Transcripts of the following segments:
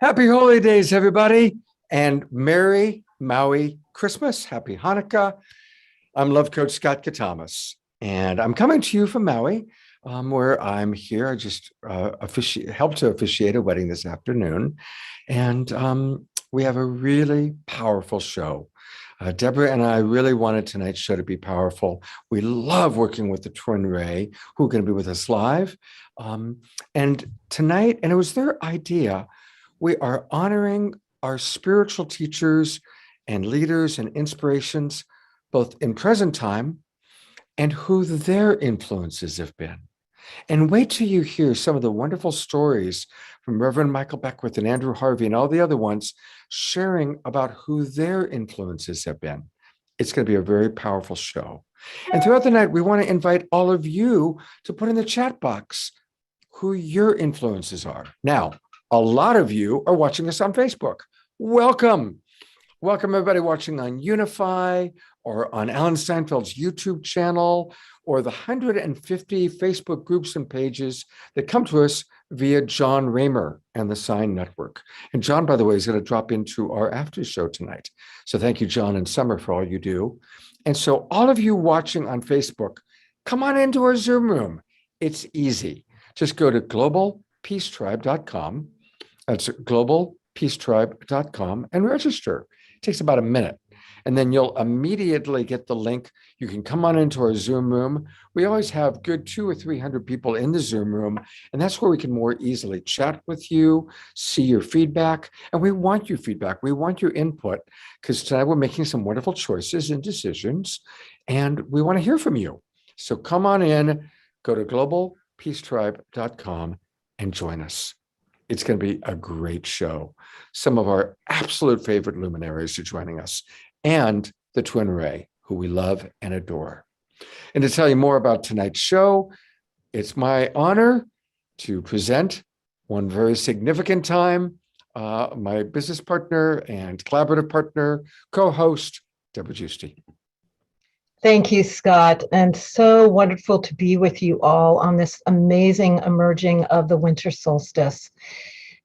Happy Holy Days, everybody, and Merry Maui Christmas. Happy Hanukkah. I'm Love Coach Scott Katamas, and I'm coming to you from Maui, where I'm here. I just helped to officiate a wedding this afternoon, and we have a really powerful show. Deborah and I really wanted tonight's show to be powerful. We love working with the TwinRay, who are going to be with us live. And tonight, and it was their idea, we are honoring our spiritual teachers and leaders and inspirations, both in present time and who their influences have been. And wait till you hear some of the wonderful stories from Reverend Michael Beckwith and Andrew Harvey and all the other ones sharing about who their influences have been. It's going to be a very powerful show. And throughout the night, we want to invite all of you to put in the chat box who your influences are. Now, a lot of you are watching us on Facebook. Welcome. Welcome, everybody watching on Unify or on Alan Steinfeld's YouTube channel or the 150 Facebook groups and pages that come to us via John Raymer and the Sign Network. And John, by the way, is going to drop into our after show tonight. So thank you, John and Summer, for all you do. And so all of you watching on Facebook, come on into our Zoom room. It's easy. Just go to globalpeacetribe.com. That's globalpeacetribe.com and register. It takes about a minute. And then you'll immediately get the link. You can come on into our Zoom room. We always have good 200 or 300 people in the Zoom room. And that's where we can more easily chat with you, see your feedback. And we want your feedback. We want your input because tonight we're making some wonderful choices and decisions. And we want to hear from you. So come on in, go to globalpeacetribe.com and join us. It's going to be a great show. Some of our absolute favorite luminaries are joining us, and the TwinRay, who we love and adore. And to tell you more about tonight's show, it's my honor to present one very significant time, my business partner and collaborative partner, co-host, Deborah Giusti. Thank you, Scott, and so wonderful to be with you all on this amazing emerging of the winter solstice.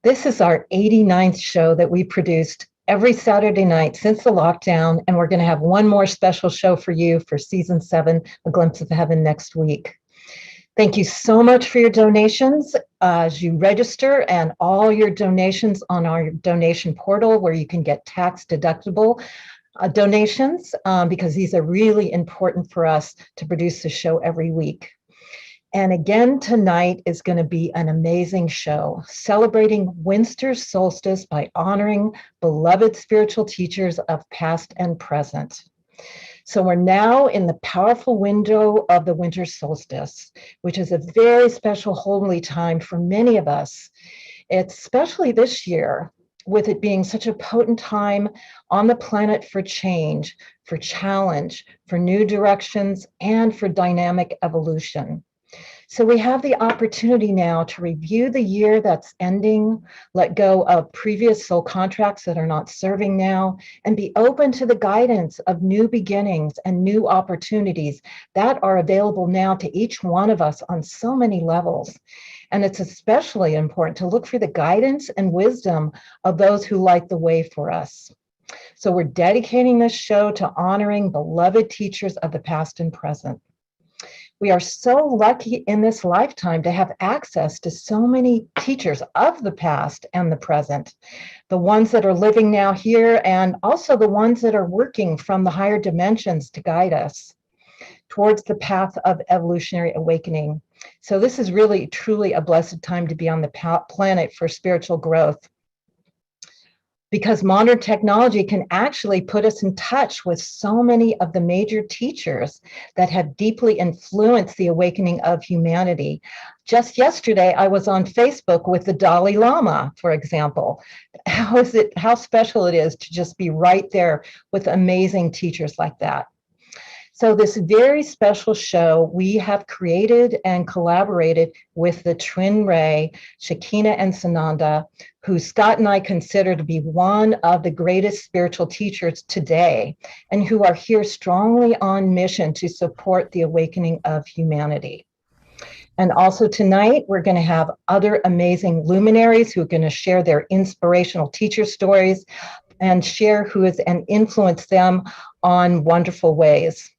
This is our 89th show that we produced every Saturday night since the lockdown, and we're going to have one more special show for you for season 7, A Glimpse of Heaven, next week. Thank you so much for your donations as you register, and all your donations on our donation portal where you can get tax deductible donations, because these are really important for us to produce the show every week. And again, tonight is going to be an amazing show celebrating winter solstice by honoring beloved spiritual teachers of past and present. So we're now in the powerful window of the winter solstice, which is a very special holy time for many of us, especially this year, with it being such a potent time on the planet for change, for challenge, for new directions, and for dynamic evolution. So we have the opportunity now to review the year that's ending, let go of previous soul contracts that are not serving now, and be open to the guidance of new beginnings and new opportunities that are available now to each one of us on so many levels. And it's especially important to look for the guidance and wisdom of those who light the way for us. So we're dedicating this show to honoring beloved teachers of the past and present. We are so lucky in this lifetime to have access to so many teachers of the past and the present, the ones that are living now here, and also the ones that are working from the higher dimensions to guide us towards the path of evolutionary awakening. So this is really, truly a blessed time to be on the planet for spiritual growth, because modern technology can actually put us in touch with so many of the major teachers that have deeply influenced the awakening of humanity. Just yesterday, I was on Facebook with the Dalai Lama, for example. How special it is to just be right there with amazing teachers like that. So this very special show, we have created and collaborated with the TwinRay Shekinah and Sananda, who Scott and I consider to be one of the greatest spiritual teachers today, and who are here strongly on mission to support the awakening of humanity. And also tonight, we're going to have other amazing luminaries who are going to share their inspirational teacher stories and share who has and influenced them on wonderful ways.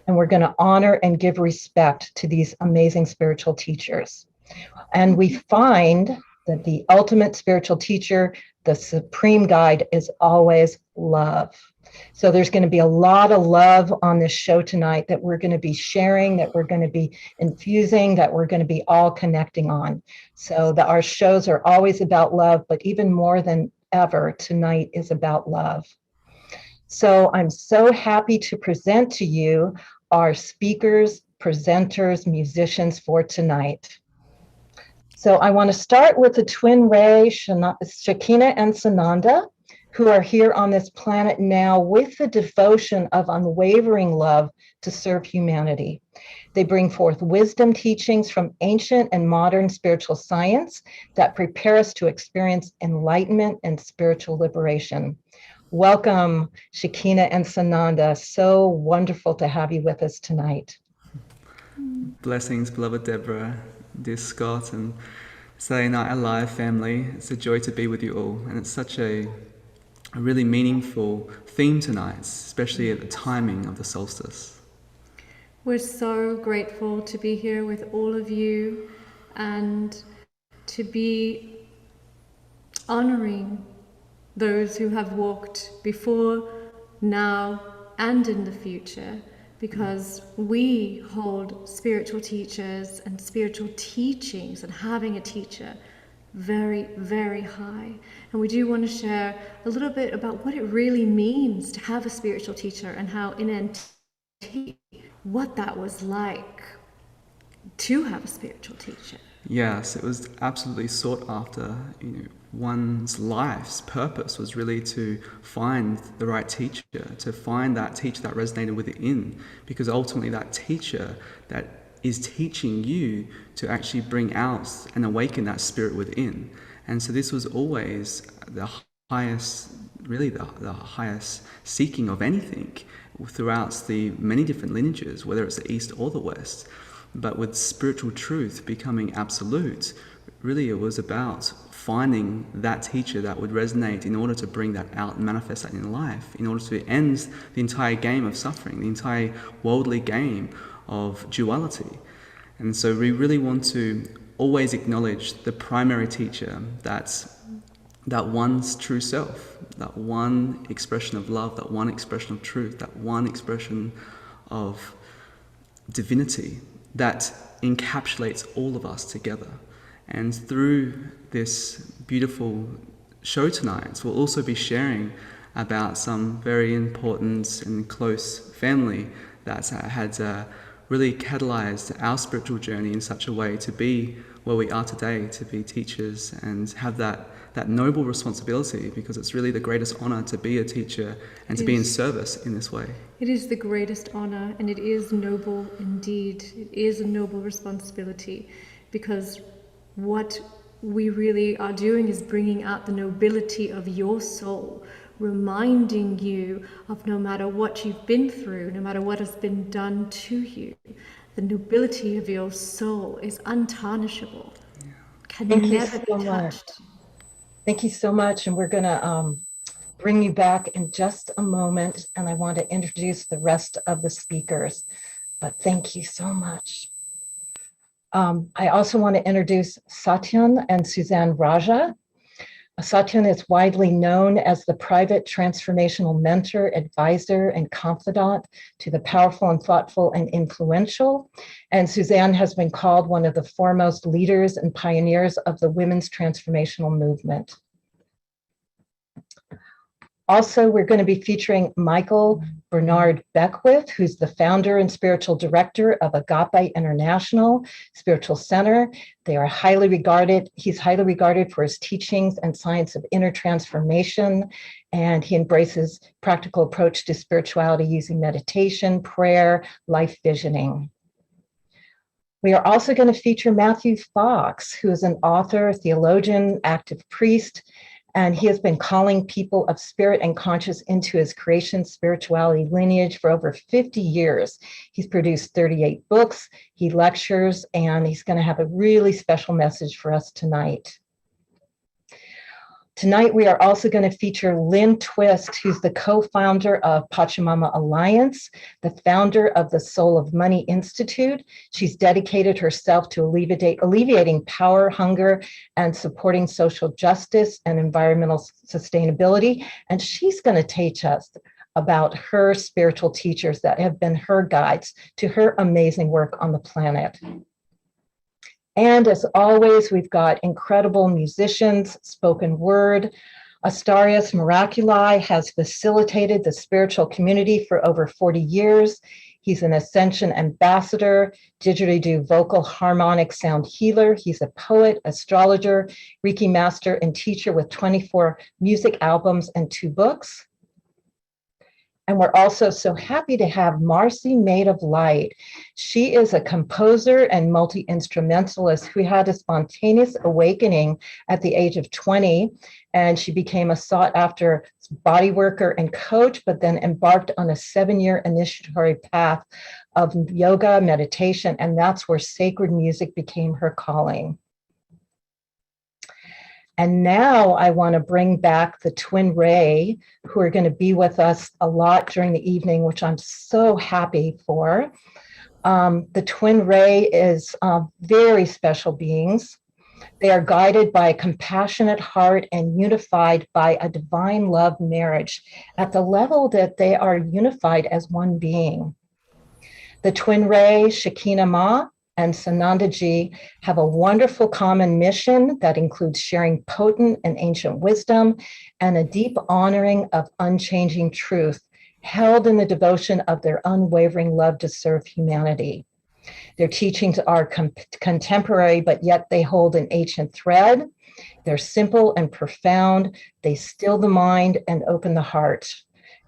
And we're going to honor and give respect to these amazing spiritual teachers. And we find that the ultimate spiritual teacher, the supreme guide, is always love. So there's going to be a lot of love on this show tonight that we're going to be sharing, that we're going to be infusing, that we're going to be all connecting on. So our shows are always about love, but even more than ever, tonight is about love. So I'm so happy to present to you our speakers, presenters, musicians for tonight. So I want to start with the TwinRay Shekinah and Sananda, who are here on this planet now with the devotion of unwavering love to serve humanity. They bring forth wisdom teachings from ancient and modern spiritual science that prepare us to experience enlightenment and spiritual liberation. Welcome, Shekinah and Sananda. So wonderful to have you with us tonight. Blessings, beloved Deborah, dear Scott, and Satyen Night Alive family. It's a joy to be with you all, and it's such a really meaningful theme tonight, especially at the timing of the solstice. We're so grateful to be here with all of you and to be honoring those who have walked before, now, and in the future, because we hold spiritual teachers and spiritual teachings and having a teacher very, very high. And we do want to share a little bit about what it really means to have a spiritual teacher and how in antiquity, what that was like to have a spiritual teacher. Yes, it was absolutely sought after. One's life's purpose was really to find the right teacher, to find that teacher that resonated within, because ultimately that teacher that is teaching you to actually bring out and awaken that spirit within. And so this was always the highest, really the highest seeking of anything throughout the many different lineages, whether it's the East or the West. But with spiritual truth becoming absolute, really it was about finding that teacher that would resonate in order to bring that out and manifest that in life, in order to end the entire game of suffering, the entire worldly game of duality. And so we really want to always acknowledge the primary teacher, that's that one's true self, that one expression of love, that one expression of truth, that one expression of divinity that encapsulates all of us together. And through this beautiful show tonight, we'll also be sharing about some very important and close family that had really catalyzed our spiritual journey in such a way to be where we are today, to be teachers and have that noble responsibility, because it's really the greatest honor to be a teacher and to be in service in this way. It is the greatest honor, and it is noble indeed. It is a noble responsibility, because what we really are doing is bringing out the nobility of your soul, reminding you of no matter what you've been through, no matter what has been done to you, the nobility of your soul is untarnishable. Can never be touched. Thank you so much. And we're going to bring you back in just a moment. And I want to introduce the rest of the speakers. But thank you so much. I also want to introduce Satyen and Suzanne Raja. Satyen is widely known as the private transformational mentor, advisor, and confidant to the powerful and thoughtful and influential. And Suzanne has been called one of the foremost leaders and pioneers of the women's transformational movement. Also, we're going to be featuring Michael Bernard Beckwith, who's the founder and spiritual director of Agape International Spiritual Center. They are highly regarded. He's highly regarded for his teachings and science of inner transformation, and he embraces practical approach to spirituality using meditation, prayer, life visioning. We are also going to feature Matthew Fox, who is an author, theologian, active priest, And he has been calling people of spirit and conscious into his creation spirituality lineage for over 50 years. He's produced 38 books, he lectures, and he's going to have a really special message for us tonight. Tonight, we are also going to feature Lynne Twist, who's the co-founder of Pachamama Alliance, the founder of the Soul of Money Institute. She's dedicated herself to alleviating power, hunger, and supporting social justice and environmental sustainability. And she's going to teach us about her spiritual teachers that have been her guides to her amazing work on the planet. And as always, we've got incredible musicians, spoken word. Astarius Miraculi has facilitated the spiritual community for over 40 years. He's an Ascension ambassador, didgeridoo vocal harmonic sound healer. He's a poet, astrologer, Reiki master, and teacher with 24 music albums and 2 books. And we're also so happy to have Marcy Made of Light. She is a composer and multi-instrumentalist who had a spontaneous awakening at the age of 20, and she became a sought-after body worker and coach, but then embarked on a 7-year initiatory path of yoga, meditation, and that's where sacred music became her calling. And now I want to bring back the TwinRay, who are going to be with us a lot during the evening, which I'm so happy for. The TwinRay is very special beings. They are guided by a compassionate heart and unified by a divine love marriage at the level that they are unified as one being. The TwinRay Shekinah and Sananda have a wonderful common mission that includes sharing potent and ancient wisdom and a deep honoring of unchanging truth, held in the devotion of their unwavering love to serve humanity. Their teachings are contemporary, but yet they hold an ancient thread. They're simple and profound. They still the mind and open the heart.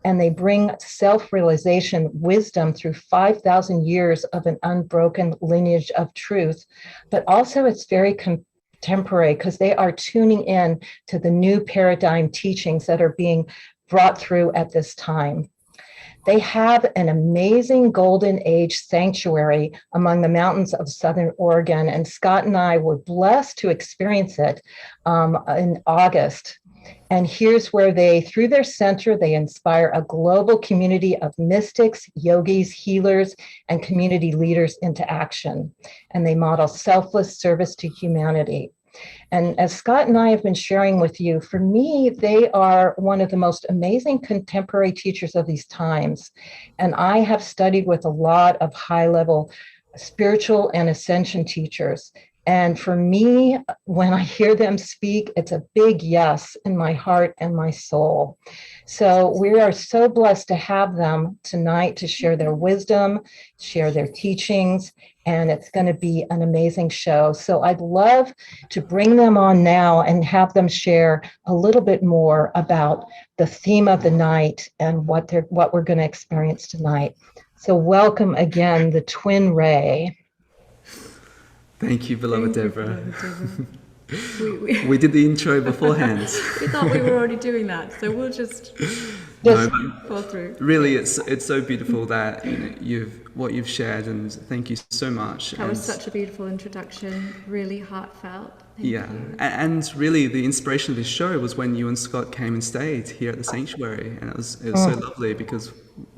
And they bring self-realization wisdom through 5,000 years of an unbroken lineage of truth. But also it's very contemporary because they are tuning in to the new paradigm teachings that are being brought through at this time. They have an amazing golden age sanctuary among the mountains of Southern Oregon, and Scott and I were blessed to experience it in August. And here's where they, through their center, they inspire a global community of mystics, yogis, healers, and community leaders into action. And they model selfless service to humanity. And as Scott and I have been sharing with you, for me, they are one of the most amazing contemporary teachers of these times. And I have studied with a lot of high-level spiritual and ascension teachers. And for me, when I hear them speak, it's a big yes in my heart and my soul. So we are so blessed to have them tonight to share their wisdom, share their teachings, and it's going to be an amazing show. So I'd love to bring them on now and have them share a little bit more about the theme of the night and what we're going to experience tonight. So welcome again, the TwinRay. Thank you, beloved Deborah. We did the intro beforehand. We thought we were already doing that, so we'll just fall through. Really, it's so beautiful that what you've shared, and thank you so much. That was such a beautiful introduction, really heartfelt. Thank you. And really the inspiration of this show was when you and Scott came and stayed here at the sanctuary, and it was so lovely because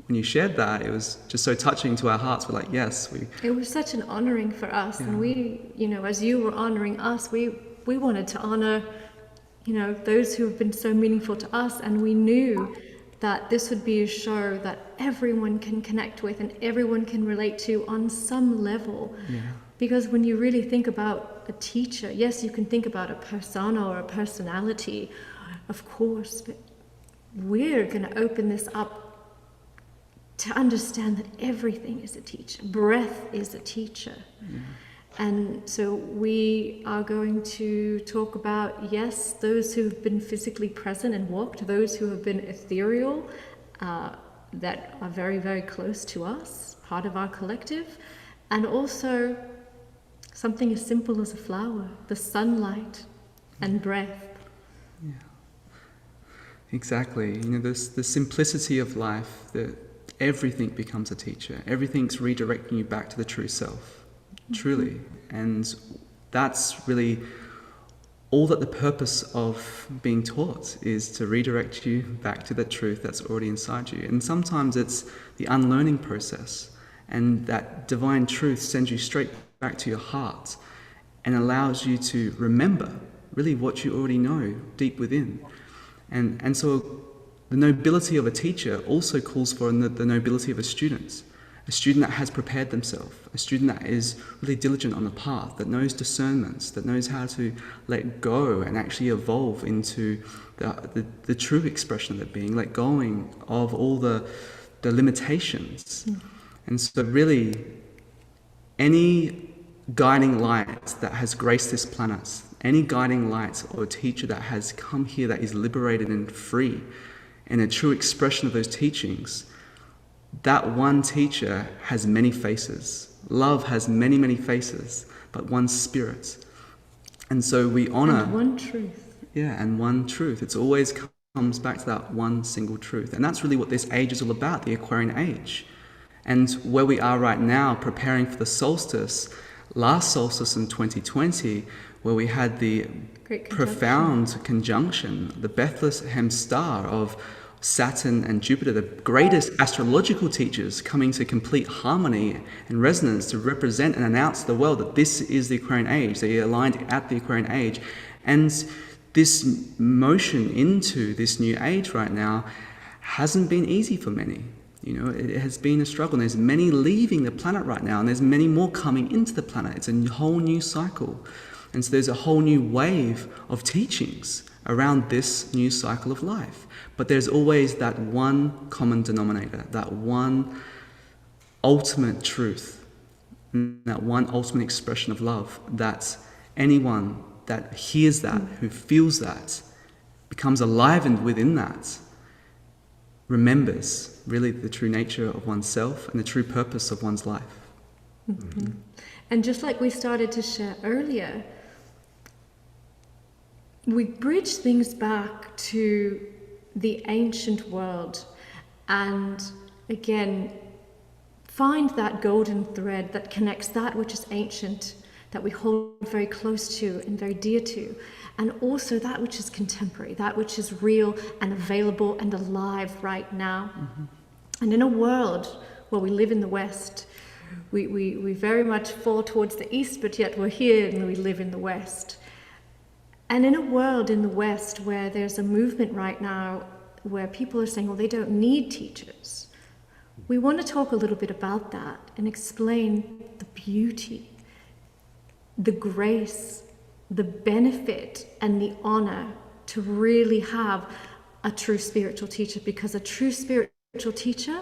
when you shared that, it was just so touching to our hearts. We're like, yes, it was such an honoring for us, and we, as you were honoring us, we wanted to honor, those who have been so meaningful to us, and we knew that this would be a show that everyone can connect with and everyone can relate to on some level. Yeah. Because when you really think about a teacher, yes, you can think about a persona or a personality, of course, but we're going to open this up to understand that everything is a teacher. Breath is a teacher. Yeah. And so we are going to talk about, yes, those who have been physically present and walked, those who have been ethereal, that are very, very close to us, part of our collective, and also something as simple as a flower, the sunlight and breath. Yeah. Exactly. You know, this the simplicity of life, that everything becomes a teacher. Everything's redirecting you back to the true self, truly. And that's really all that the purpose of being taught is, to redirect you back to the truth that's already inside you. And sometimes it's the unlearning process, and that divine truth sends you straight back to your heart and allows you to remember really what you already know deep within. And so the nobility of a teacher also calls for the nobility of a student that has prepared themselves, a student that is really diligent on the path, that knows discernments, that knows how to let go and actually evolve into the true expression of their being, let going of all the limitations. And so really, any guiding light that has graced this planet, any guiding light or teacher that has come here that is liberated and free, and a true expression of those teachings, that one teacher has many faces. Love has many, many faces, but one spirit. And so we honor... And one truth. Yeah, and one truth. It's always comes back to that one single truth. And that's really what this age is all about, the Aquarian age. And where we are right now, preparing for the solstice, last solstice in 2020, where we had the profound conjunction, the Bethlehem star of Saturn and Jupiter, the greatest astrological teachers, coming to complete harmony and resonance to represent and announce to the world that this is the Aquarian age. They aligned at the Aquarian age. And this motion into this new age right now hasn't been easy for many. You know, it has been a struggle. And there's many leaving the planet right now, and there's many more coming into the planet. It's a whole new cycle. And so there's a whole new wave of teachings around this new cycle of life. But there's always that one common denominator, that one ultimate truth, that one ultimate expression of love, that anyone that hears that, who feels that, becomes alivened within that, remembers really the true nature of oneself and the true purpose of one's life. Mm-hmm. And just like we started to share earlier, we bridge things back to the ancient world, and again find that golden thread that connects that which is ancient, that we hold very close to and very dear to, and also that which is contemporary, that which is real and available and alive right now. And in a world where we live in the West, we very much fall towards the East, but yet we're here and we live in the West. And in a world in the West where there's a movement right now where people are saying, well, they don't need teachers, we want to talk a little bit about that and explain the beauty, the grace, the benefit, and the honor to really have a true spiritual teacher, because a true spiritual teacher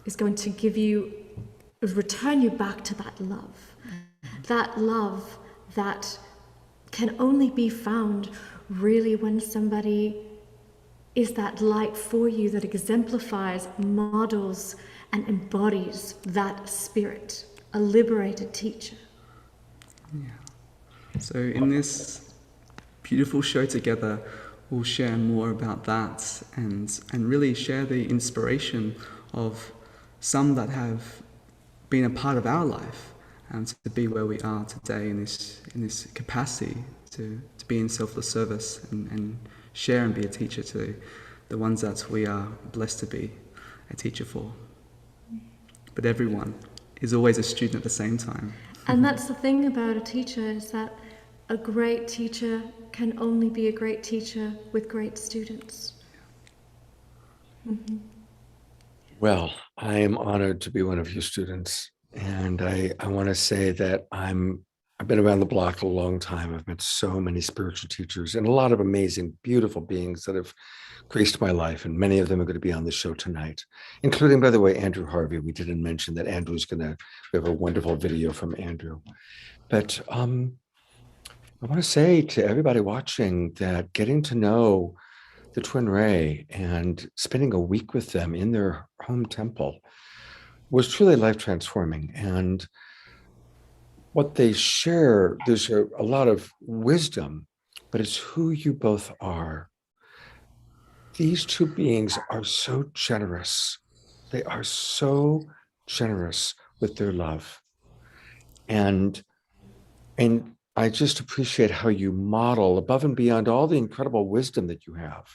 is going to return you back to that love that can only be found really when somebody is that light for you, that exemplifies, models, and embodies that spirit, a liberated teacher. Yeah. So in this beautiful show together, we'll share more about that and really share the inspiration of some that have been a part of our life, to be where we are today in this capacity to be in selfless service and share and be a teacher to the ones that we are blessed to be a teacher for. But everyone is always a student at the same time. And that's the thing about a teacher, is that a great teacher can only be a great teacher with great students. Mm-hmm. Well, I am honored to be one of your students. And I want to say that I've been around the block a long time. I've met so many spiritual teachers and a lot of amazing, beautiful beings that have graced my life. And many of them are going to be on the show tonight, including, by the way, Andrew Harvey. We didn't mention that we have a wonderful video from Andrew. But I want to say to everybody watching that getting to know the TwinRay and spending a week with them in their home temple was truly life transforming. And what they share, there's a lot of wisdom, but it's who you both are. these two beings are so generous. They are so generous with their love. And I just appreciate how you model above and beyond all the incredible wisdom that you have,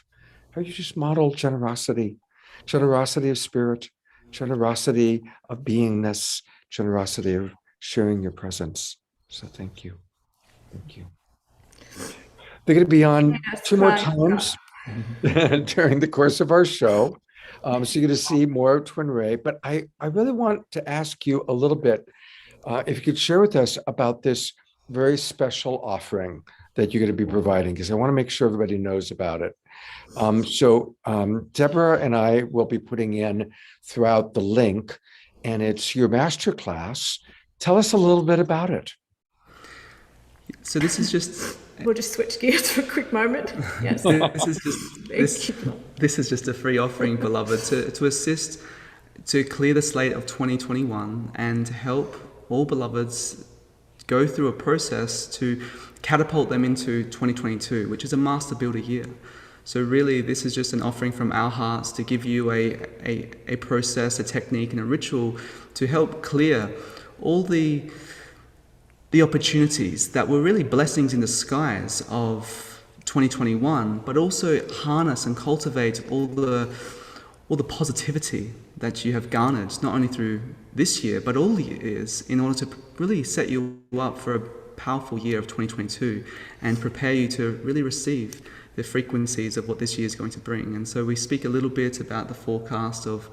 how you just model generosity, generosity of spirit, generosity of beingness, generosity of sharing your presence. So thank you. Thank you. They're going to be on Yes, 2 more cry. times during the course of our show. So you're going to see more of TwinRay. But I really want to ask you a little bit, if you could share with us about this very special offering that you're going to be providing, because I want to make sure everybody knows about it. Deborah and I will be putting in throughout the link, and it's your masterclass. Tell us a little bit about it. So this is just We'll just switch gears for a quick moment. Yes. this is just a free offering, beloved, to assist to clear the slate of 2021 and to help all beloveds go through a process to catapult them into 2022, which is a master builder year. So really, this is just an offering from our hearts to give you a process, a technique, and a ritual to help clear all the opportunities that were really blessings in disguise of 2021, but also harness and cultivate all the positivity that you have garnered, not only through this year, but all the years, in order to really set you up for a powerful year of 2022 and prepare you to really receive the frequencies of what this year is going to bring. And so we speak a little bit about the forecast of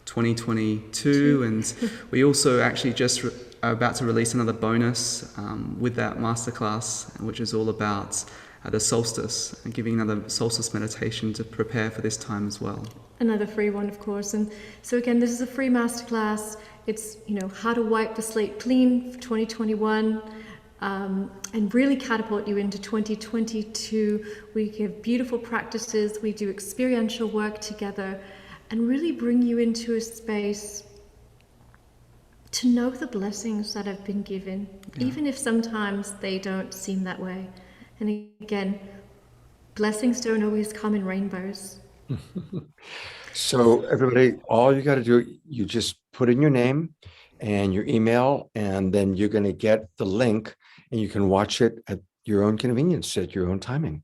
2022, and we also actually just are about to release another bonus with that masterclass, which is all about the solstice, and giving another solstice meditation to prepare for this time as well. Another free one, of course. And so again, this is a free masterclass. It's, how to wipe the slate clean for 2021 and really catapult you into 2022. We give beautiful practices. We do experiential work together and really bring you into a space to know the blessings that have been given, even if sometimes they don't seem that way. And again, blessings don't always come in rainbows. So everybody, all you got to do, you just put in your name and your email, and then you're going to get the link, and you can watch it at your own convenience, at your own timing.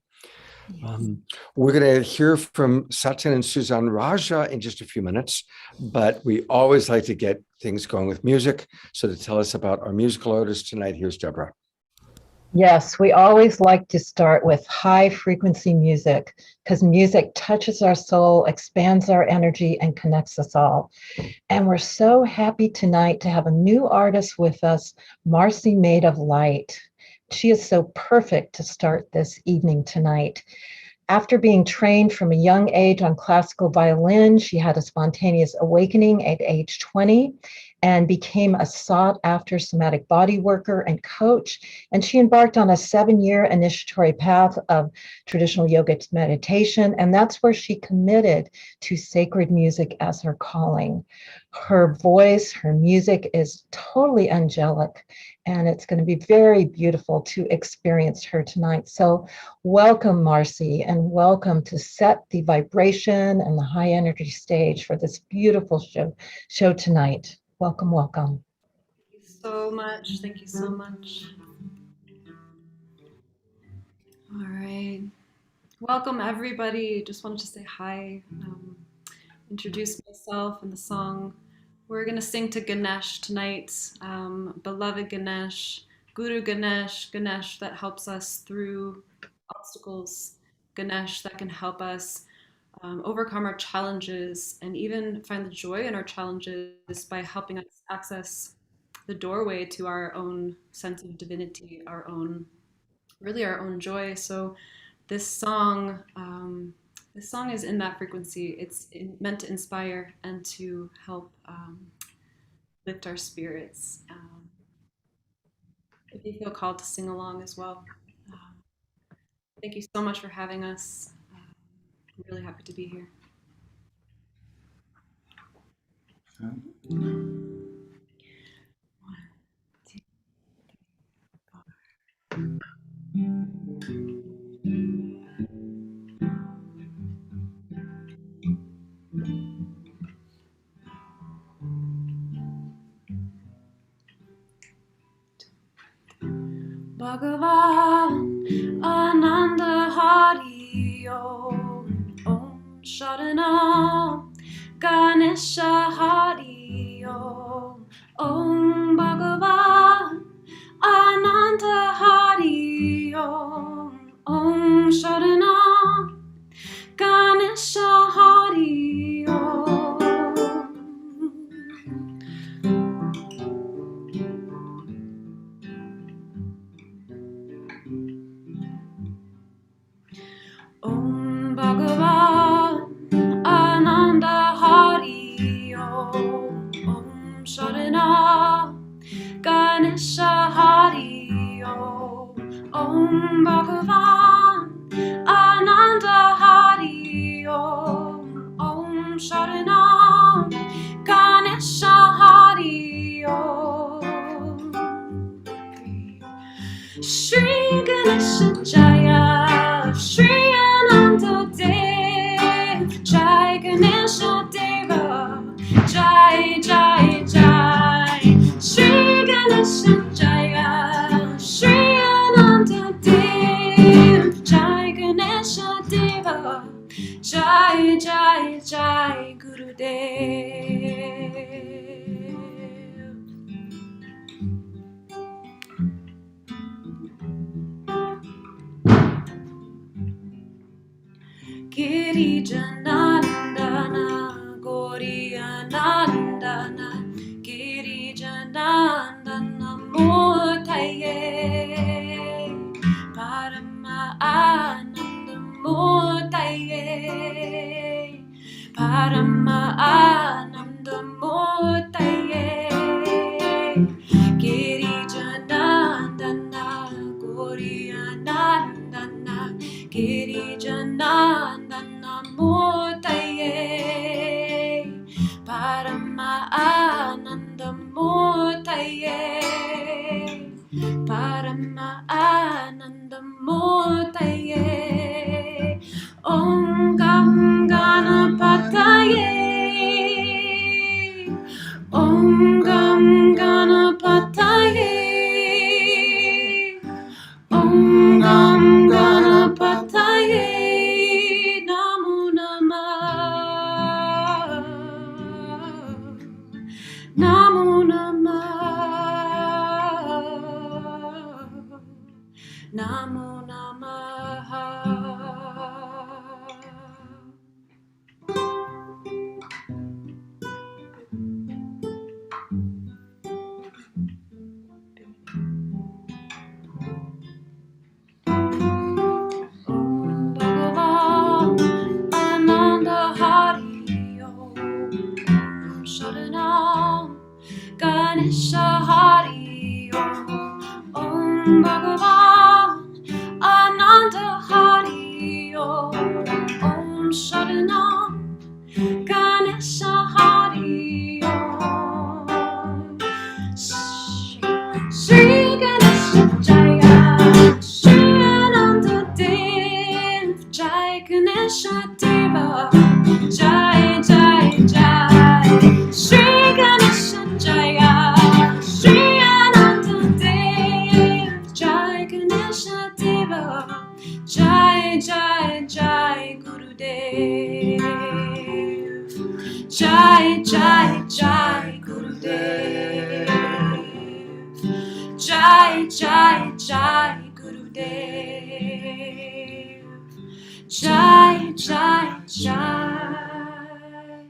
We're going to hear from Satyen and Suzanne Raja in just a few minutes, but we always like to get things going with music. So to tell us about our musical artist tonight, here's Deborah. Yes, we always like to start with high frequency music because music touches our soul, expands our energy, and connects us all. And we're so happy tonight to have a new artist with us, Marcy Made of Light. She is so perfect to start this evening tonight. After being trained from a young age on classical violin, she had a spontaneous awakening at age 20 and became a sought-after somatic body worker and coach. And she embarked on a 7-year initiatory path of traditional yoga meditation, and that's where she committed to sacred music as her calling. Her voice, her music is totally angelic, and it's going to be very beautiful to experience her tonight. So welcome, Marcy, and welcome to set the vibration and the high energy stage for this beautiful show tonight. Welcome, welcome. Thank you so much. Thank you so much. All right. Welcome, everybody. Just wanted to say hi, introduce myself and the song. We're going to sing to Ganesh tonight. Beloved Ganesh, Guru Ganesh, Ganesh that helps us through obstacles, Ganesh that can help us overcome our challenges and even find the joy in our challenges by helping us access the doorway to our own sense of divinity, our own joy. So this song is in that frequency. It's meant to inspire and to help lift our spirits. If you feel called to sing along as well. Thank you so much for having us. I'm really happy to be here. Bhagavan Ananda Hari Om Sharanam Ganesha Hari Om Bhagavan Ananda Hari Om Sharanam Ganesha Hari Om Bhagavan Ananda Hari Om Sharanam Ganesha Hari Om Bhagavan Ananda Hari Om Sharanam Ganesha Hari Shri Ganesha Jaya Shri Ananda Dev Jai Ganesha Deva Jai Jai Jai Shri Ganesha Jaya Shri Ananda Dev Jai Ganesha Deva Jai Jai Jai Gurudev. Girijanandana Goriyanandana Girijanandana Murtaye Parama Ananda Murtaye Parama Ananda Murtaye Girijanandana Goriyanandana Girijanandana Murtaye Parama Ananda Murtaye Parama Ananda Murtaye Om Gam Ganapataye Om Gam Ganapataye Om Gam Ganapataye Namo Namah Namo Namah Namo Namah. Ananda Hari Om Sharanam Ganesha Hari Om Bhagavan Ananda Hari Om Sharanam Ganesha Hari Om Shri Ganesha Jaya Shri Ananda Dev Jai Ganesha Deva Jai Jai Jai Shri Ganesha Jaya Shri Ananda Dev Jai Ganesha Deva Jai Jai Jai Gurudev Jai Jai Jai Gurudev Jai Jai Jai Gurudev Jai Jai Jai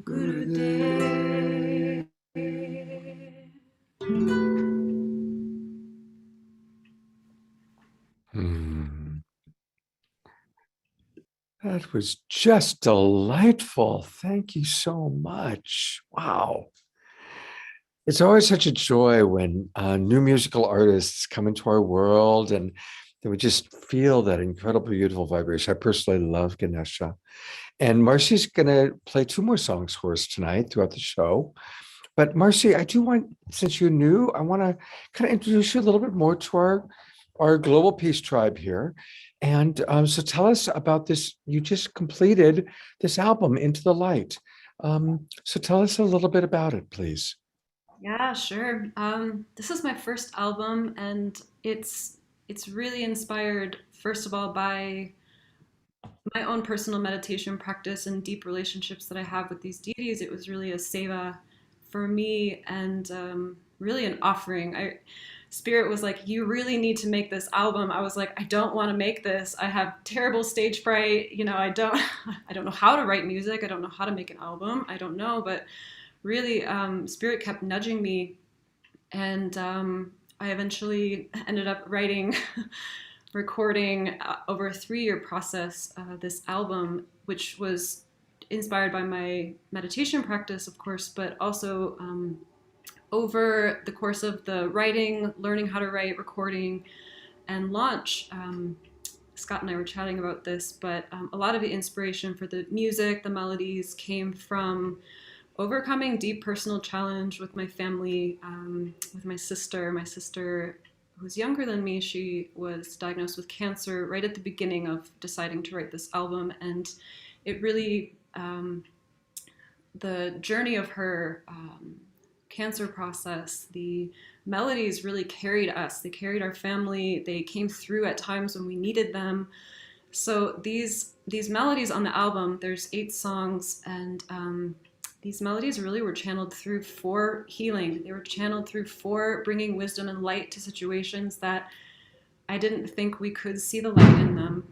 Gurudev. That was just delightful. Thank you so much. Wow. It's always such a joy when new musical artists come into our world and that we just feel that incredible, beautiful vibration. I personally love Ganesha. And Marcy's going to play 2 more songs for us tonight throughout the show. But Marcy, I do want, since you're new, I want to kind of introduce you a little bit more to our Global Peace Tribe here. And so tell us about this. You just completed this album, Into the Light. So tell us a little bit about it, please. Yeah, sure. This is my first album, and it's really inspired, first of all, by my own personal meditation practice and deep relationships that I have with these deities. It was really a seva for me, and really an offering. Spirit was like, "You really need to make this album." I was like, "I don't want to make this. I have terrible stage fright. I don't, I don't know how to write music. I don't know how to make an album. I don't know." But really, Spirit kept nudging me, and I eventually ended up writing, recording over a 3-year process this album, which was inspired by my meditation practice, of course, but also over the course of the writing, learning how to write, recording, and launch. Scott and I were chatting about this, but a lot of the inspiration for the music, the melodies came from overcoming deep personal challenge with my family, with my sister. My sister, who's younger than me, she was diagnosed with cancer right at the beginning of deciding to write this album. And it really, the journey of her cancer process, the melodies really carried us. They carried our family. They came through at times when we needed them. So these melodies on the album, there's 8 songs, and these melodies really were channeled through for healing. They were channeled through for bringing wisdom and light to situations that I didn't think we could see the light in them.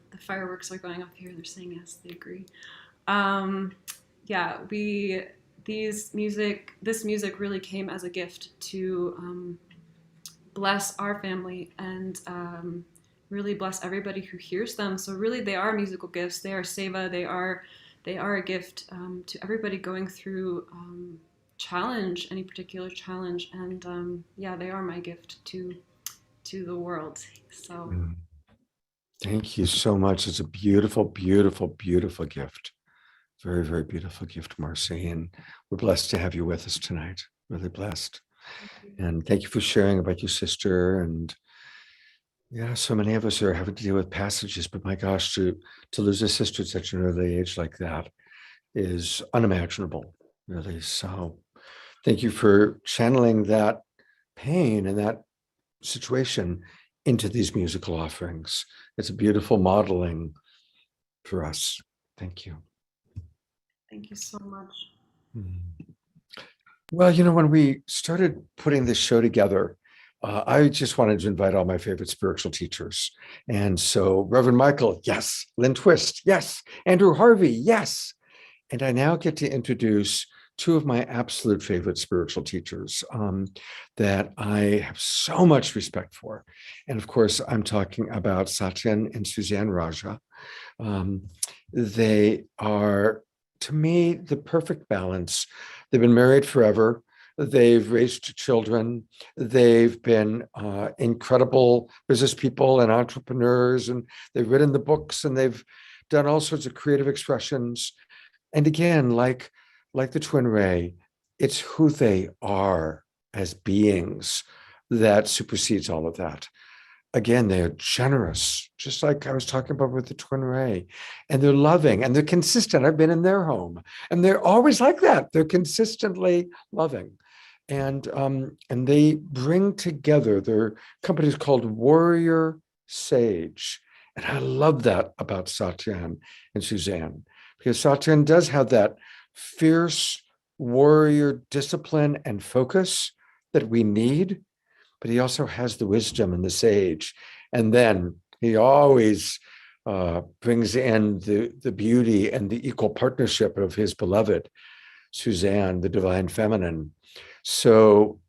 The fireworks are going off here. They're saying yes, they agree. Yeah, this music really came as a gift to bless our family and really bless everybody who hears them. So really, they are musical gifts. They are seva. They are a gift to everybody going through any particular challenge. And yeah, they are my gift to the world. So Thank you so much. It's a beautiful, beautiful, beautiful gift. Very, very beautiful gift, Marcy. And we're blessed to have you with us tonight. Really blessed. And thank you for sharing about your sister. And yeah, so many of us are having to deal with passages, but my gosh, to lose a sister at such an early age like that is unimaginable, really. So thank you for channeling that pain and that situation into these musical offerings. It's a beautiful modeling for us. Thank you. thank you so much. Well, when we started putting this show together, I just wanted to invite all my favorite spiritual teachers. And so Reverend Michael, yes. Lynne Twist, yes. Andrew Harvey, yes. And I now get to introduce 2 of my absolute favorite spiritual teachers that I have so much respect for. And of course, I'm talking about Satyen and Suzanne Raja. They are, to me, the perfect balance. They've been married forever. They've raised children. They've been incredible business people and entrepreneurs, and they've written the books, and they've done all sorts of creative expressions. And again, like the TwinRay, it's who they are as beings that supersedes all of that. Again, they're generous, just like I was talking about with the TwinRay, and they're loving and they're consistent. I've been in their home, and they're always like that. They're consistently loving, and they bring together. Their company is called Warrior Sage, and I love that about Satyen and Suzanne, because Satyen does have that fierce warrior discipline and focus that we need, but he also has the wisdom and the sage. And then he always brings in the beauty and the equal partnership of his beloved, Suzanne, the divine feminine. So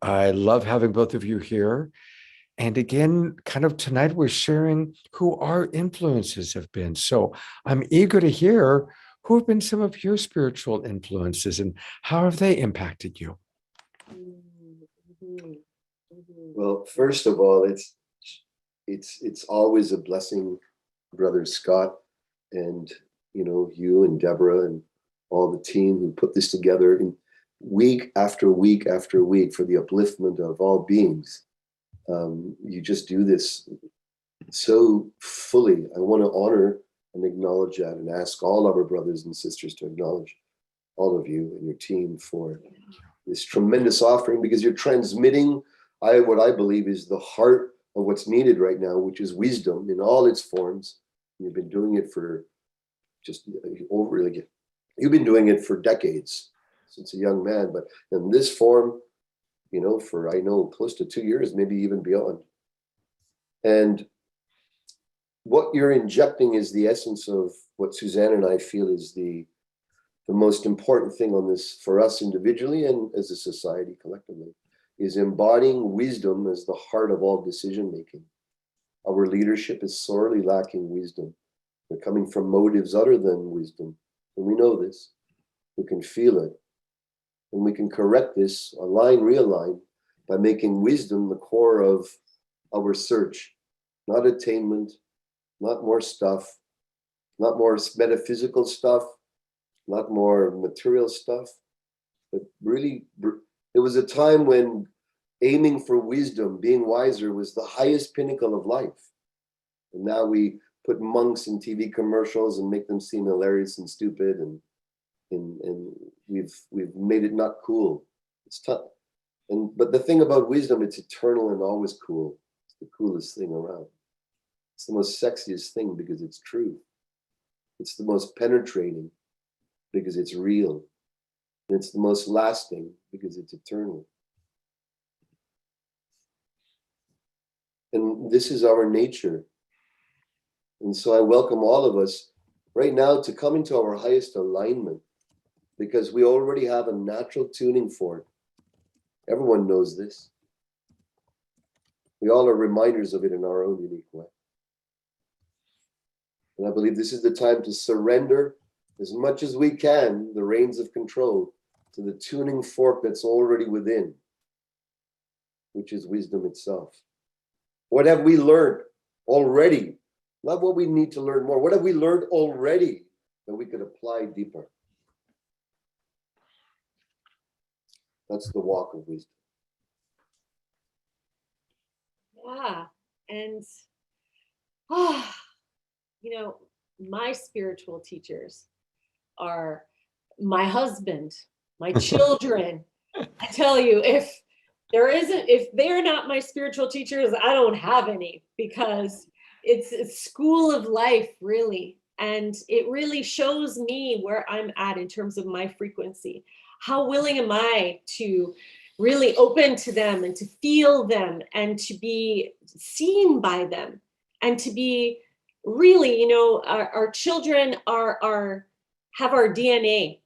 I love having both of you here. And again, kind of tonight, we're sharing who our influences have been. So I'm eager to hear who have been some of your spiritual influences and how have they impacted you? Well, first of all, it's always a blessing, Brother Scott, and you and Deborah and all the team who put this together in week after week after week for the upliftment of all beings. You just do this so fully. I want to honor and acknowledge that, and ask all of our brothers and sisters to acknowledge all of you and your team for this tremendous offering, because you're transmitting what I believe is the heart of what's needed right now, which is wisdom in all its forms. You've been doing it for you've been doing it for decades, since a young man, but in this form, for I know close to 2 years, maybe even beyond. And what you're injecting is the essence of what Suzanne and I feel is the most important thing on this for us individually and as a society collectively, is embodying wisdom as the heart of all decision making. Our leadership is sorely lacking wisdom. They're coming from motives other than wisdom. And we know this. We can feel it. And we can correct this, realign, by making wisdom the core of our search. Not attainment, not more stuff, not more metaphysical stuff, not more material stuff, but really, there was a time when aiming for wisdom, being wiser, was the highest pinnacle of life. And now we put monks in TV commercials and make them seem hilarious and stupid, and we've made it not cool. It's tough. But the thing about wisdom, it's eternal and always cool. It's the coolest thing around. It's the most sexiest thing because it's true. It's the most penetrating because it's real. And it's the most lasting because it's eternal. And this is our nature. And so I welcome all of us right now to come into our highest alignment, because we already have a natural tuning for it. Everyone knows this. We all are reminders of it in our own unique way. And I believe this is the time to surrender as much as we can the reins of control to the tuning fork that's already within, which is wisdom itself. What have we learned already? Not what we need to learn more. What have we learned already that we could apply deeper? That's the walk of wisdom. Yeah. And, my spiritual teachers are my husband, my children. I tell you, if they're not my spiritual teachers, I don't have any, because it's a school of life, really. And it really shows me where I'm at in terms of my frequency. How willing am I to really open to them and to feel them and to be seen by them and to be really, our children have our DNA.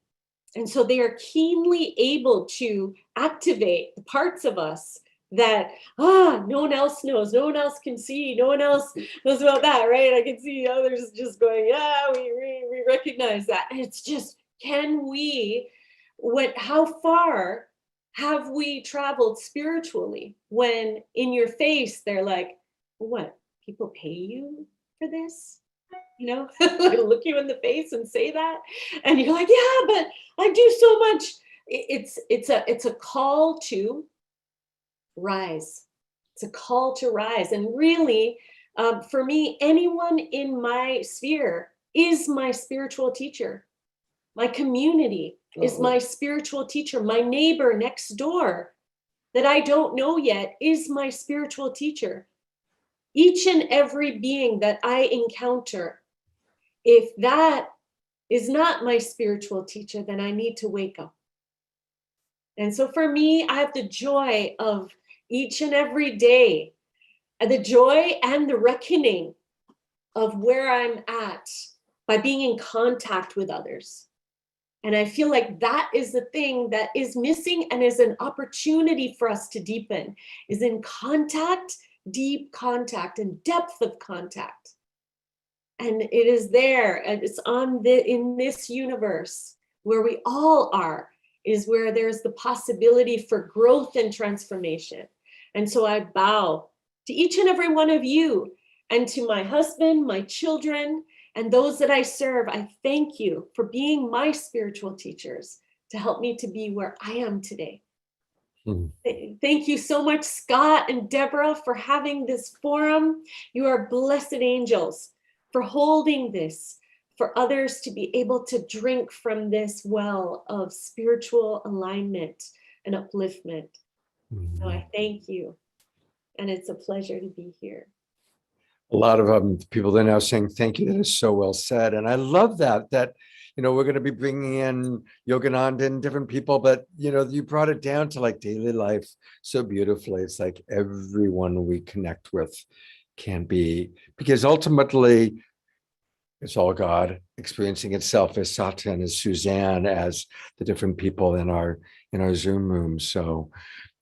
And so they are keenly able to activate the parts of us that, no one else knows, no one else can see, no one else knows about that, right? I can see others just going, yeah, we recognize that. And it's just, how far have we traveled spiritually when in your face, they're like, what, people pay you for this? Look you in the face and say that. And you're like, yeah, but I do so much. It's a call to rise. It's a call to rise. And really, for me, anyone in my sphere is my spiritual teacher. My community is my spiritual teacher. My neighbor next door that I don't know yet is my spiritual teacher. Each and every being that I encounter, if that is not my spiritual teacher, then I need to wake up. And so for me, I have the joy of each and every day, the joy and the reckoning of where I'm at by being in contact with others. And I feel like that is the thing that is missing and is an opportunity for us to deepen, is in contact, deep contact and depth of contact. And it is there, and it's in this universe where we all are, is where there's the possibility for growth and transformation. And so I bow to each and every one of you, and to my husband, my children, and those that I serve. I thank you for being my spiritual teachers to help me to be where I am today. Thank you so much, Scott and Deborah, for having this forum. You are blessed angels for holding this, for others to be able to drink from this well of spiritual alignment and upliftment. So Mhm. I thank you. And it's a pleasure to be here. A lot of people are now saying thank you. That is so well said, and I love that we're going to be bringing in Yogananda and different people, but you brought it down to like daily life so beautifully. It's like everyone we connect with can be, because ultimately it's all God experiencing itself as Satyen, as Suzanne, as the different people in our Zoom room. So,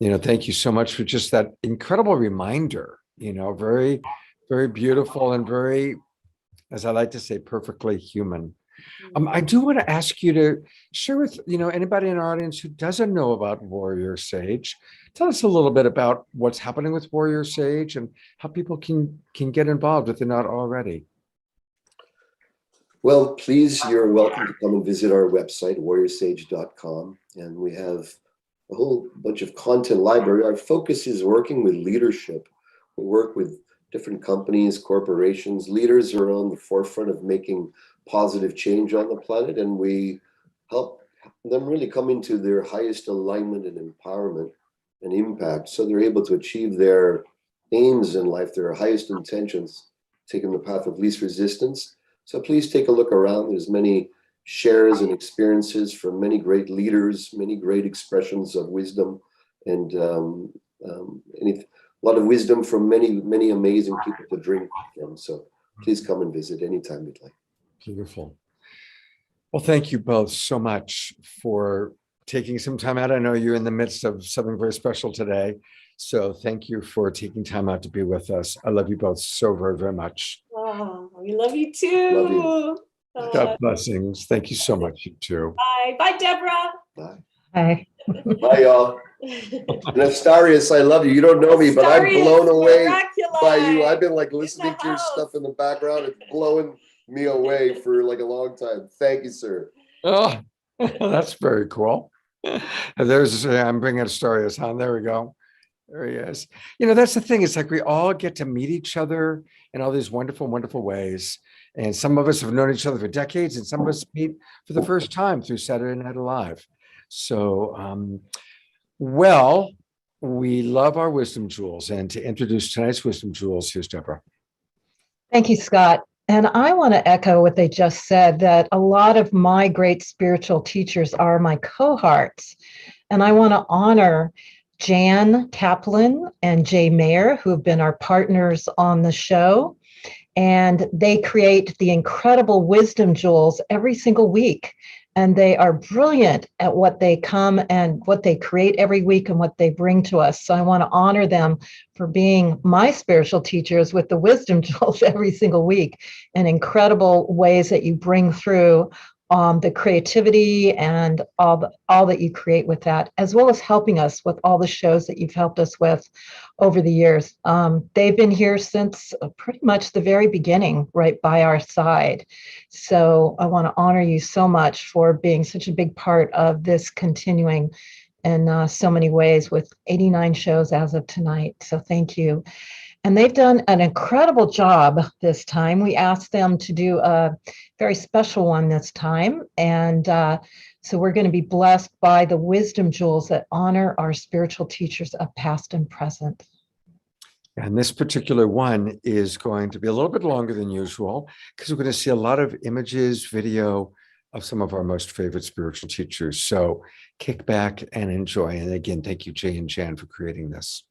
thank you so much for just that incredible reminder. Very, very beautiful and very, as I like to say, perfectly human. I do want to ask you to share with anybody in our audience who doesn't know about Warrior Sage. Tell us a little bit about what's happening with Warrior Sage and how people can get involved if they're not already. Well, please, you're welcome to come and visit our website, warriorsage.com. And we have a whole bunch of content library. Our focus is working with leadership. We work with different companies, corporations. Leaders are on the forefront of making positive change on the planet, and we help them really come into their highest alignment and empowerment and impact, so they're able to achieve their aims in life, their highest intentions, taking the path of least resistance. So please take a look around. There's many shares and experiences from many great leaders, many great expressions of wisdom, and a lot of wisdom from many amazing people to drink from. So please come and visit anytime you'd like. Beautiful. Well, thank you both so much for taking some time out. I know you're in the midst of something very special today. So thank you for taking time out to be with us. I love you both so very, very much. Oh, we love you too. Love you. God blessings. Thank you so much, you too. Bye. Bye, Deborah. Bye. Hi. Bye, y'all. And Astarius, I love you. You don't know me, but I'm Astarius, blown away Miraculi. by you. I've been like In listening the to your house. stuff in the background. It's blowing me away for like a long time. Thank you, sir. Oh, that's very cool. There's, I'm bringing Astarius on. There we go. There he is. That's the thing. It's like we all get to meet each other in all these wonderful, wonderful ways. And some of us have known each other for decades, and some of us meet for the first time through Saturday Night Alive. So, well, we love our wisdom jewels. And to introduce tonight's wisdom jewels, here's Deborah. Thank you, Scott. And I want to echo what they just said, that a lot of my great spiritual teachers are my cohorts. And I want to honor Jan Kaplan and Jay Mayer, who have been our partners on the show. And they create the incredible wisdom jewels every single week. And they are brilliant at what they come and what they create every week and what they bring to us. So I want to honor them for being my spiritual teachers with the wisdom jewels every single week, and incredible ways that you bring through the creativity and all that you create with that, as well as helping us with all the shows that you've helped us with over the years. They've been here since pretty much the very beginning, right by our side. So I want to honor you so much for being such a big part of this continuing in so many ways, with 89 shows as of tonight. So thank you. And they've done an incredible job this time. We asked them to do a very special one this time. And so we're going to be blessed by the wisdom jewels that honor our spiritual teachers of past and present. And this particular one is going to be a little bit longer than usual, because we're going to see a lot of images, video of some of our most favorite spiritual teachers. So kick back and enjoy. And again, thank you, Jay and Jan, for creating this.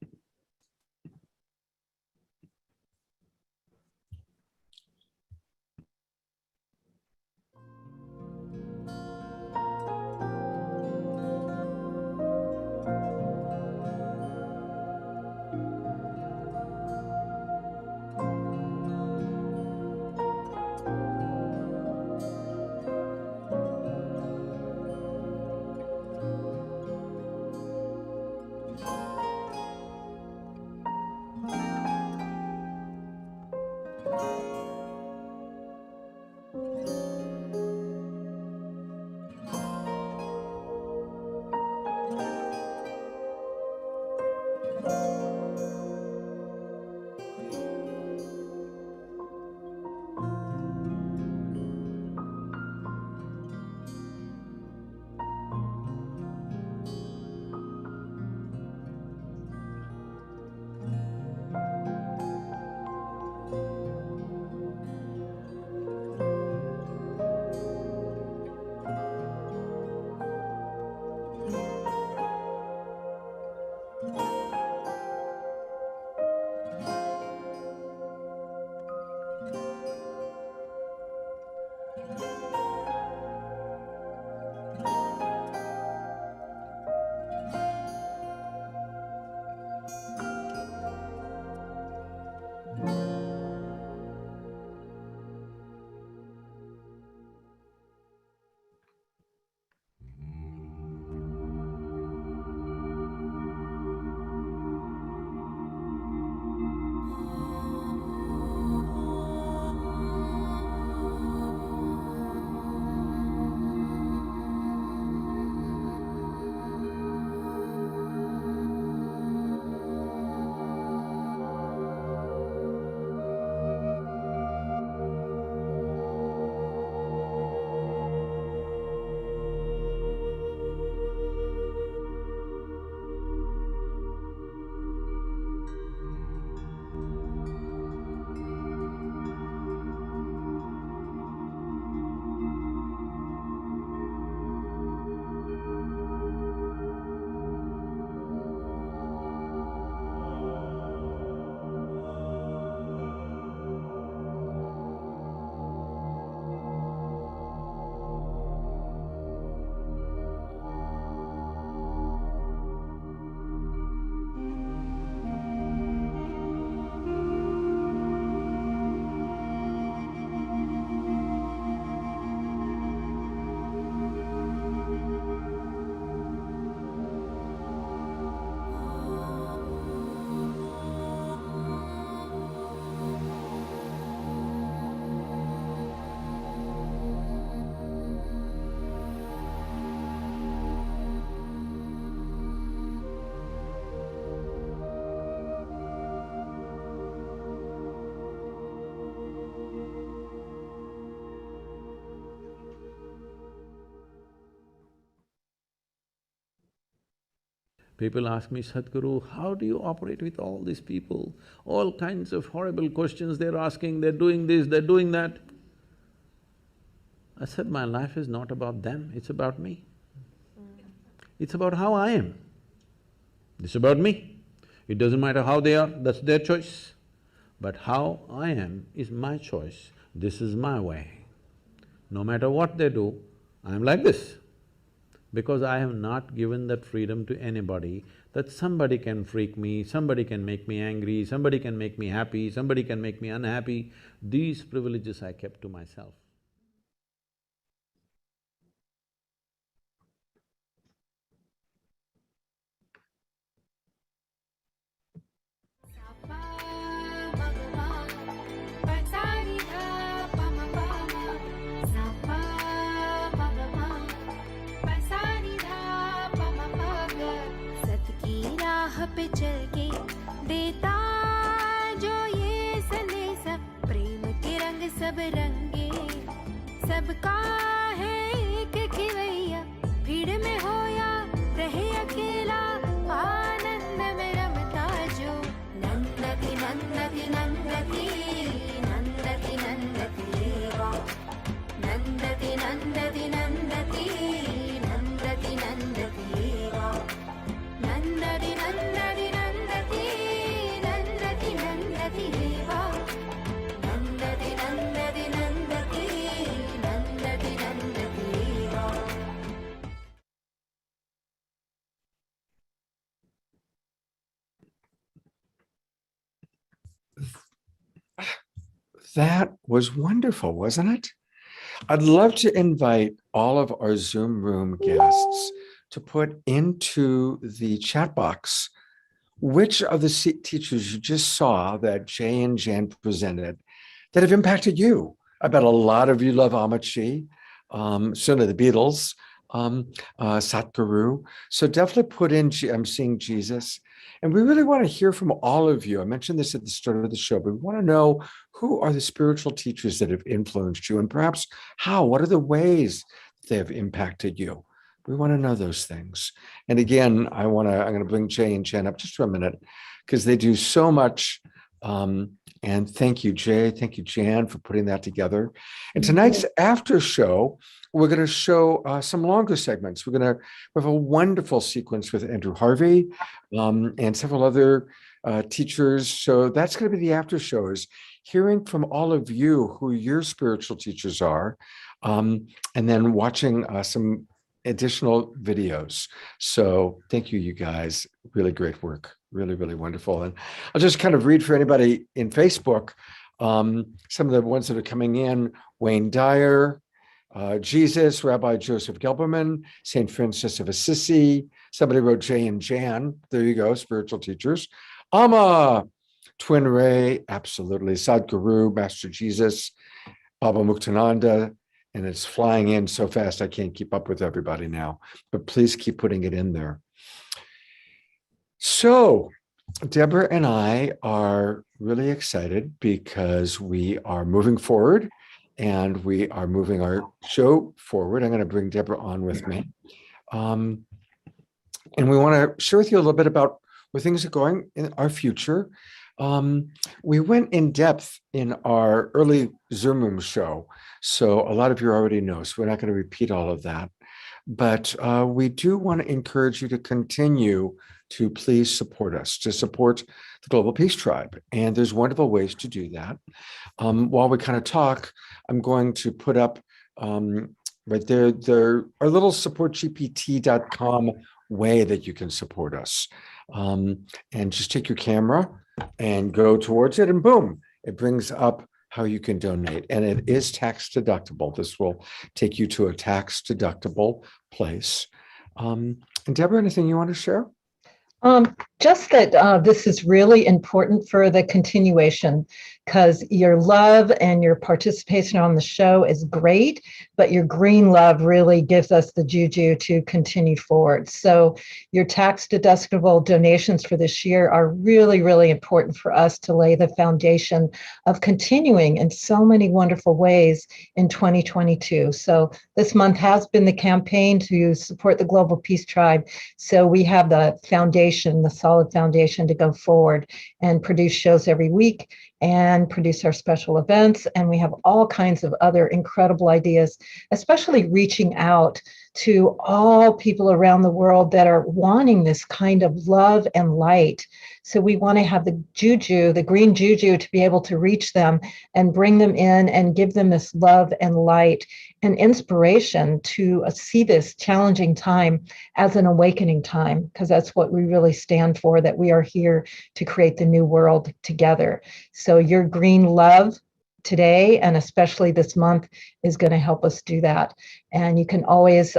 People ask me, Sadhguru, how do you operate with all these people? All kinds of horrible questions they're asking, they're doing this, they're doing that. I said, my life is not about them, it's about me. It's about how I am. It's about me. It doesn't matter how they are, that's their choice. But how I am is my choice. This is my way. No matter what they do, I'm like this. Because I have not given that freedom to anybody, that somebody can freak me, somebody can make me angry, somebody can make me happy, somebody can make me unhappy. These privileges I kept to myself. पे चल के देता जो ये संदेश, प्रेम के रंग सब रंगे, सबका है एक खिवैया, भीड़ में हो या रहे अकेला, आनंद में रमता जो नंदती नंदती नंदती नंदती नंदती देवा, नंदती नंदती नंदती नंदती नंदती देवा, नंदती नंदती नंदती नंदती नंदती देवा, नंदती नंदती नंदती नंदती नंदती देवा। That was wonderful, wasn't it? I'd love to invite all of our Zoom room guests to put into the chat box which of the teachers you just saw that Jay and Jan presented that have impacted you. I bet a lot of you love Amachi, certainly the Beatles, Satguru. So definitely put in, I'm seeing Jesus. And we really want to hear from all of you. I mentioned this at the start of the show, but we want to know who are the spiritual teachers that have influenced you and perhaps how, what are the ways they have impacted you? We want to know those things. And again, I'm going to bring Jay and Jen up just for a minute because they do so much. And thank you, Jay. Thank you, Jan, for putting that together. And tonight's after show, we're going to show some longer segments. We have a wonderful sequence with Andrew Harvey and several other teachers. So that's going to be the after shows, hearing from all of you who your spiritual teachers are, and then watching some additional videos. So thank you, you guys. Really great work. Really, really wonderful. And I'll just kind of read for anybody in Facebook, some of the ones that are coming in. Wayne Dyer, Jesus, Rabbi Joseph Gelberman, St. Francis of Assisi. Somebody wrote Jay and Jan. There you go, spiritual teachers. Amma, TwinRay, absolutely. Sadhguru, Master Jesus, Baba Muktananda. And it's flying in so fast, I can't keep up with everybody now. But please keep putting it in there. So Deborah and I are really excited because we are moving forward and we are moving our show forward. I'm going to bring Deborah on with me. And we want to share with you a little bit about where things are going in our future. We went in depth in our early Zoom room show. So a lot of you already know, so we're not going to repeat all of that. But we do want to encourage you to continue to please support us, to support the Global Peace Tribe. And there's wonderful ways to do that. While we kind of talk, I'm going to put up right there our little supportgpt.com way that you can support us. And just take your camera and go towards it and boom, it brings up how you can donate. And it is tax deductible. This will take you to a tax deductible place. And Deborah, anything you want to share? just that this is really important for the continuation, because your love and your participation on the show is great, but your green love really gives us the juju to continue forward. So your tax deductible donations for this year are really, really important for us to lay the foundation of continuing in so many wonderful ways in 2022. So this month has been the campaign to support the Global Peace Tribe. So we have the foundation, the solid foundation to go forward and produce shows every week and produce our special events. And we have all kinds of other incredible ideas, especially reaching out to all people around the world that are wanting this kind of love and light. So we want to have the juju, the green juju, to be able to reach them and bring them in and give them this love and light and inspiration to see this challenging time as an awakening time, because that's what we really stand for, that we are here to create the new world together. So your green love today, and especially this month, is going to help us do that. And you can always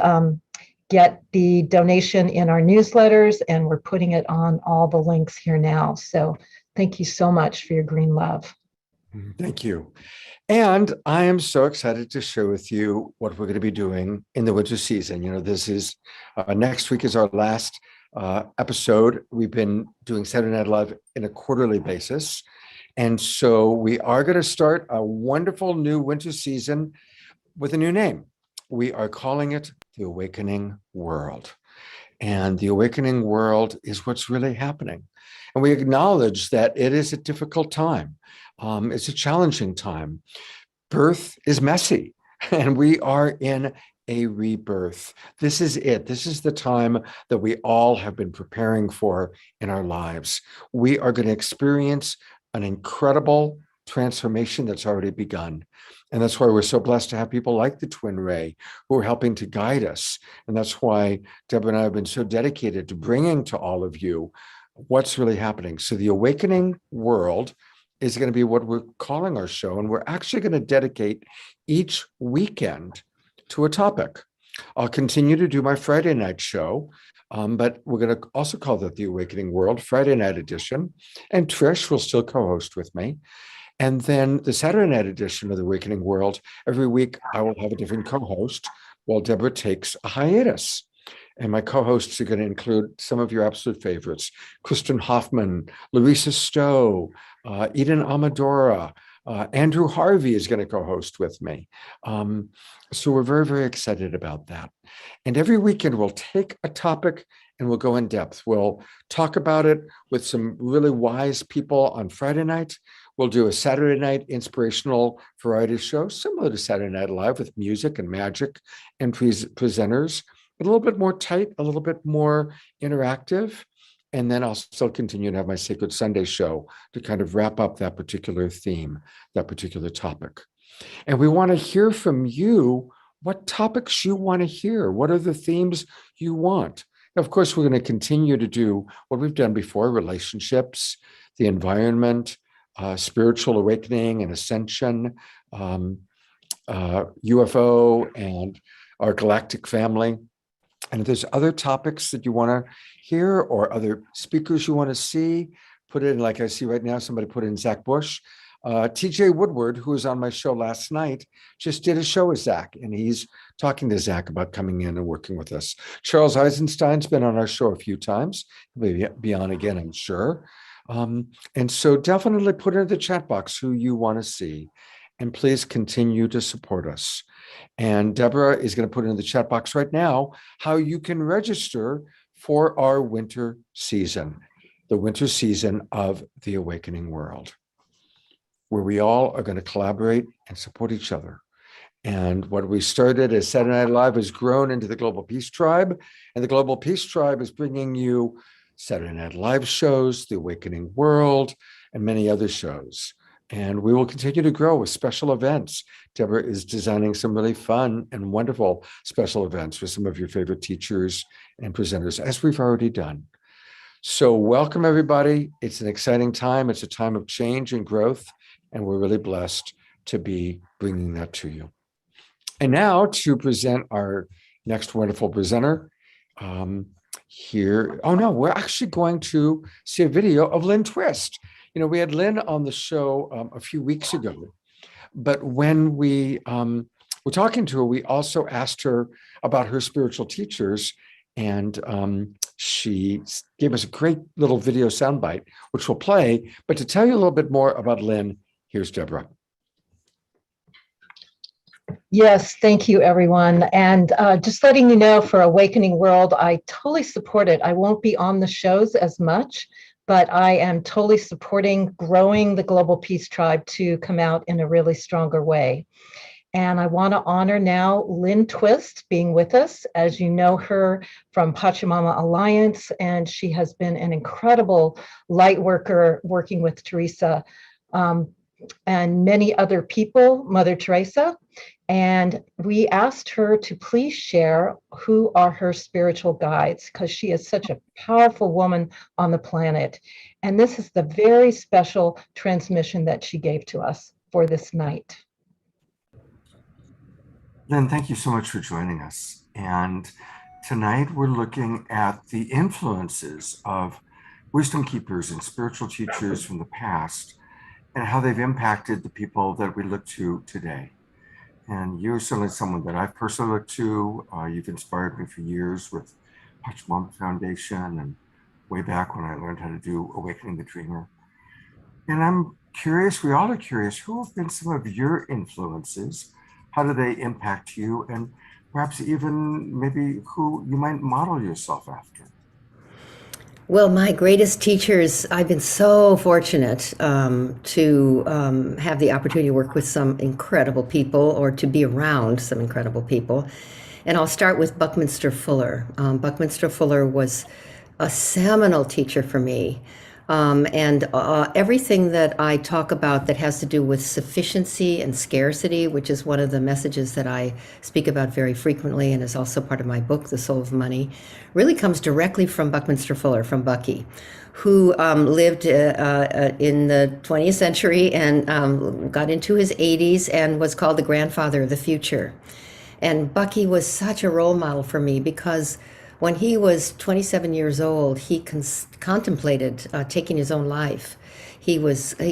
get the donation in our newsletters, and we're putting it on all the links here now. So thank you so much for your green love. Thank you. And I am so excited to share with you what we're going to be doing in the winter season. You know, this is next week is our last episode. We've been doing Saturday Night Live in a quarterly basis. And so we are going to start a wonderful new winter season with a new name. We are calling it The Awakening World. And the awakening world is what's really happening. And we acknowledge that it is a difficult time. It's a challenging time. Birth is messy, and we are in a rebirth. This is it. This is the time that we all have been preparing for in our lives. We are going to experience an incredible transformation that's already begun. And that's why we're so blessed to have people like the TwinRay who are helping to guide us. And that's why Deborah and I have been so dedicated to bringing to all of you what's really happening. So the awakening world is going to be what we're calling our show. And we're actually going to dedicate each weekend to a topic. I'll continue to do my Friday night show, but we're going to also call that the Awakening World Friday night edition. And Trish will still co-host with me. And then the Saturday night edition of the Awakening World, every week I will have a different co-host while Deborah takes a hiatus. And my co-hosts are going to include some of your absolute favorites: Kristen Hoffman, Larissa Stowe, Eden Amadora, Andrew Harvey is going to co-host with me. So we're very, very excited about that. And every weekend we'll take a topic and we'll go in depth. We'll talk about it with some really wise people on Friday night. We'll do a Saturday night inspirational variety show, similar to Saturday Night Live, with music and magic and presenters. A little bit more tight, a little bit more interactive. And then I'll still continue to have my Sacred Sunday show to kind of wrap up that particular theme, that particular topic. And we want to hear from you what topics you want to hear. What are the themes you want? Of course, we're going to continue to do what we've done before: relationships, the environment, spiritual awakening and ascension, UFO, and our galactic family. And if there's other topics that you want to hear or other speakers you want to see, put in, like I see right now, somebody put in Zach Bush. TJ Woodward, who was on my show last night, just did a show with Zach, and he's talking to Zach about coming in and working with us. Charles Eisenstein's been on our show a few times. He'll be on again, I'm sure. And so definitely put in the chat box who you want to see, and please continue to support us. And Deborah is going to put in the chat box right now how you can register for our winter season, the winter season of the Awakening World, where we all are going to collaborate and support each other. And what we started as Saturday Night Live has grown into the Global Peace Tribe, and the Global Peace Tribe is bringing you Saturday Night Live shows, The Awakening World, and many other shows. And we will continue to grow with special events. Deborah is designing some really fun and wonderful special events with some of your favorite teachers and presenters, as we've already done. So welcome, everybody. It's an exciting time. It's a time of change and growth, and we're really blessed to be bringing that to you. And now to present our next wonderful presenter. here. Oh no, we're actually going to see a video of Lynne Twist. We had Lynne on the show a few weeks ago, but when we were talking to her, we also asked her about her spiritual teachers, and she gave us a great little video soundbite, which we'll play. But to tell you a little bit more about Lynne, here's Deborah. Yes, thank you, everyone. And just letting you know, for Awakening World, I totally support it. I won't be on the shows as much, but I am totally supporting growing the Global Peace Tribe to come out in a really stronger way. And I want to honor now Lynne Twist being with us. As you know her from Pachamama Alliance, and she has been an incredible light worker working with Teresa and many other people, Mother Teresa. And we asked her to please share who are her spiritual guides, because she is such a powerful woman on the planet. And this is the very special transmission that she gave to us for this night. Lynne, thank you so much for joining us. And tonight we're looking at the influences of wisdom keepers and spiritual teachers from the past and how they've impacted the people that we look to today. And you're certainly someone that I've personally looked to. You've inspired me for years with Pachamama Foundation and way back when I learned how to do Awakening the Dreamer. And I'm curious, we all are curious, who have been some of your influences? How do they impact you? And perhaps even maybe who you might model yourself after? Well, my greatest teachers, I've been so fortunate to have the opportunity to work with some incredible people, or to be around some incredible people. And I'll start with Buckminster Fuller. Buckminster Fuller was a seminal teacher for me. And everything that I talk about that has to do with sufficiency and scarcity, which is one of the messages that I speak about very frequently and is also part of my book, The Soul of Money, really comes directly from Buckminster Fuller, from Bucky, who lived in the 20th century and got into his 80s and was called the grandfather of the future. And Bucky was such a role model for me, because when he was 27 years old, he contemplated taking his own life. He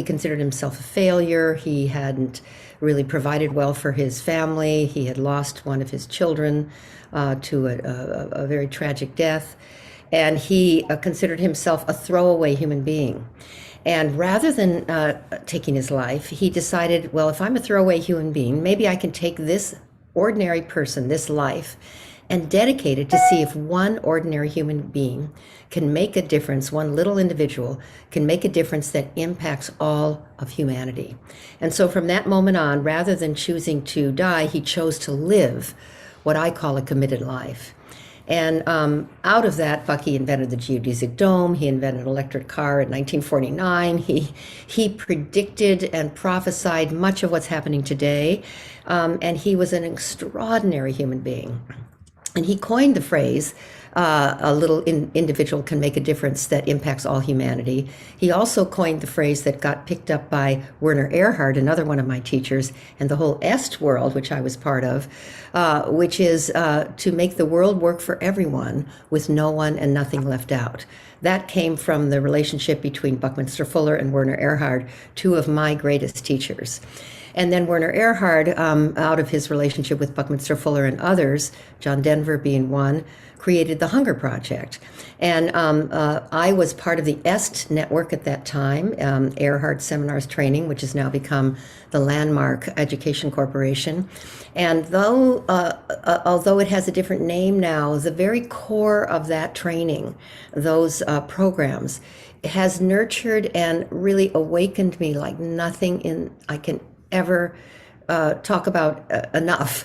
considered himself a failure. He hadn't really provided well for his family. He had lost one of his children to a very tragic death. And he considered himself a throwaway human being. And rather than taking his life, he decided, well, if I'm a throwaway human being, maybe I can take this ordinary person, this life, and dedicated to see if one ordinary human being can make a difference, one little individual can make a difference that impacts all of humanity. And so from that moment on, rather than choosing to die, he chose to live what I call a committed life. And out of that, Bucky invented the geodesic dome. He invented an electric car in 1949. He predicted and prophesied much of what's happening today. And he was an extraordinary human being. And he coined the phrase, a little individual can make a difference that impacts all humanity. He also coined the phrase that got picked up by Werner Erhard, another one of my teachers, and the whole Est world, which I was part of, which is to make the world work for everyone with no one and nothing left out. That came from the relationship between Buckminster Fuller and Werner Erhard, two of my greatest teachers. And then Werner Erhard, out of his relationship with Buckminster Fuller and others, John Denver being one, created the Hunger Project. And I was part of the EST network at that time, Erhard Seminars Training, which has now become the Landmark Education Corporation. And although it has a different name now, the very core of that training, those programs, has nurtured and really awakened me like nothing I can ever talk about enough.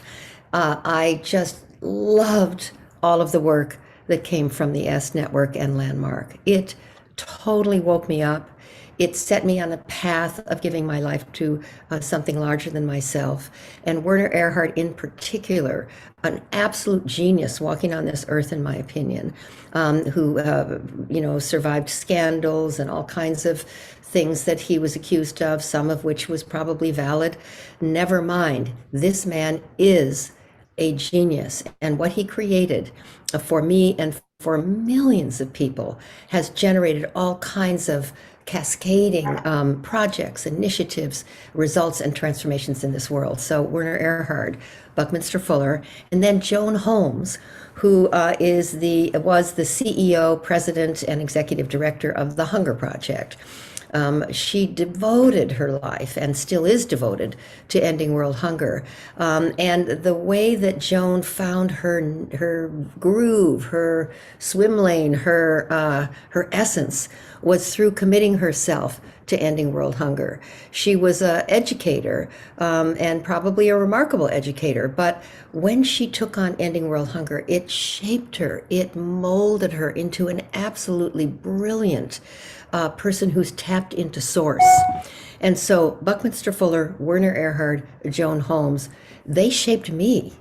I just loved all of the work that came from the S Network and Landmark. It totally woke me up. It set me on a path of giving my life to something larger than myself. And Werner Erhard in particular, an absolute genius walking on this earth, in my opinion, who survived scandals and all kinds of things that he was accused of, some of which was probably valid. Never mind, this man is a genius, and what he created for me and for millions of people has generated all kinds of cascading projects, initiatives, results, and transformations in this world. So Werner Erhard, Buckminster Fuller, and then Joan Holmes, who was the CEO, president, and executive director of the Hunger Project. She devoted her life and still is devoted to ending world hunger. And the way that Joan found her groove, her swim lane, her essence was through committing herself to ending world hunger. She was an educator and probably a remarkable educator, but when she took on ending world hunger, it shaped her, it molded her into an absolutely brilliant person who's tapped into source. And so Buckminster Fuller, Werner Erhard, Joan Holmes, they shaped me.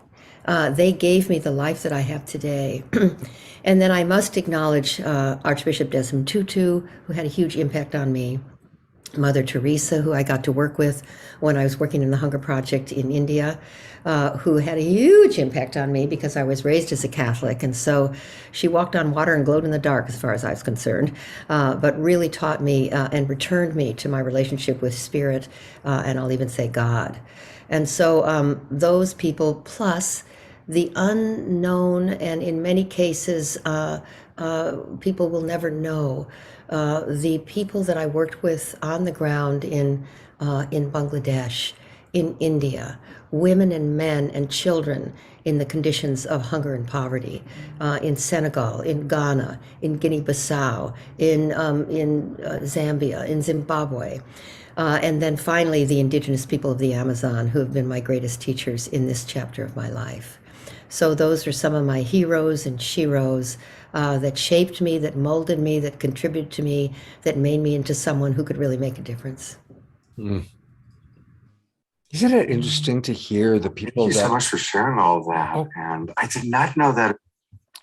They gave me the life that I have today. And then I must acknowledge Archbishop Desmond Tutu, who had a huge impact on me. Mother Teresa, who I got to work with when I was working in the Hunger Project in India, who had a huge impact on me because I was raised as a Catholic. And so she walked on water and glowed in the dark as far as I was concerned, but really taught me and returned me to my relationship with Spirit, and I'll even say God. And so those people, plus the unknown, and in many cases, people will never know, the people that I worked with on the ground in Bangladesh, in India, women and men and children in the conditions of hunger and poverty, in Senegal, in Ghana, in Guinea-Bissau, in Zambia, in Zimbabwe. And then finally, the indigenous people of the Amazon, who have been my greatest teachers in this chapter of my life. So those are some of my heroes and sheroes that shaped me, that molded me, that contributed to me, that made me into someone who could really make a difference. Mm. Isn't it interesting to hear the people Thank you so much for sharing all of that. Oh. And I did not know that.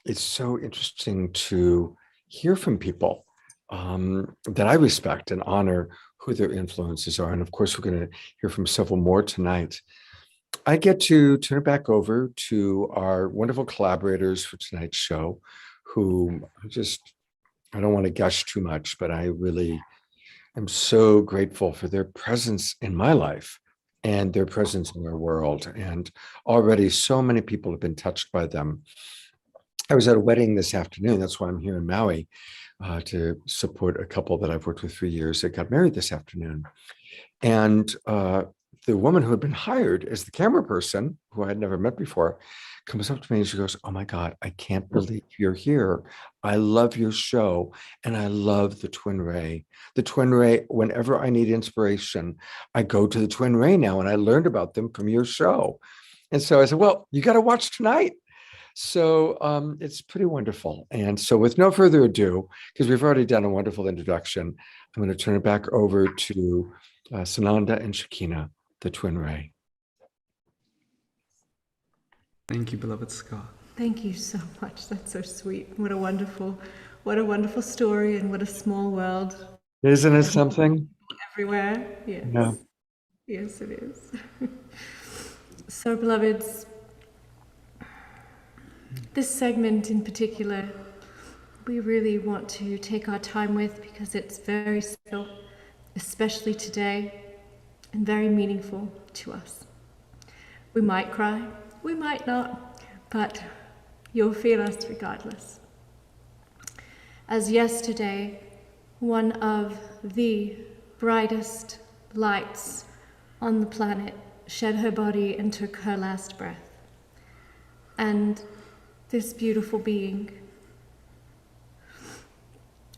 It's so interesting to hear from people that I respect and honor who their influences are. And of course, we're going to hear from several more tonight. I get to turn it back over to our wonderful collaborators for tonight's show, who I don't want to gush too much, but I really am so grateful for their presence in my life and their presence in our world. And already so many people have been touched by them. I was at a wedding this afternoon. That's why I'm here in Maui, to support a couple that I've worked with for years that got married this afternoon. And the woman who had been hired as the camera person, who I had never met before, comes up to me and she goes, "Oh my God, I can't believe you're here. I love your show. And I love the TwinRay. The TwinRay, whenever I need inspiration, I go to the TwinRay now, and I learned about them from your show." And so I said, "Well, you got to watch tonight." So it's pretty wonderful. And so with no further ado, because we've already done a wonderful introduction, I'm going to turn it back over to Sananda and Shekinah, the TwinRay. Thank you, beloved Scott. Thank you so much. That's so sweet. What a wonderful story, and what a small world. Isn't it something? Everywhere. Yes. Yeah. Yes, it is. So, beloveds, this segment in particular, we really want to take our time with, because it's very special, especially today, and very meaningful to us. We might cry, we might not, but you'll feel us regardless. As yesterday, one of the brightest lights on the planet shed her body and took her last breath. And this beautiful being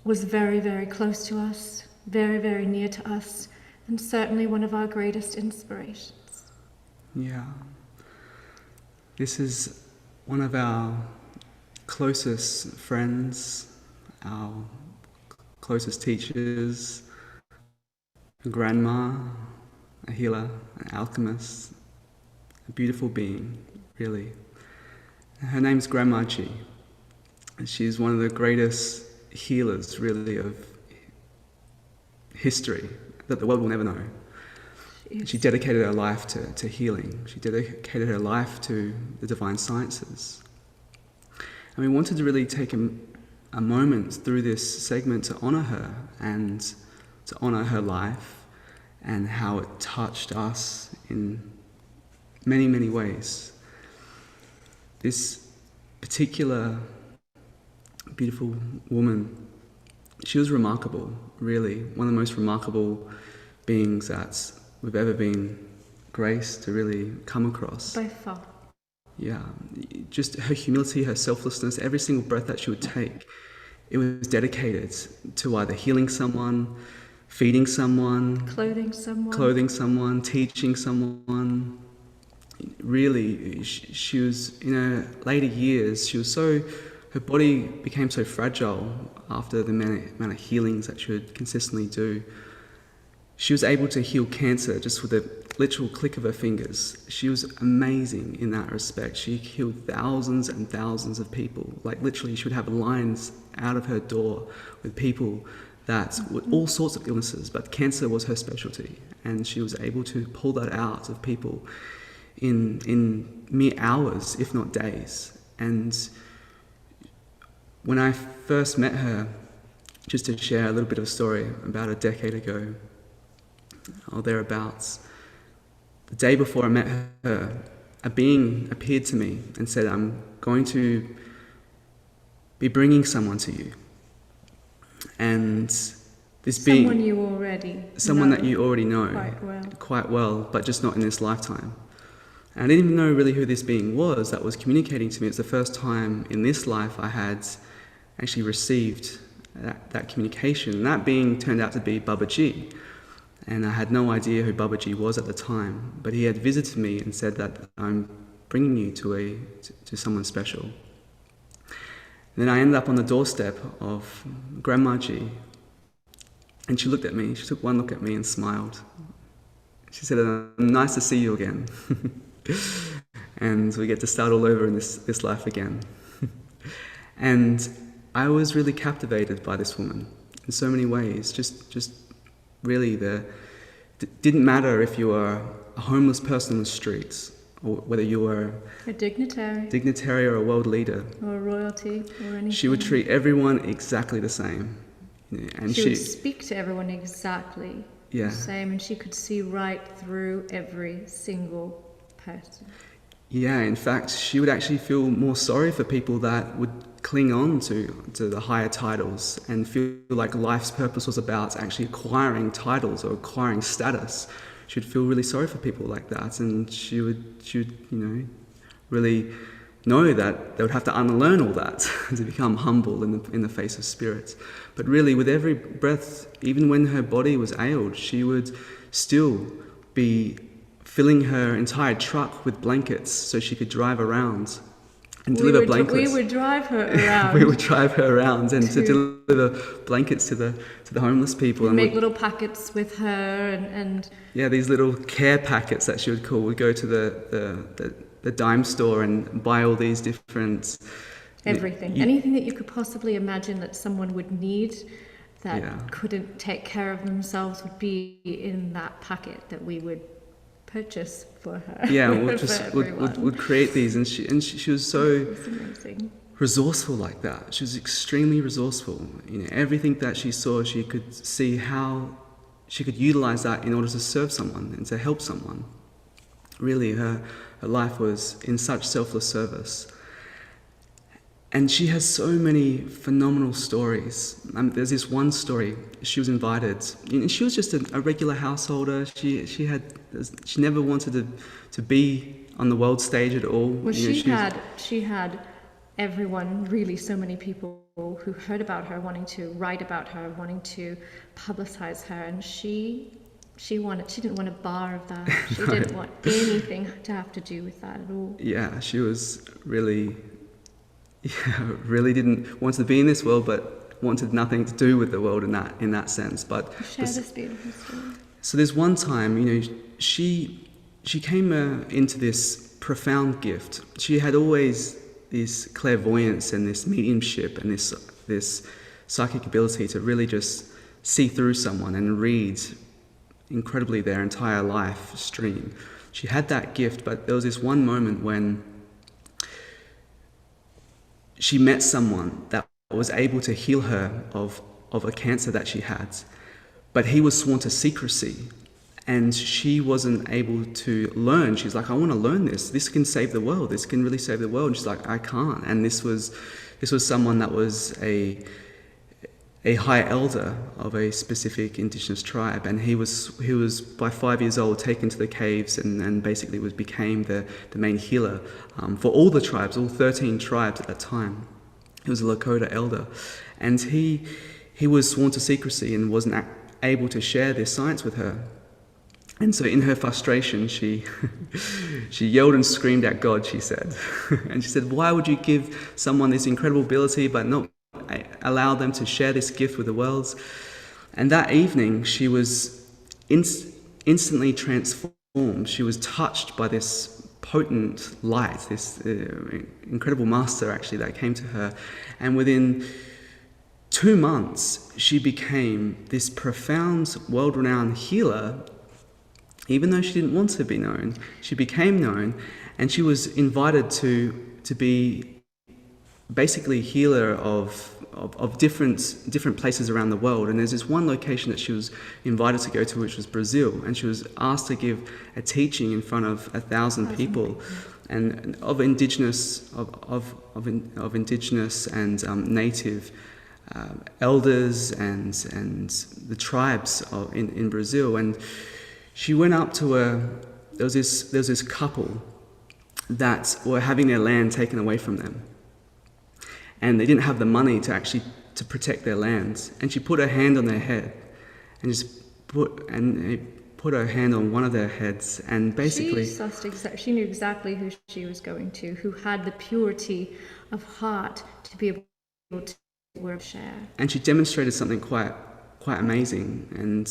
was very, very close to us, very, very near to us, and certainly one of our greatest inspirations. Yeah. This is one of our closest friends, our closest teachers, a grandma, a healer, an alchemist, a beautiful being, really. Her name's Grandma Chi. She's one of the greatest healers, really, of history that the world will never know. She dedicated her life to healing. She dedicated her life to the divine sciences. And we wanted to really take a moment through this segment to honour her and to honour her life and how it touched us in many, many ways. This particular beautiful woman, she was remarkable, really. One of the most remarkable beings that we've ever been graced to really come across. By far. Yeah, just her humility, her selflessness, every single breath that she would take, it was dedicated to either healing someone, feeding someone, clothing someone, teaching someone. Really, she was in her later years, her body became so fragile after the amount of healings that she would consistently do. She was able to heal cancer just with a literal click of her fingers. She was amazing in that respect. She healed thousands and thousands of people. Like literally, she would have lines out of her door with people that with all sorts of illnesses, but cancer was her specialty. And she was able to pull that out of people in mere hours, if not days. And when I first met her, just to share a little bit of a story, about a decade ago, or thereabouts, the day before I met her, a being appeared to me and said, I'm going to be bringing someone to you. And this being... Someone that you already know quite well, but just not in this lifetime. And I didn't even know really who this being was that was communicating to me. It's the first time in this life I had actually received that communication. And that being turned out to be Babaji. And I had no idea who Babaji was at the time, but he had visited me and said that I'm bringing you to someone special. And then I ended up on the doorstep of Grandmaji, and she looked at me. She took one look at me and smiled. She said, nice to see you again. And we get to start all over in this life again. And I was really captivated by this woman in so many ways. Just really, didn't matter if you were a homeless person on the streets, or whether you were a dignitary or a world leader, or royalty, or anything. She would treat everyone exactly the same. And she would speak to everyone exactly the same, and she could see right through every single person. Yeah, in fact, she would actually feel more sorry for people that would cling on to the higher titles and feel like life's purpose was about actually acquiring titles or acquiring status. She would feel really sorry for people like that, and she would really know that they would have to unlearn all that to become humble in the face of spirit. But really, with every breath, even when her body was ailed, she would still be filling her entire truck with blankets so she could drive around and deliver blankets. We would drive her around. We would drive her around and to deliver blankets to the homeless people. And make little packets with her and these little care packets that she would call. We'd go to the dime store and buy all these different... Everything. Anything that you could possibly imagine that someone would need that couldn't take care of themselves would be in that packet that we would purchase for her. Yeah, would create these, and she was so resourceful like that. She was extremely resourceful. Everything that she saw, she could see how she could utilize that in order to serve someone and to help someone. Really, her life was in such selfless service. And she has so many phenomenal stories. There's this one story. She was invited. She was just a regular householder. She never wanted to be on the world stage at all. Well, she had everyone, really, so many people who heard about her, wanting to write about her, wanting to publicize her, and she didn't want a bar of that. She didn't want anything to have to do with that at all. Yeah, she was really didn't want to be in this world, but wanted nothing to do with the world in that sense. But share this beautiful story. So there's one time, she came into this profound gift. She had always this clairvoyance and this mediumship and this psychic ability to really just see through someone and read incredibly their entire life stream. She had that gift, but there was this one moment when she met someone that was able to heal her of a cancer that she had, but he was sworn to secrecy, and she wasn't able to learn. She's like, I want to learn this. This can save the world. This can really save the world. And she's like, I can't. And this was someone that was a high elder of a specific indigenous tribe, and he was by 5 years old taken to the caves and basically became the main healer for all the tribes, all 13 tribes at that time. He was a Lakota elder, and he was sworn to secrecy and wasn't able to share this science with her. And so in her frustration, she yelled and screamed at God, she said. And she said, why would you give someone this incredible ability but not allow them to share this gift with the world? And that evening, she was instantly transformed. She was touched by this potent light, this incredible master actually that came to her. And within 2 months, she became this profound, world-renowned healer. Even though she didn't want to be known, she became known, and she was invited to be basically healer of different places around the world. And there's this one location that she was invited to go to, which was Brazil, and she was asked to give a teaching in front of 1,000 people, and of indigenous and native elders and the tribes in Brazil. And she went up to there was this couple that were having their land taken away from them, and they didn't have the money to protect their lands. And she put her hand on their head, and put her hand on one of their heads, and basically she knew exactly who she was going to, who had the purity of heart to be able to share. And she demonstrated something quite amazing. And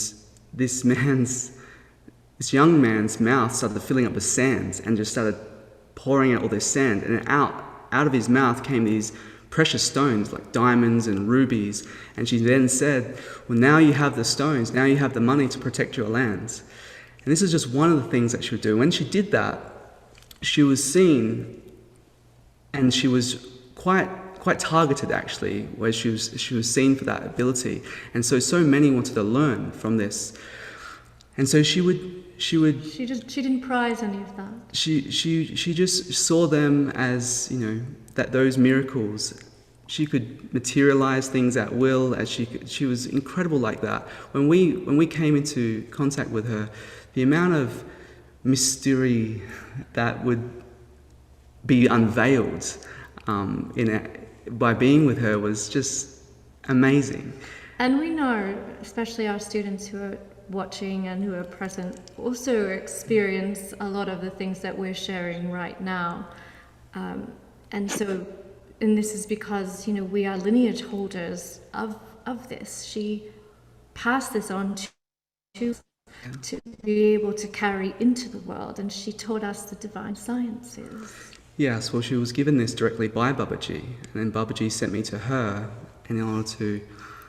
this young man's mouth started filling up with sand, and just started pouring out all this sand, and out of his mouth came these precious stones like diamonds and rubies. And she then said, well, now you have the stones, now you have the money to protect your lands. And this is just one of the things that she would do. When she did that, she was seen, and she was quite targeted actually, where she was seen for that ability. And so many wanted to learn from this. And so she didn't prize any of that. She just saw them as, that those miracles, she could materialize things at will, as she was incredible like that. When we came into contact with her, the amount of mystery that would be unveiled by being with her was just amazing. And we know, especially our students who are watching and who are present, also experience a lot of the things that we're sharing right now. And this is because, we are lineage holders of this. She passed this on to be able to carry into the world, and she taught us the divine sciences. Yes, well, she was given this directly by Babaji, and then Babaji sent me to her in order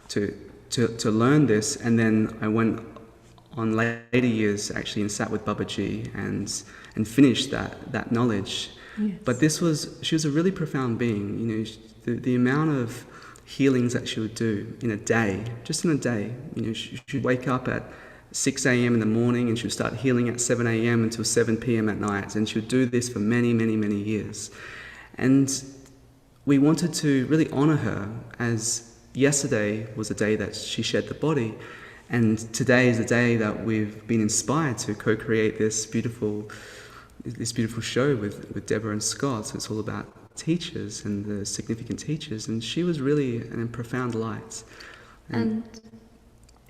to learn this. And then I went on later years actually and sat with Babaji and finished that knowledge. Yes. But she was a really profound being. The amount of healings that she would do in a day, just in a day. She'd wake up at 6 a.m. in the morning, and she would start healing at 7 a.m. until 7 p.m. at night. And she would do this for many, many, many years. And we wanted to really honor her, as yesterday was the day that she shed the body. And today is the day that we've been inspired to co-create this beautiful show with Deborah and Scott. So it's all about teachers and the significant teachers. And she was really a profound light. And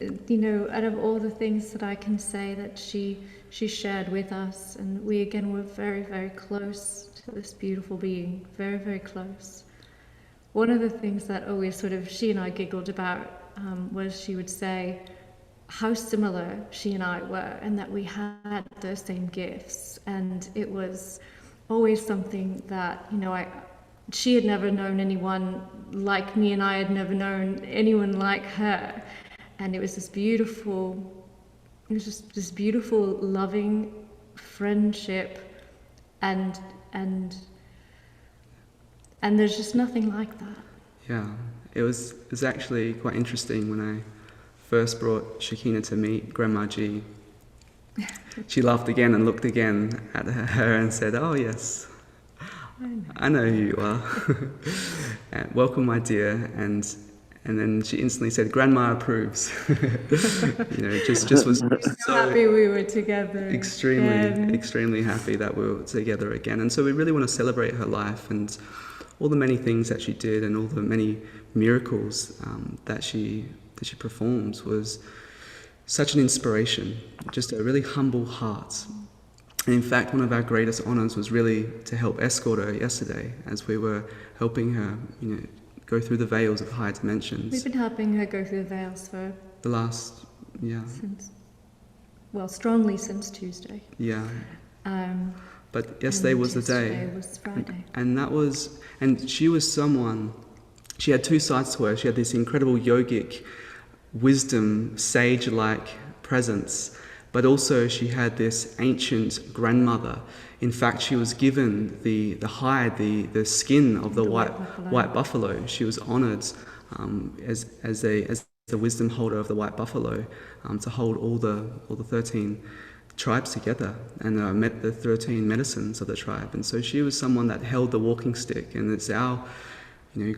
out of all the things that I can say that she shared with us, and we again were very, very close to this beautiful being, very, very close. One of the things that always she and I giggled about was she would say how similar she and I were, and that we had those same gifts. And it was always something that, she had never known anyone like me, and I had never known anyone like her. And it was this beautiful it was just this beautiful, loving friendship, and there's just nothing like that. Yeah, it was actually quite interesting when I first brought Shekinah to meet Grandma G. She laughed again and looked again at her and said, "Oh yes, I know who you are. And welcome, my dear." And then she instantly said, "Grandma approves." Just was So happy we were together. extremely happy that we were together again. And so we really want to celebrate her life and all the many things that she did and all the many miracles that she performed. Was such an inspiration, just a really humble heart. And in fact, one of our greatest honors was really to help escort her yesterday as we were helping her, go through the veils of higher dimensions. We've been helping her go through the veils for the last, strongly since Tuesday. Yeah. But yesterday was the day. Yesterday was Friday. And she was someone, she had two sides to her. She had this incredible yogic wisdom, sage-like presence, but also she had this ancient grandmother. In fact, she was given the hide, the skin of the white buffalo. She was honored as the wisdom holder of the white buffalo, to hold all the 13 tribes together and met the 13 medicines of the tribe. And so she was someone that held the walking stick, and it's our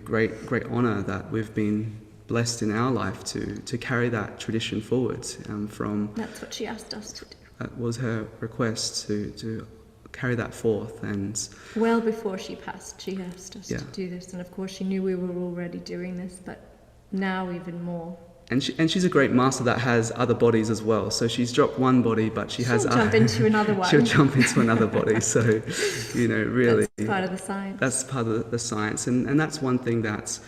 great honor that we've been blessed in our life to carry that tradition forward. That's what she asked us to do. That was her request, to carry that forth. And well before she passed, she asked us to do this, and of course she knew we were already doing this, but now even more. And she's a great master that has other bodies as well. So she's dropped one body, but she'll jump into another one. She'll jump into another body. So, really, that's part of the science. That's part of the science, and that's one thing that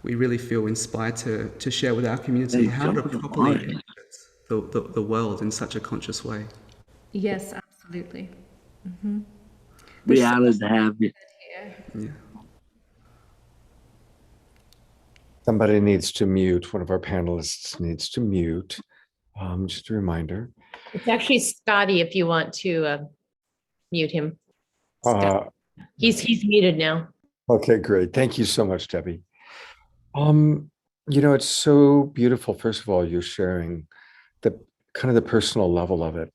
we really feel inspired to share with our community, how to properly inhabit the world in such a conscious way. Yes, absolutely. Mm-hmm. Be honored to have you. Yeah. Somebody needs to mute. One of our panelists needs to mute. Just a reminder. It's actually Scotty, if you want to mute him. He's muted now. Okay, great. Thank you so much, Debbie. It's so beautiful. First of all, you're sharing the kind of the personal level of it.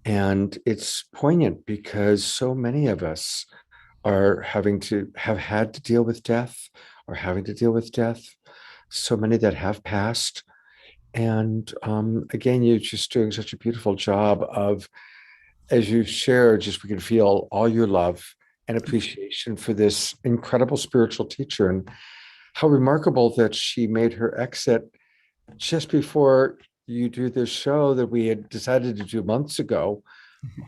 And it's poignant because so many of us are have had to deal with death, or having to deal with death. So many that have passed. And again, you're just doing such a beautiful job of, as you share, just we can feel all your love and appreciation for this incredible spiritual teacher, and how remarkable that she made her exit just before you do this show that we had decided to do months ago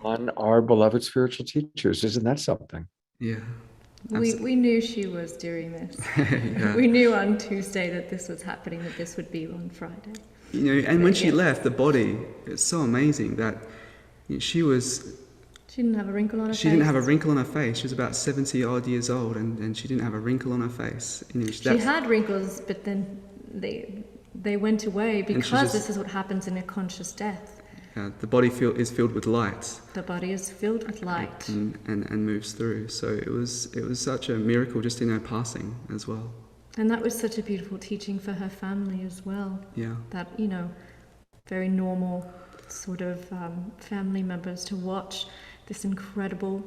on our beloved spiritual teachers. Isn't that something? Yeah. We knew she was doing this. Yeah. We knew on Tuesday that this was happening, that this would be on Friday. And when she left, the body, it's so amazing that she didn't have a wrinkle on her face. She didn't have a wrinkle on her face. She was about 70 odd years old, and she didn't have a wrinkle on her face. She had wrinkles, but then they went away because this is what happens in a conscious death. The body is filled with light. The body is filled with light. And moves through. So it was such a miracle just in her passing as well. And that was such a beautiful teaching for her family as well. Yeah. That, very normal sort of family members to watch this incredible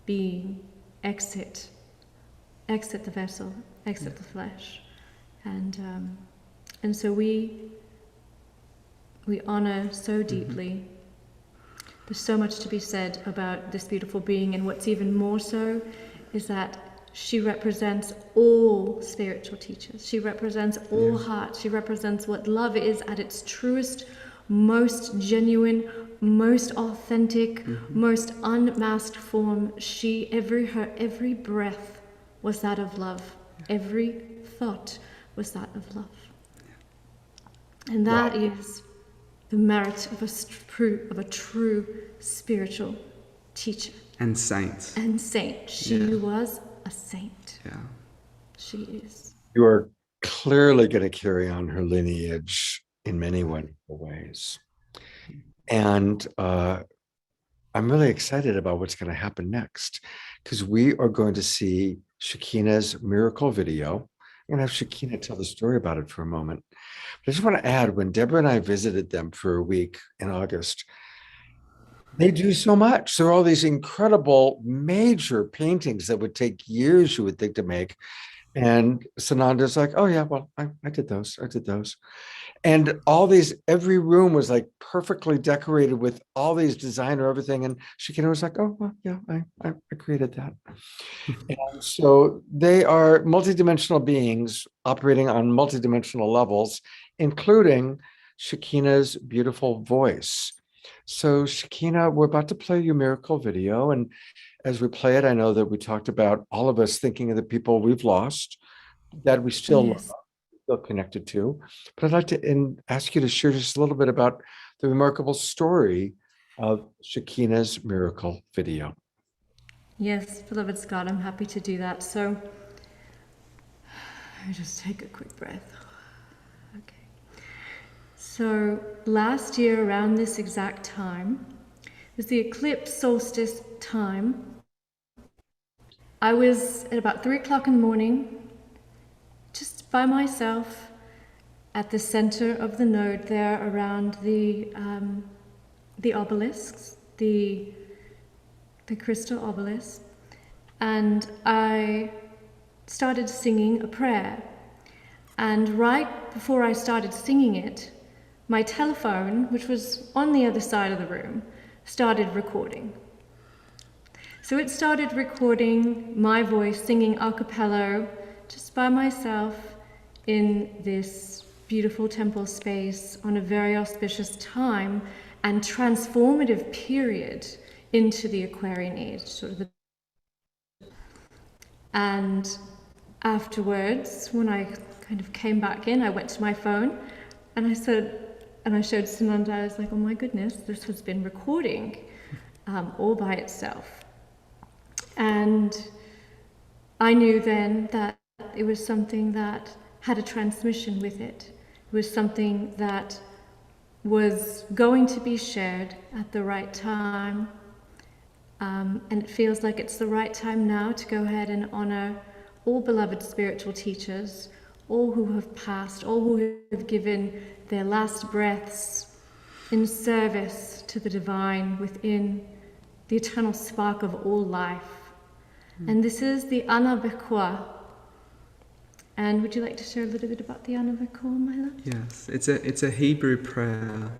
being exit the vessel, exit the flesh. And so we honor so deeply. There's so much to be said about this beautiful being, and what's even more so is that she represents all spiritual teachers. She represents all hearts. She represents what love is at its truest, most genuine, most authentic, most unmasked form. Her every breath was that of love. Every thought was that of love. And that is the merit of a true spiritual teacher. And saint. She was a saint. Yeah. She is. You are clearly going to carry on her lineage in many wonderful ways. And I'm really excited about what's going to happen next, because we are going to see Shekinah's miracle video. I'm going to have Shekinah tell the story about it for a moment. But I just want to add, when Deborah and I visited them for a week in August, they do so much. There are all these incredible major paintings that would take years, you would think, to make. And Sananda's like, oh yeah, well, I did those. I did those. And all these, every room was like perfectly decorated with all these designer everything. And Shekinah was like, oh, well, yeah, I created that. And so they are multidimensional beings operating on multidimensional levels, including Shekinah's beautiful voice. So Shekinah, we're about to play your miracle video. And as we play it, I know that we talked about all of us thinking of the people we've lost, that we still love, feel connected to. But I'd like to ask you to share just a little bit about the remarkable story of Shekinah's miracle video. Yes, beloved Scott, I'm happy to do that. So, just take a quick breath. Okay. So, last year around this exact time, it was the eclipse solstice time. I was at about 3 o'clock in the morning, just by myself, at the center of the node there around the obelisks, the crystal obelisk, and I started singing a prayer. And right before I started singing it, my telephone, which was on the other side of the room, started recording. So it started recording my voice singing a cappella just by myself in this beautiful temple space on a very auspicious time and transformative period into the Aquarian age, sort of and afterwards, when I kind of came back in, I went to my phone and I showed Sananda, I was like, oh my goodness, this has been recording all by itself. And I knew then that it was something that had a transmission with it. It was something that was going to be shared at the right time. And it feels like it's the right time now to go ahead and honor all beloved spiritual teachers, all who have passed, all who have given their last breaths in service to the divine within the eternal spark of all life. And this is the Ana Beckwith. And would you like to share a little bit about the Ana Beckwith, my love? Yes, it's a Hebrew prayer.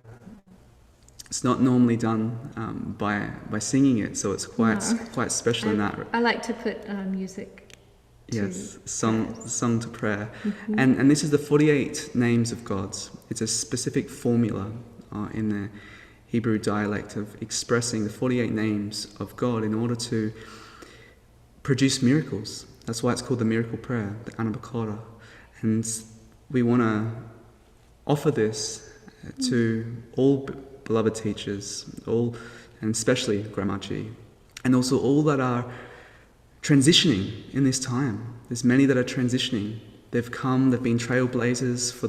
It's not normally done by singing it, so it's quite special in that. I like to put music. Yes, sung to prayer. And this is the 48 names of gods. It's a specific formula in the Hebrew dialect of expressing the 48 names of God in order to produce miracles. That's why it's called the miracle prayer, the Anabakora. And we want to offer this to all beloved teachers, all, and especially Grandmachi, and also all that are transitioning in this time. There's many that are transitioning. They've been trailblazers for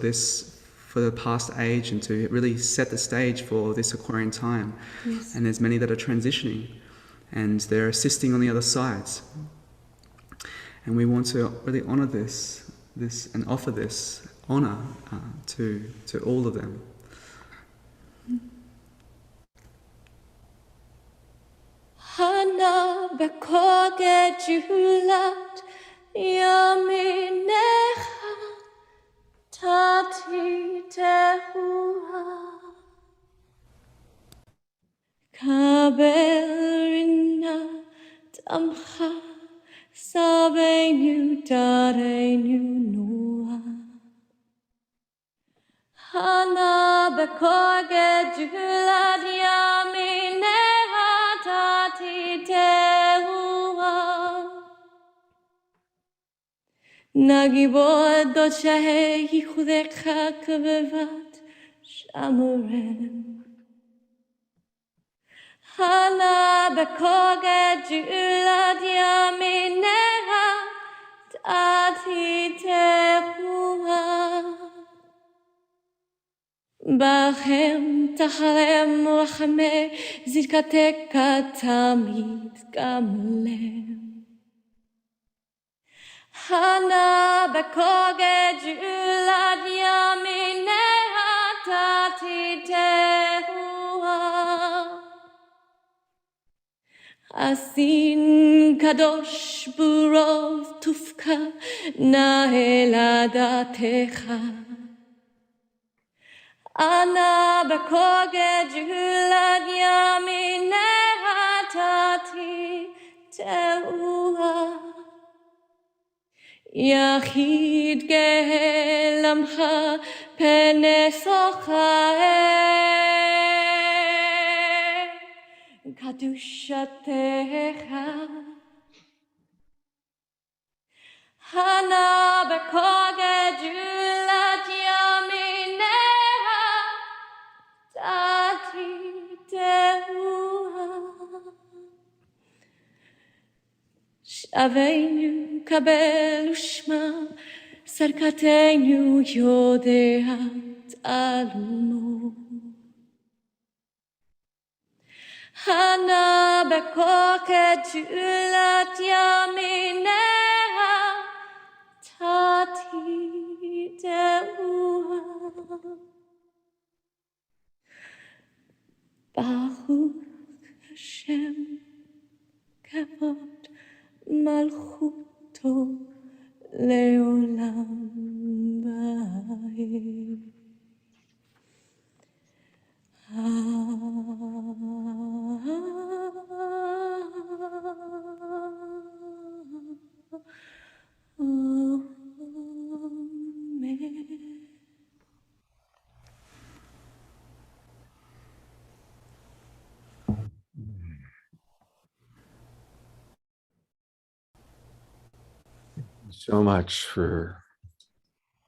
the past age and to really set the stage for this Aquarian time. Yes. And there's many that are transitioning and they're assisting on the other sides. And we want to really honor this and offer this honor to all of them. Hana bekoge julat yaminecha tati tehua kabelina tamcha sabenu darenu noa Hana bekoge julat yaminecha tati tehua Nagibod do shahe yichudecha kavevat shamurem Hana bekoge julat yaminecha tati tehua בכם תחלם רחמי זרקתך תמיד גמלם. הנה בכוגד ג'ולת ימיניה תתיתיה. עשין קדוש ברוב תופקה נעלה דעתך. אנה בכוגד ג'ולת ימיניה תתיתיה. יחיד גלמך פנסוך קדושתך. הנה בכוגד ג'ולת ימיניה תתיתיה. שווינו קבל ושמע שרקתנו יודעת עלומו. הנה בכוגד ג'ולת ימיניה תתיתיה. ברוך השם כבוד מלכותו לעולם ועד. Amen. So much for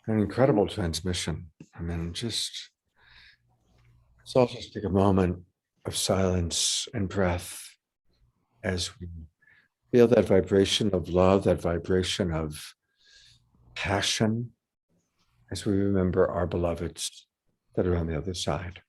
an incredible transmission. I mean, let's all just take a moment of silence and breath as we feel that vibration of love, that vibration of passion, as we remember our beloveds that are on the other side.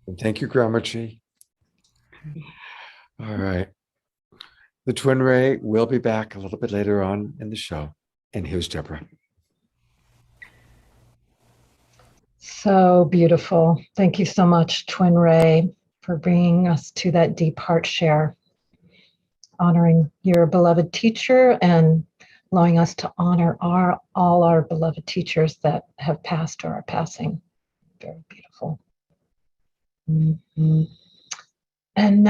And thank you, Grandmachi. All right. The TwinRay will be back a little bit later on in the show. And here's Deborah. So beautiful. Thank you so much, TwinRay, for bringing us to that deep heart share, honoring your beloved teacher and allowing us to honor all our beloved teachers that have passed or are passing. Very beautiful. Mm-hmm. And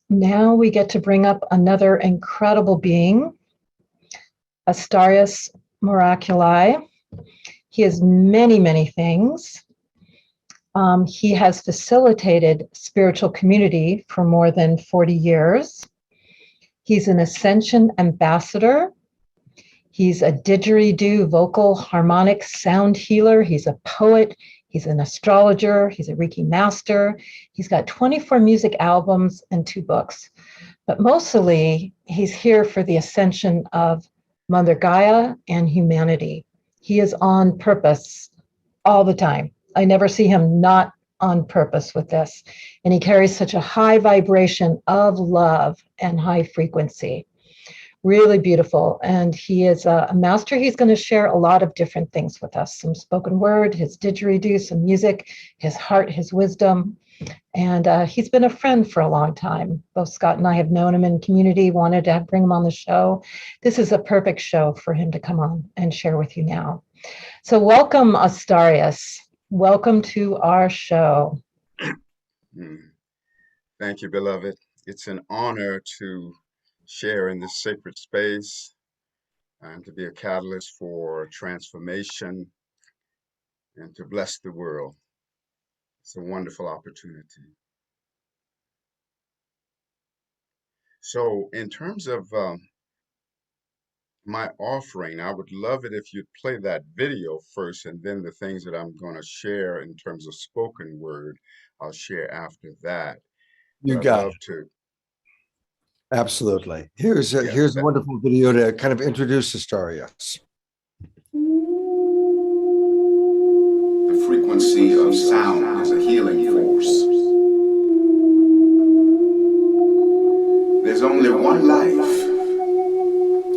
now we get to bring up another incredible being, Astarius Miraculi. He is many, many things. He has facilitated spiritual community for more than 40 years. He's an Ascension ambassador. He's a didgeridoo vocal harmonic sound healer. He's a poet. He's an astrologer. He's a Reiki master. He's got 24 music albums and 2 books. But mostly, he's here for the ascension of Mother Gaia and humanity. He is on purpose all the time. I never see him not on purpose with this. And he carries such a high vibration of love and high frequency. Really beautiful. And he is a master. He's going to share a lot of different things with us. Some spoken word, his didgeridoo, some music, his heart, his wisdom. And he's been a friend for a long time. Both Scott and I have known him in community, wanted to bring him on the show. This is a perfect show for him to come on and share with you now. So welcome, Astarius. Welcome to our show. Thank you, beloved. It's an honor to share in this sacred space and to be a catalyst for transformation and to bless the world. It's a wonderful opportunity. So in terms of my offering, I would love it if you'd play that video first, and then the things that I'm going to share in terms of spoken word, I'll share after that. You But I'd got love it. to. Absolutely. Here's a, Yes, here's a wonderful video to kind of introduce the story. Yes. The frequency of sound is a healing force. There's only one life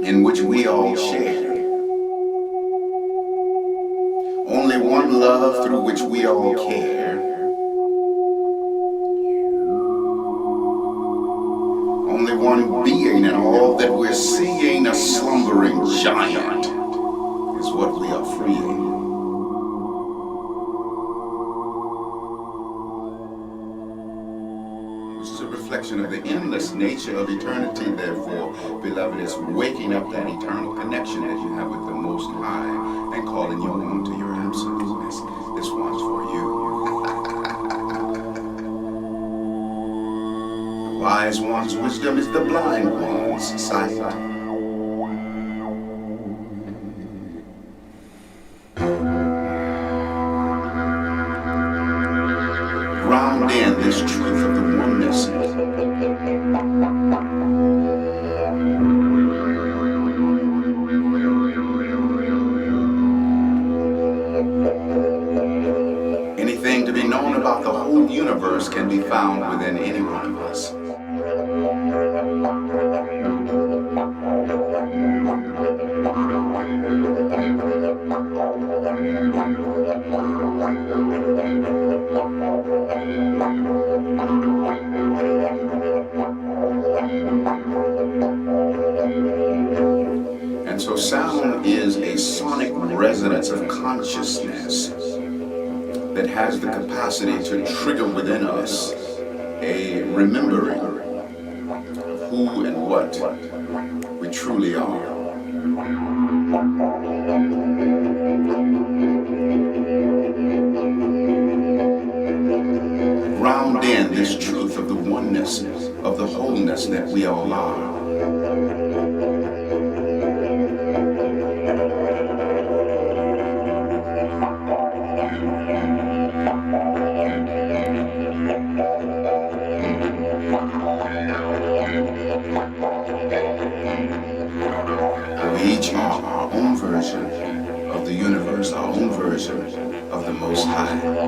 in which we all share. Only one love through which we all care. Only one being in all that we're seeing, a slumbering giant, is what we are freeing. Which is a reflection of the endless nature of eternity, therefore, beloved, is waking up that eternal connection that you have with the Most High and calling you on to your absoluteness. This one's for you. The wise one's wisdom is the blind one's sight. Ground in this truth of the oneness. Anything to be known about the whole universe can be found within any one of us. And so sound is a sonic resonance of consciousness that has the capacity to trigger within us a remembering of who and what we truly are. Ground in this truth of the oneness, of the wholeness that we all are. We each are our own version of the universe, our own version of the Most High.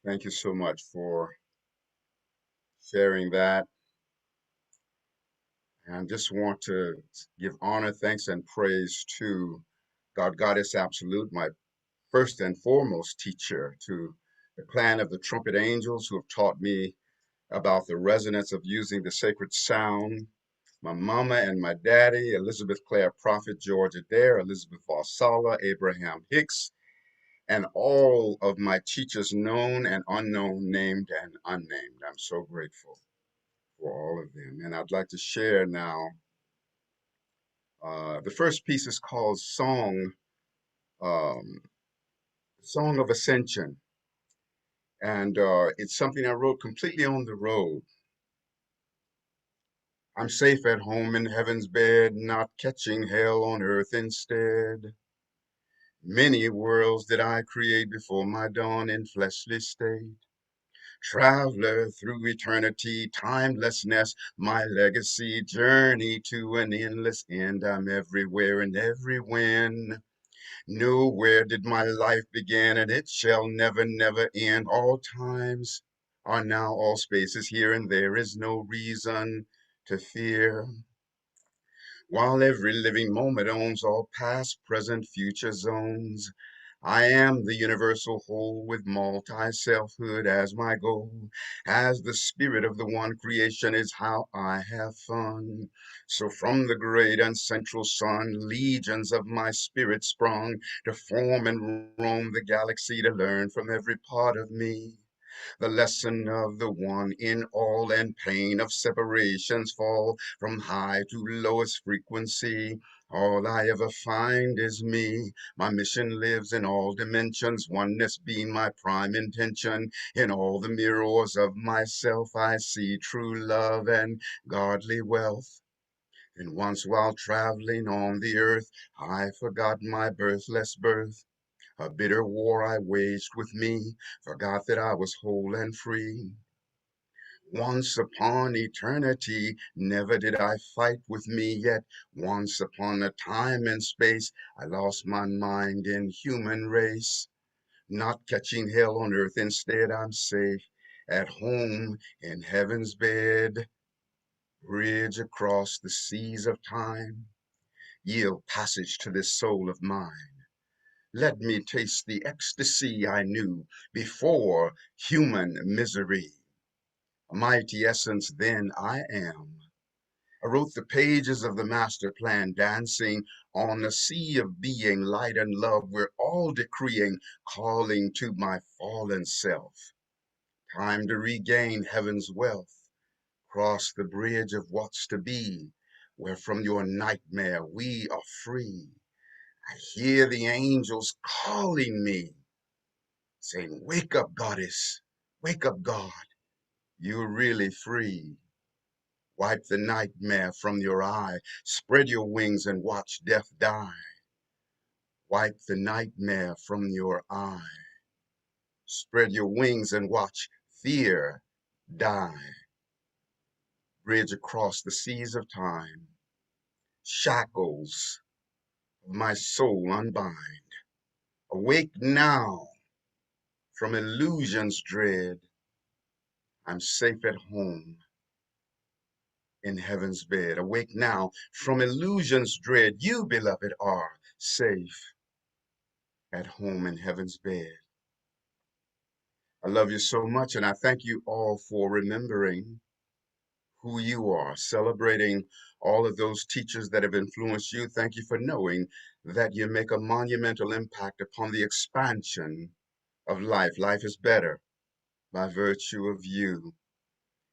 Thank you so much for sharing that. And just want to give honor, thanks, and praise to God, Goddess Absolute, my first and foremost teacher, to the clan of the trumpet angels who have taught me about the resonance of using the sacred sound. My mama and my daddy, Elizabeth Clare Prophet, George Adair, Elizabeth Valsala, Abraham Hicks, and all of my teachers, known and unknown, named and unnamed. I'm so grateful for all of them. And I'd like to share now. The first piece is called Song of Ascension. And it's something I wrote completely on the road. I'm safe at home in heaven's bed, not catching hell on earth instead. Many worlds did I create before my dawn in fleshly state. Traveler through eternity, timelessness, my legacy, journey to an endless end. I'm everywhere and every when. Nowhere did my life begin, and it shall never, never end. All times are now, all spaces here, and there is no reason to fear. While every living moment owns all past, present, future zones, I am the universal whole with multi-selfhood as my goal. As the spirit of the one creation is how I have fun. So from the great and central sun, legions of my spirit sprung to form and roam the galaxy to learn from every part of me. The lesson of the one in all, and pain of separations fall from high to lowest frequency. All I ever find is me. My mission lives in all dimensions, oneness being my prime intention. In all the mirrors of myself I see true love and godly wealth. And once while traveling on the earth, I forgot my birthless birth. A bitter war I waged with me, forgot that I was whole and free. Once upon eternity, never did I fight with me, yet once upon a time and space, I lost my mind in human race. Not catching hell on earth, instead I'm safe at home in heaven's bed. Bridge across the seas of time, yield passage to this soul of mine. Let me taste the ecstasy I knew before human misery. A mighty essence then I am. I wrote the pages of the master plan, dancing on the sea of being, light and love. We're all decreeing, calling to my fallen self. Time to regain heaven's wealth. Cross the bridge of what's to be, where from your nightmare we are free. I hear the angels calling me, saying, wake up, goddess, wake up, God, you're really free. Wipe the nightmare from your eye, spread your wings and watch death die. Wipe the nightmare from your eye, spread your wings and watch fear die. Bridge across the seas of time, shackles of my soul unbind. Awake now from illusions dread. I'm safe at home in heaven's bed. Awake now from illusions dread. You, beloved, are safe at home in heaven's bed. I love you so much, and I thank you all for remembering who you are, celebrating all of those teachers that have influenced you. Thank you for knowing that you make a monumental impact upon the expansion of life. Life is better by virtue of you,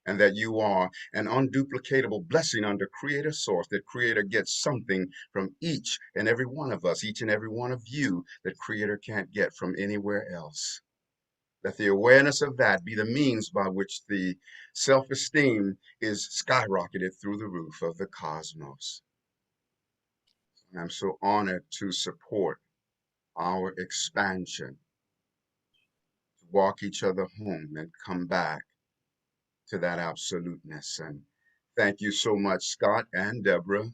and that you are an unduplicatable blessing under Creator source, that Creator gets something from each and every one of us, each and every one of you, that Creator can't get from anywhere else. Let the awareness of that be the means by which the self-esteem is skyrocketed through the roof of the cosmos. I'm so honored to support our expansion, to walk each other home and come back to that absoluteness. And thank you so much, Scott and Deborah,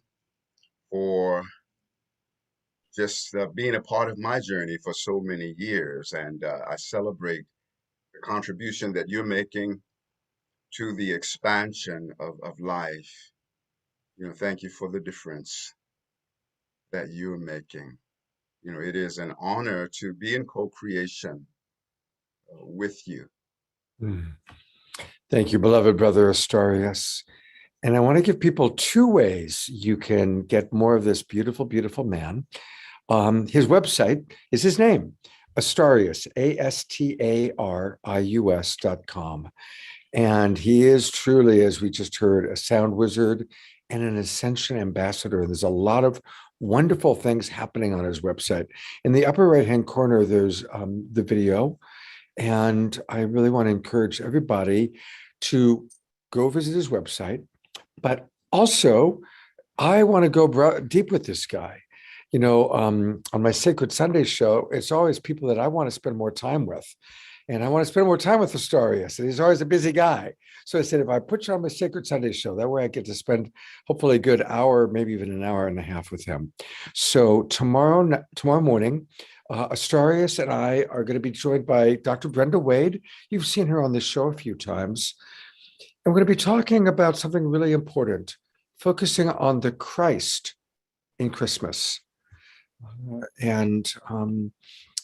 for just being a part of my journey for so many years. And I celebrate the contribution that you're making to the expansion of life. You know, thank you for the difference that you're making. You know, it is an honor to be in co-creation with you. Thank you, beloved brother Astarius. And I want to give people two ways you can get more of this beautiful, beautiful man. His website is his name, Astarius, ASTARIUS.com. And he is truly, as we just heard, a sound wizard and an ascension ambassador. There's a lot of wonderful things happening on his website. In the upper right-hand corner, there's the video. And I really want to encourage everybody to go visit his website. But also, I want to go deep with this guy. You know, on my Sacred Sunday show, it's always people that I want to spend more time with. And I want to spend more time with Astorius. And he's always a busy guy. So I said, if I put you on my Sacred Sunday show, that way I get to spend hopefully a good hour, maybe even an hour and a half with him. So tomorrow morning, Astorius and I are going to be joined by Dr. Brenda Wade. You've seen her on this show a few times. And we're going to be talking about something really important, focusing on the Christ in Christmas.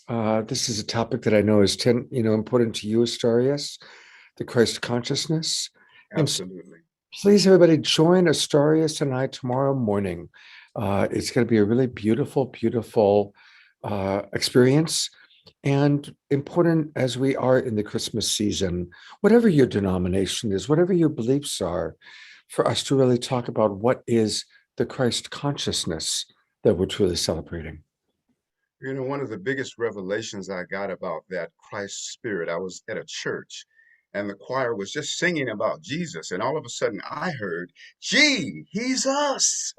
This is a topic that I know is important to you, Astorius, the Christ consciousness. Absolutely. And please, everybody, join Astorius and I tomorrow morning. It's going to be a really beautiful, beautiful experience, and important as we are in the Christmas season, whatever your denomination is, whatever your beliefs are, for us to really talk about what is the Christ consciousness that we're truly celebrating. You know, one of the biggest revelations I got about that Christ spirit, I was at a church and the choir was just singing about Jesus. And all of a sudden I heard, gee, he's us.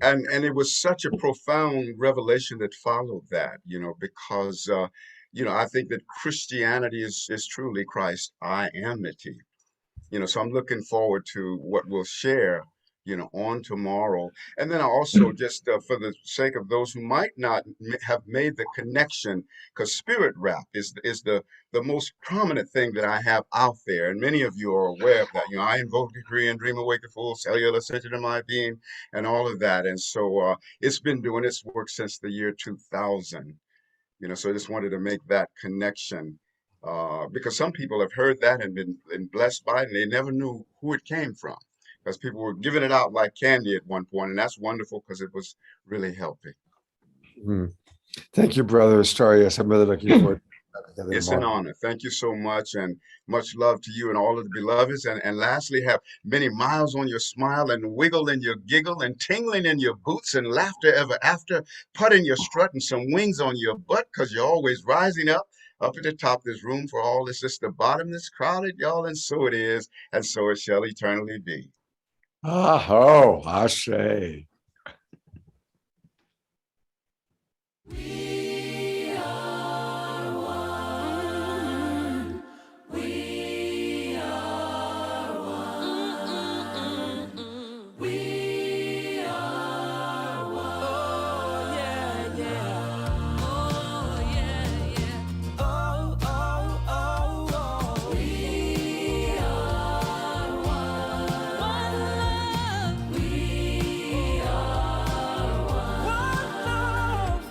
And it was such a profound revelation that followed that, because, I think that Christianity is truly Christ I-amity. So I'm looking forward to what we'll share, on tomorrow. And then I also just, for the sake of those who might not have made the connection, because spirit rap is the most prominent thing that I have out there. And many of you are aware of that. I invoke, decree, and dream awake the full cellular center of my being and all of that. And so it's been doing its work since the year 2000. So I just wanted to make that connection. Because some people have heard that and been blessed by it, and they never knew who it came from. Because people were giving it out like candy at one point, and that's wonderful because it was really helping. Thank you, Brother Astorius. I'm really looking forward to that together It's tomorrow. an honor. Thank you so much, and much love to you and all of the beloveds. And lastly, have many miles on your smile and wiggle in your giggle and tingling in your boots and laughter ever after, putting your strut and some wings on your butt because you're always rising up at the top. There's room for all. It's just the bottom that's crowded, y'all, and so it is, and so it shall eternally be. Aho, ashe. We are one. We are one. We are one. Oh, yeah, yeah. Oh, yeah, yeah. Oh, oh, oh, oh. We are one. One love. We are one. One love.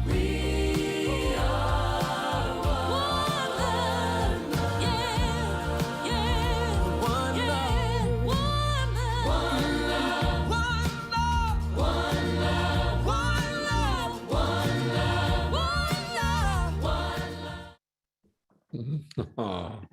We are one love, yeah, yeah, one love, one love, one love, one love, one love, one love, one love.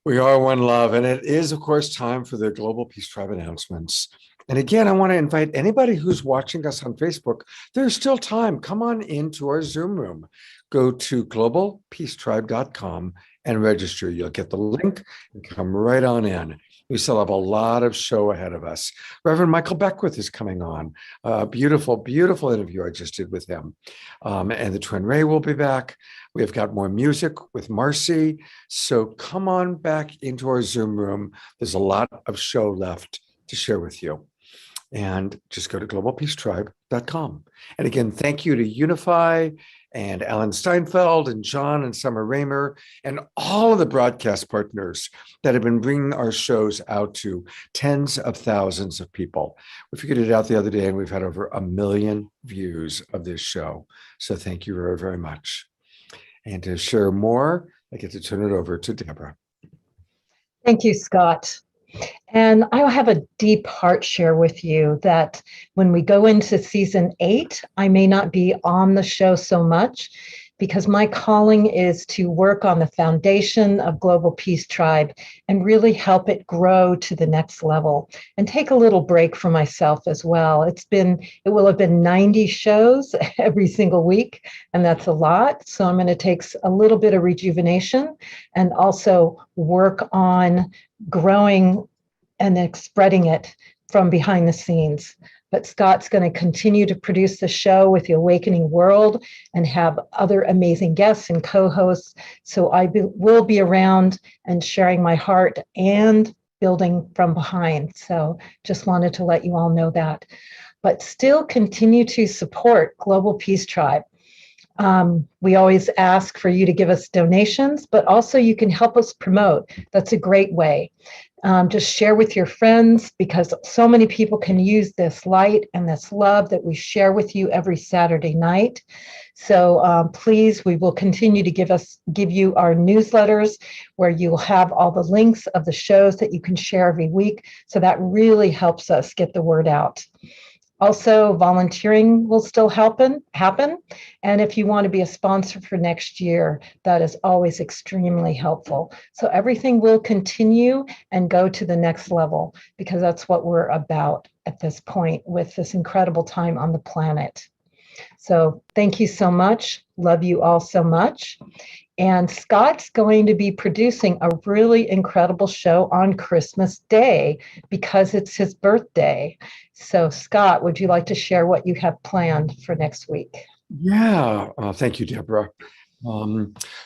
We are one love, and it is, of course, time for the Global Peace Tribe announcements. And again, I want to invite anybody who's watching us on Facebook. There's still time. Come on into our Zoom room. Go to globalpeacetribe.com and register. You'll get the link and come right on in. We still have a lot of show ahead of us. Reverend Michael Beckwith is coming on. Beautiful, beautiful interview I just did with him. And the TwinRay will be back. We've got more music with Marcy. So come on back into our Zoom room. There's a lot of show left to share with you. And just go to globalpeacetribe.com. And again, thank you to Unify and Alan Steinfeld and John and Summer Raymer and all of the broadcast partners that have been bringing our shows out to tens of thousands of people. We figured it out the other day and we've had over 1 million views of this show. So thank you very, very much. And to share more, I get to turn it over to Deborah. Thank you, Scott. And I have a deep heart share with you that when we go into season 8, I may not be on the show so much because my calling is to work on the foundation of Global Peace Tribe and really help it grow to the next level and take a little break for myself as well. It will have been 90 shows every single week, and that's a lot. So I'm going to take a little bit of rejuvenation and also work on growing and spreading it from behind the scenes. but Scott's going to continue to produce the show with the Awakening World and have other amazing guests and co-hosts. So will be around and sharing my heart and building from behind. So just wanted to let you all know that. But still continue to support Global Peace Tribe. We always ask for you to give us donations, but also you can help us promote. That's a great way. Just share with your friends, because so many people can use this light and this love that we share with you every Saturday night. So please, we will continue to give you our newsletters where you will have all the links of the shows that you can share every week. So that really helps us get the word out. Also, volunteering will still happen. And if you want to be a sponsor for next year, that is always extremely helpful. So everything will continue and go to the next level, because that's what we're about at this point with this incredible time on the planet. So thank you so much. Love you all so much. And Scott's going to be producing a really incredible show on Christmas Day because it's his birthday. So Scott, would you like to share what you have planned for next week? Yeah, thank you, Deborah.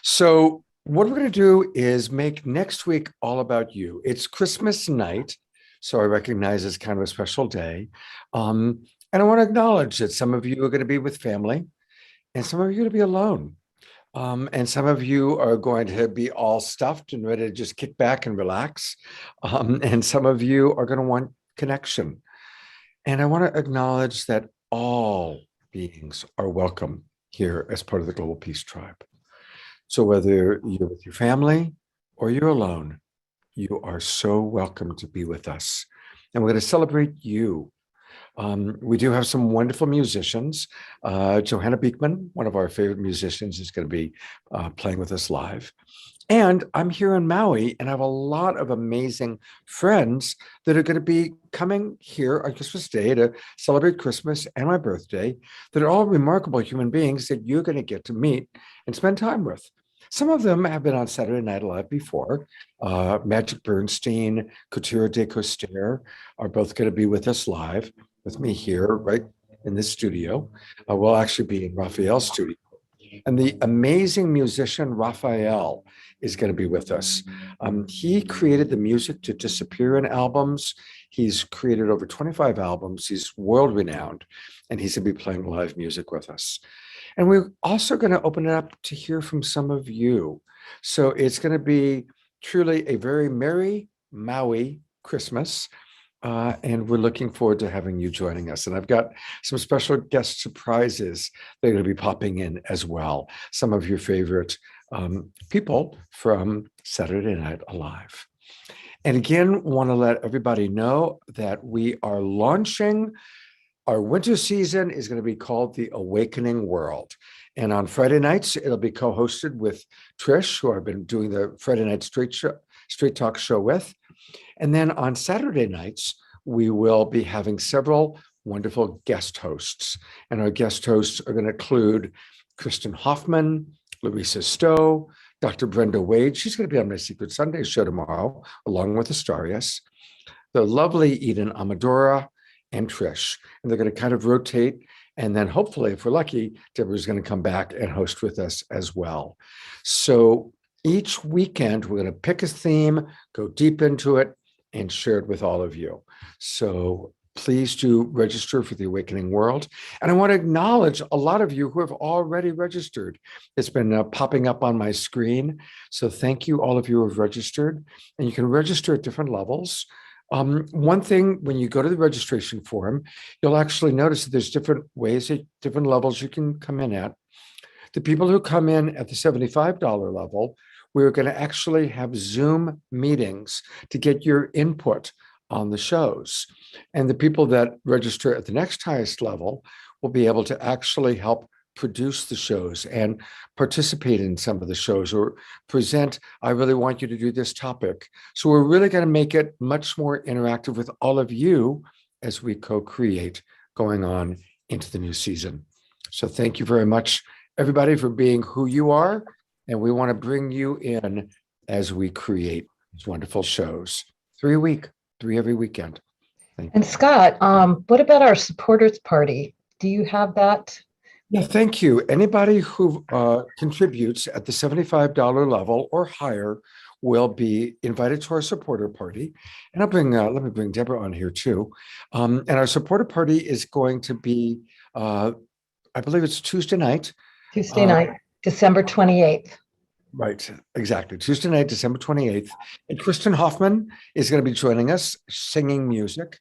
So what we're going to do is make next week all about you. It's Christmas night, so I recognize it's kind of a special day. And I want to acknowledge that some of you are going to be with family and some of you are going to be alone. And some of you are going to be all stuffed and ready to just kick back and relax. And some of you are going to want connection. And I want to acknowledge that all beings are welcome here as part of the Global Peace Tribe. So whether you're with your family or you're alone, you are so welcome to be with us. And we're going to celebrate you. We do have some wonderful musicians. Johanna Beekman, one of our favorite musicians, is going to be playing with us live. And I'm here in Maui, and I have a lot of amazing friends that are going to be coming here on Christmas Day to celebrate Christmas and my birthday, that are all remarkable human beings that you're going to get to meet and spend time with. Some of them have been on Saturday Night Live before. Magic Bernstein, Couture de Coster are both going to be with us live, with me here right in this studio. We'll actually be in Raphael's studio. And the amazing musician Raphael is going to be with us. He created the music to Disappearing albums. He's created over 25 albums. He's world renowned, and he's going to be playing live music with us. And we're also going to open it up to hear from some of you. So it's going to be truly a very merry Maui Christmas. And we're looking forward to having you joining us. And I've got some special guest surprises that are going to be popping in as well. Some of your favorite people from Saturday Night Live. And again, want to let everybody know that we are launching our winter season is going to be called The Awakening World. And on Friday nights, it'll be co-hosted with Trish, who I've been doing the Friday Night Straight Talk show with. And then on Saturday nights, we will be having several wonderful guest hosts. And our guest hosts are going to include Kristen Hoffman, Louisa Stowe, Dr. Brenda Wade. She's going to be on my Secret Sunday show tomorrow, along with Astarias, the lovely Eden Amadora, and Trish. And they're going to kind of rotate. And then hopefully, if we're lucky, Deborah's going to come back and host with us as well. So each weekend, we're going to pick a theme, go deep into it, and share it with all of you. So please do register for the Awakening World. And I want to acknowledge a lot of you who have already registered. It's been popping up on my screen. So thank you, all of you who have registered. And you can register at different levels. One thing, when you go to the registration form, you'll actually notice that there's different ways at different levels you can come in at. The people who come in at the $75 level, we're going to actually have Zoom meetings to get your input on the shows. And the people that register at the next highest level will be able to actually help produce the shows and participate in some of the shows or present, I really want you to do this topic. So we're really going to make it much more interactive with all of you as we co-create going on into the new season. So thank you very much, everybody, for being who you are. And we want to bring you in as we create these wonderful shows. 3 a week, 3 every weekend. And Scott, what about our supporters party? Do you have that? Yeah, thank you. Anybody who contributes at the $75 level or higher will be invited to our supporter party. And let me bring Deborah on here too. And our supporter party is going to be, I believe it's Tuesday night. Tuesday night, December 28th. Right, exactly. Tuesday night, December 28th. And Kristen Hoffman is going to be joining us singing music.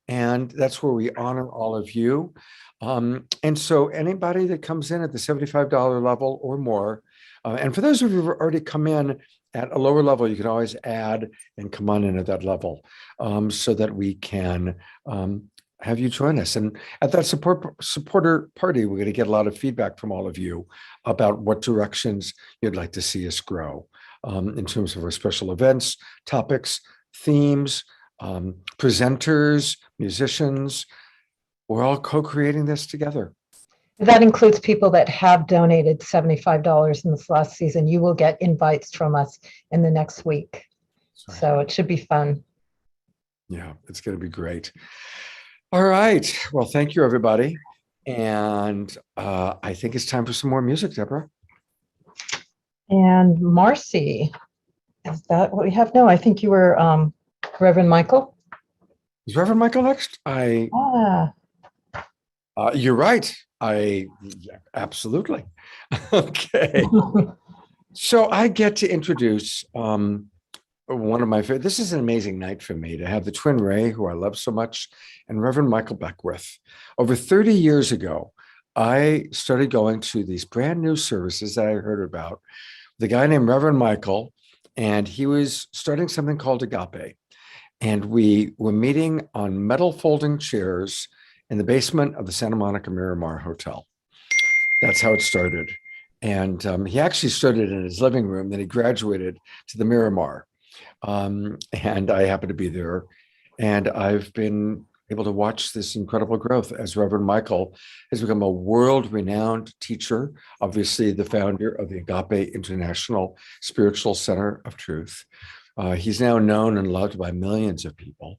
And that's where we honor all of you. And so anybody that comes in at the $75 level or more, and for those of you who've already come in at a lower level, you can always add and come on in at that level so that we can have you join us. And at that supporter party, we're going to get a lot of feedback from all of you about what directions you'd like to see us grow in terms of our special events, topics, themes, presenters, musicians. We're all co-creating this together. That includes people that have donated $75 in this last season. You will get invites from us in the next week. Right. So it should be fun. Yeah, it's going to be great. All right. Well, thank you, everybody. And I think it's time for some more music, Deborah. And Marcy, is that what we have? No, I think you were Reverend Michael. Is Reverend Michael next? You're right. Absolutely. Okay. So I get to introduce one of my favorite. This is an amazing night for me to have the TwinRay, who I love so much, and Reverend Michael Beckwith. Over 30 years ago, I started going to these brand new services that I heard about. The guy named Reverend Michael, and he was starting something called Agape. And we were meeting on metal folding chairs in the basement of the Santa Monica Miramar Hotel. That's how it started. And he actually started in his living room, then he graduated to the Miramar. And I happened to be there. And I've been able to watch this incredible growth as Reverend Michael has become a world-renowned teacher, obviously the founder of the Agape International Spiritual Center of Truth. He's now known and loved by millions of people.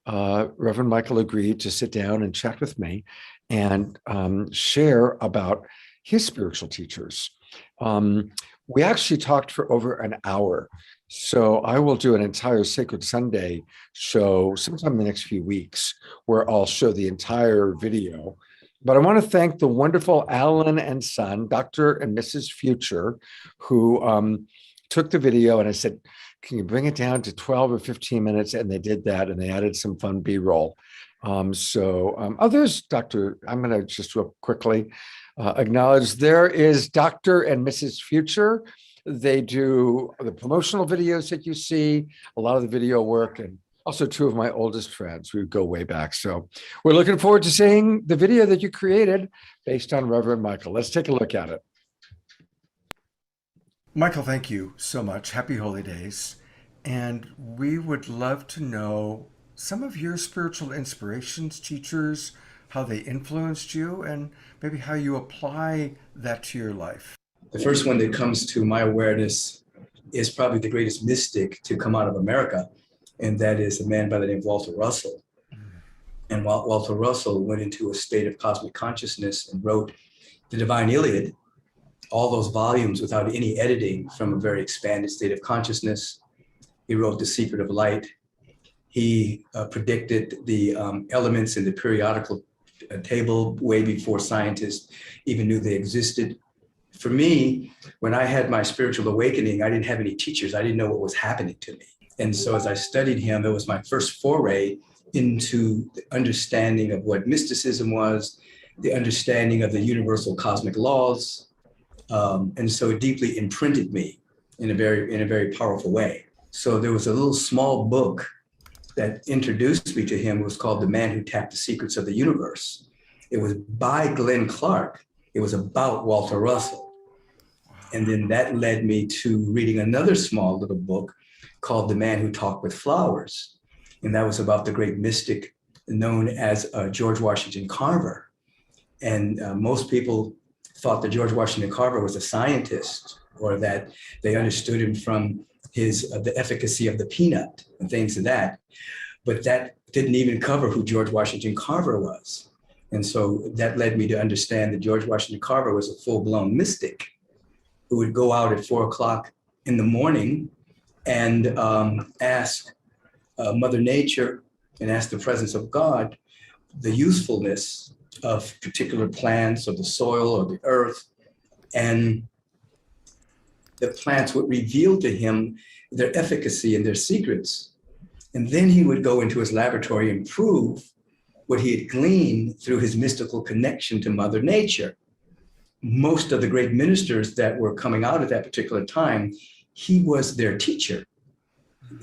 Reverend Michael agreed to sit down and chat with me and share about his spiritual teachers. We actually talked for over an hour. So I will do an entire Sacred Sunday show sometime in the next few weeks where I'll show the entire video. But I want to thank the wonderful Alan and Son, Dr. and Mrs. Future, who took the video, and I said, can you bring it down to 12 or 15 minutes? And they did that, and they added some fun B-roll. Others, Dr., I'm going to just real quickly acknowledge there is Dr. and Mrs. Future. They do the promotional videos that you see, a lot of the video work, and also two of my oldest friends. We go way back. So we're looking forward to seeing the video that you created based on Reverend Michael. Let's take a look at it. Michael, thank you so much. Happy Holy Days. And we would love to know some of your spiritual inspirations, teachers, how they influenced you, and maybe how you apply that to your life. The first one that comes to my awareness is probably the greatest mystic to come out of America, and that is a man by the name of Walter Russell. And Walter Russell went into a state of cosmic consciousness and wrote the Divine Iliad, all those volumes without any editing from a very expanded state of consciousness. He wrote The Secret of Light. He predicted the elements in the periodical table way before scientists even knew they existed. For me, when I had my spiritual awakening, I didn't have any teachers. I didn't know what was happening to me. And so as I studied him, it was my first foray into the understanding of what mysticism was, the understanding of the universal cosmic laws. And so it deeply imprinted me in a very powerful way. So there was a little small book that introduced me to him. It was called The Man Who Tapped the Secrets of the Universe. It was by Glenn Clark. It was about Walter Russell. And then that led me to reading another small little book called The Man Who Talked with Flowers. And that was about the great mystic known as George Washington Carver. And most people thought that George Washington Carver was a scientist, or that they understood him from the efficacy of the peanut and things of that. But that didn't even cover who George Washington Carver was. And so that led me to understand that George Washington Carver was a full-blown mystic who would go out at 4 o'clock in the morning and ask Mother Nature and ask the presence of God the usefulness of particular plants or the soil or the earth. And the plants would reveal to him their efficacy and their secrets. And then he would go into his laboratory and prove what he had gleaned through his mystical connection to Mother Nature. Most of the great ministers that were coming out at that particular time, he was their teacher.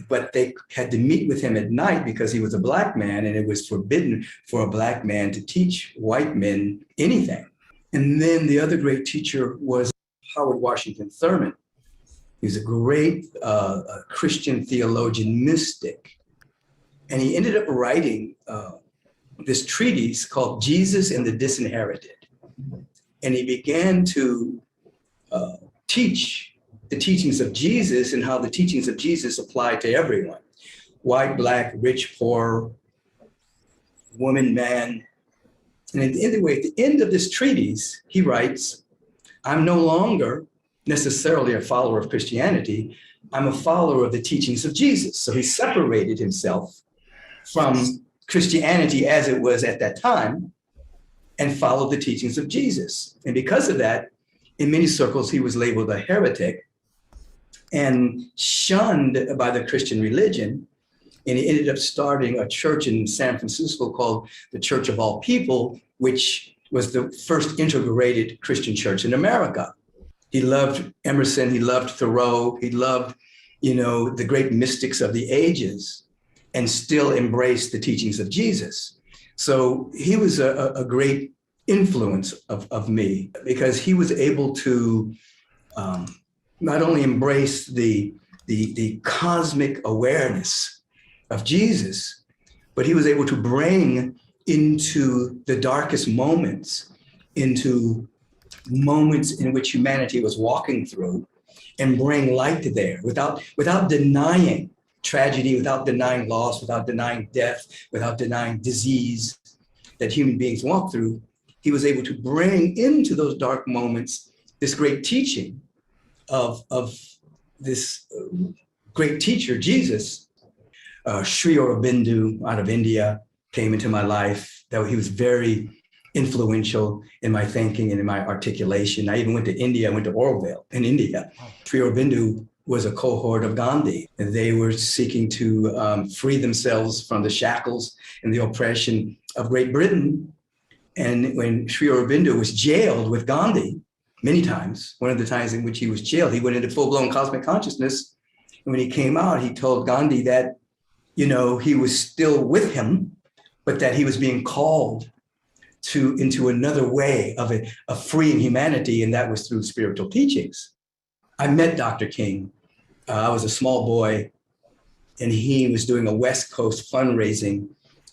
But they had to meet with him at night because he was a Black man, and it was forbidden for a Black man to teach white men anything. And then the other great teacher was Howard Washington Thurman. He was a great Christian theologian mystic. And he ended up writing this treatise called Jesus and the Disinherited. And he began to teach the teachings of Jesus and how the teachings of Jesus apply to everyone. White, Black, rich, poor, woman, man. And at the end of this treatise, he writes, I'm no longer necessarily a follower of Christianity. I'm a follower of the teachings of Jesus. So he separated himself from Christianity as it was at that time and followed the teachings of Jesus. And because of that, in many circles, he was labeled a heretic and shunned by the Christian religion. And he ended up starting a church in San Francisco called the Church of All People, which was the first integrated Christian church in America. He loved Emerson, he loved Thoreau, he loved, the great mystics of the ages, and still embraced the teachings of Jesus. So he was a great influence of me because he was able to not only embrace the cosmic awareness of Jesus, but he was able to bring into the darkest moments, into moments in which humanity was walking through, and bring light to there without denying tragedy, without denying loss, without denying death, without denying disease that human beings walk through. He was able to bring into those dark moments this great teaching of this great teacher, Jesus. Sri Aurobindo out of India came into my life. He was very influential in my thinking and in my articulation. I even went to India. I went to Oroville in India. Sri Aurobindo was a cohort of Gandhi, and they were seeking to free themselves from the shackles and the oppression of Great Britain. And when Sri Aurobindo was jailed with Gandhi many times, one of the times in which he was jailed, he went into full-blown cosmic consciousness. And when he came out, he told Gandhi that, he was still with him, but that he was being called into another way of freeing humanity, and that was through spiritual teachings. I met Dr. King. I was a small boy, and he was doing a West Coast fundraising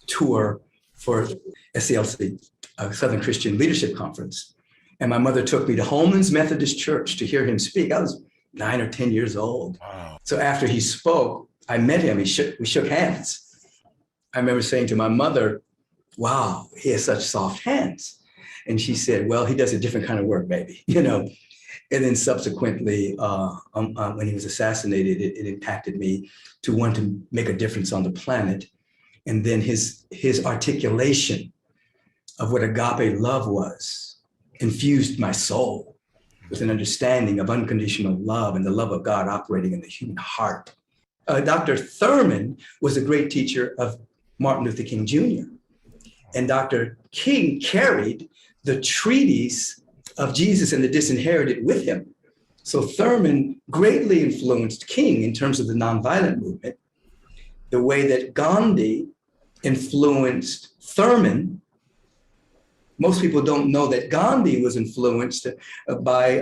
tour for SCLC, Southern Christian Leadership Conference. And my mother took me to Holman's Methodist Church to hear him speak. I was 9 or 10 years old. Wow. So after he spoke, I met him. We shook hands. I remember saying to my mother, wow, he has such soft hands. And she said, well, he does a different kind of work, baby, And then subsequently, when he was assassinated, it impacted me to want to make a difference on the planet. And then his articulation of what agape love was infused my soul with an understanding of unconditional love and the love of God operating in the human heart. Dr. Thurman was a great teacher of Martin Luther King Jr. And Dr. King carried the treatise of Jesus and the Disinherited with him. So Thurman greatly influenced King in terms of the nonviolent movement, the way that Gandhi influenced Thurman. Most people don't know that Gandhi was influenced by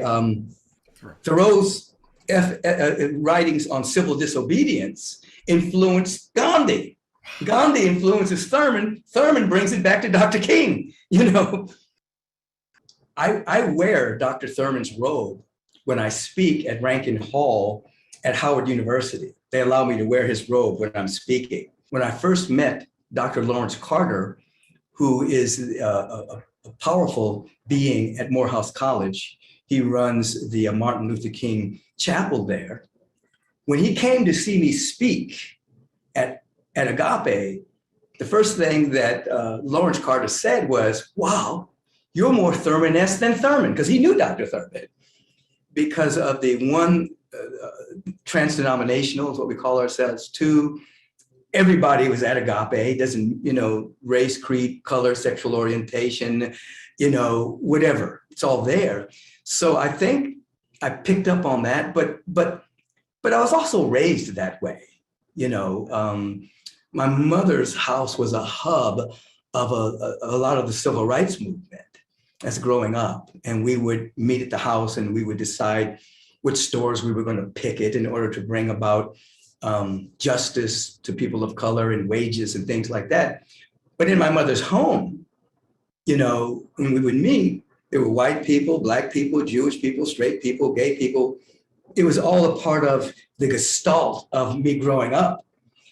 Thoreau's writings on civil disobedience influenced Gandhi. Gandhi influences Thurman. Thurman brings it back to Dr. King. I wear Dr. Thurman's robe when I speak at Rankin Hall at Howard University. They allow me to wear his robe when I'm speaking. When I first met Dr. Lawrence Carter, who is a powerful being at Morehouse College, he runs the Martin Luther King Chapel there. When he came to see me speak at Agape, the first thing that Lawrence Carter said was, wow, you're more Thurman-esque than Thurman, because he knew Dr. Thurman, because of the one, trans-denominational is what we call ourselves. Two, everybody was at Agape, doesn't, race, creed, color, sexual orientation, whatever, it's all there. So I think I picked up on that, but I was also raised that way. My mother's house was a hub of a lot of the civil rights movement as growing up. And we would meet at the house and we would decide which stores we were going to picket in order to bring about justice to people of color and wages and things like that. But in my mother's home, when we would meet, there were white people, black people, Jewish people, straight people, gay people. It was all a part of the gestalt of me growing up.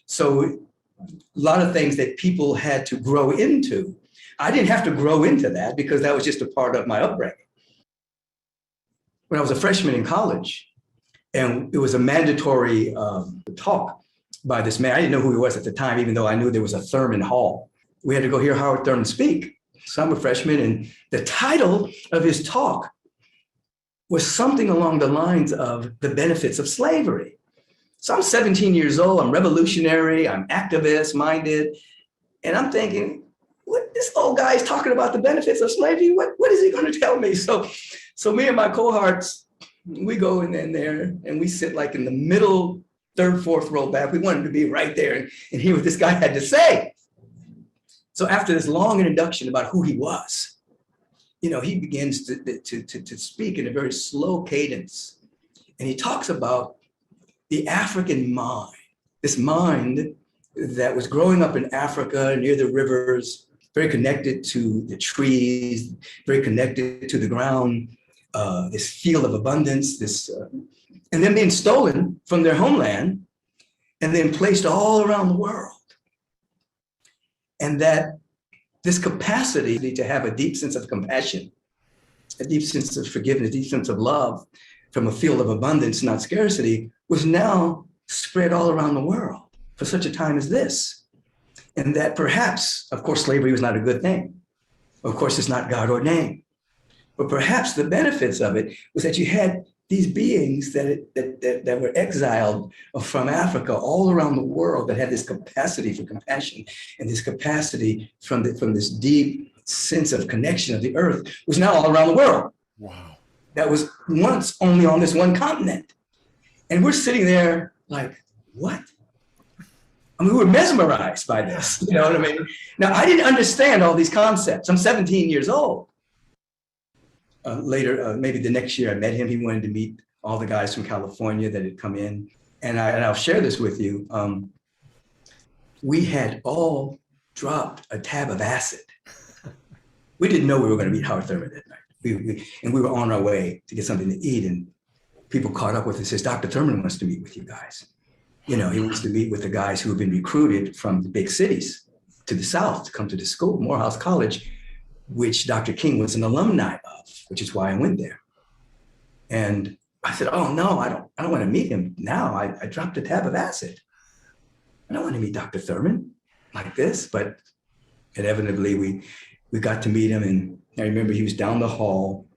So a lot of things that people had to grow into, I didn't have to grow into that because that was just a part of my upbringing. When I was a freshman in college, and it was a mandatory talk by this man. I didn't know who he was at the time, even though I knew there was a Thurman Hall. We had to go hear Howard Thurman speak. So I'm a freshman, and the title of his talk was something along the lines of the benefits of slavery. So I'm 17 years old, I'm revolutionary, I'm activist minded, and I'm thinking, what this old guy is talking about the benefits of slavery? What is he going to tell me? So me and my cohorts, we go in there and we sit like in the middle, third, fourth row back. We wanted to be right there and hear what this guy had to say. So after this long introduction about who he was, he begins to speak in a very slow cadence. And he talks about the African mind, this mind that was growing up in Africa near the rivers, very connected to the trees, very connected to the ground, this field of abundance, and then being stolen from their homeland and then placed all around the world. And that this capacity to have a deep sense of compassion, a deep sense of forgiveness, a deep sense of love from a field of abundance, not scarcity, was now spread all around the world for such a time as this. And that perhaps, of course, slavery was not a good thing. Of course, it's not God ordained. But perhaps the benefits of it was that you had these beings that were exiled from Africa all around the world that had this capacity for compassion and this capacity from this deep sense of connection of the earth was now all around the world. Wow. That was once only on this one continent. And we're sitting there like, what? I mean, we were mesmerized by this, you know what I mean? Now, I didn't understand all these concepts. I'm 17 years old. Later, maybe the next year I met him. He wanted to meet all the guys from California that had come in. And I'll share this with you. We had all dropped a tab of acid. We didn't know we were going to meet Howard Thurman that night. And we were on our way to get something to eat. And people caught up with us and says, Dr. Thurman wants to meet with you guys. You know, he wants to meet with the guys who have been recruited from the big cities to the South to come to the school, Morehouse College, which Dr. King was an alumni of, which is why I went there. And I said, oh no, I don't want to meet him now. I dropped a tab of acid. I don't want to meet Dr. Thurman like this, but inevitably we got to meet him. And I remember he was down the hall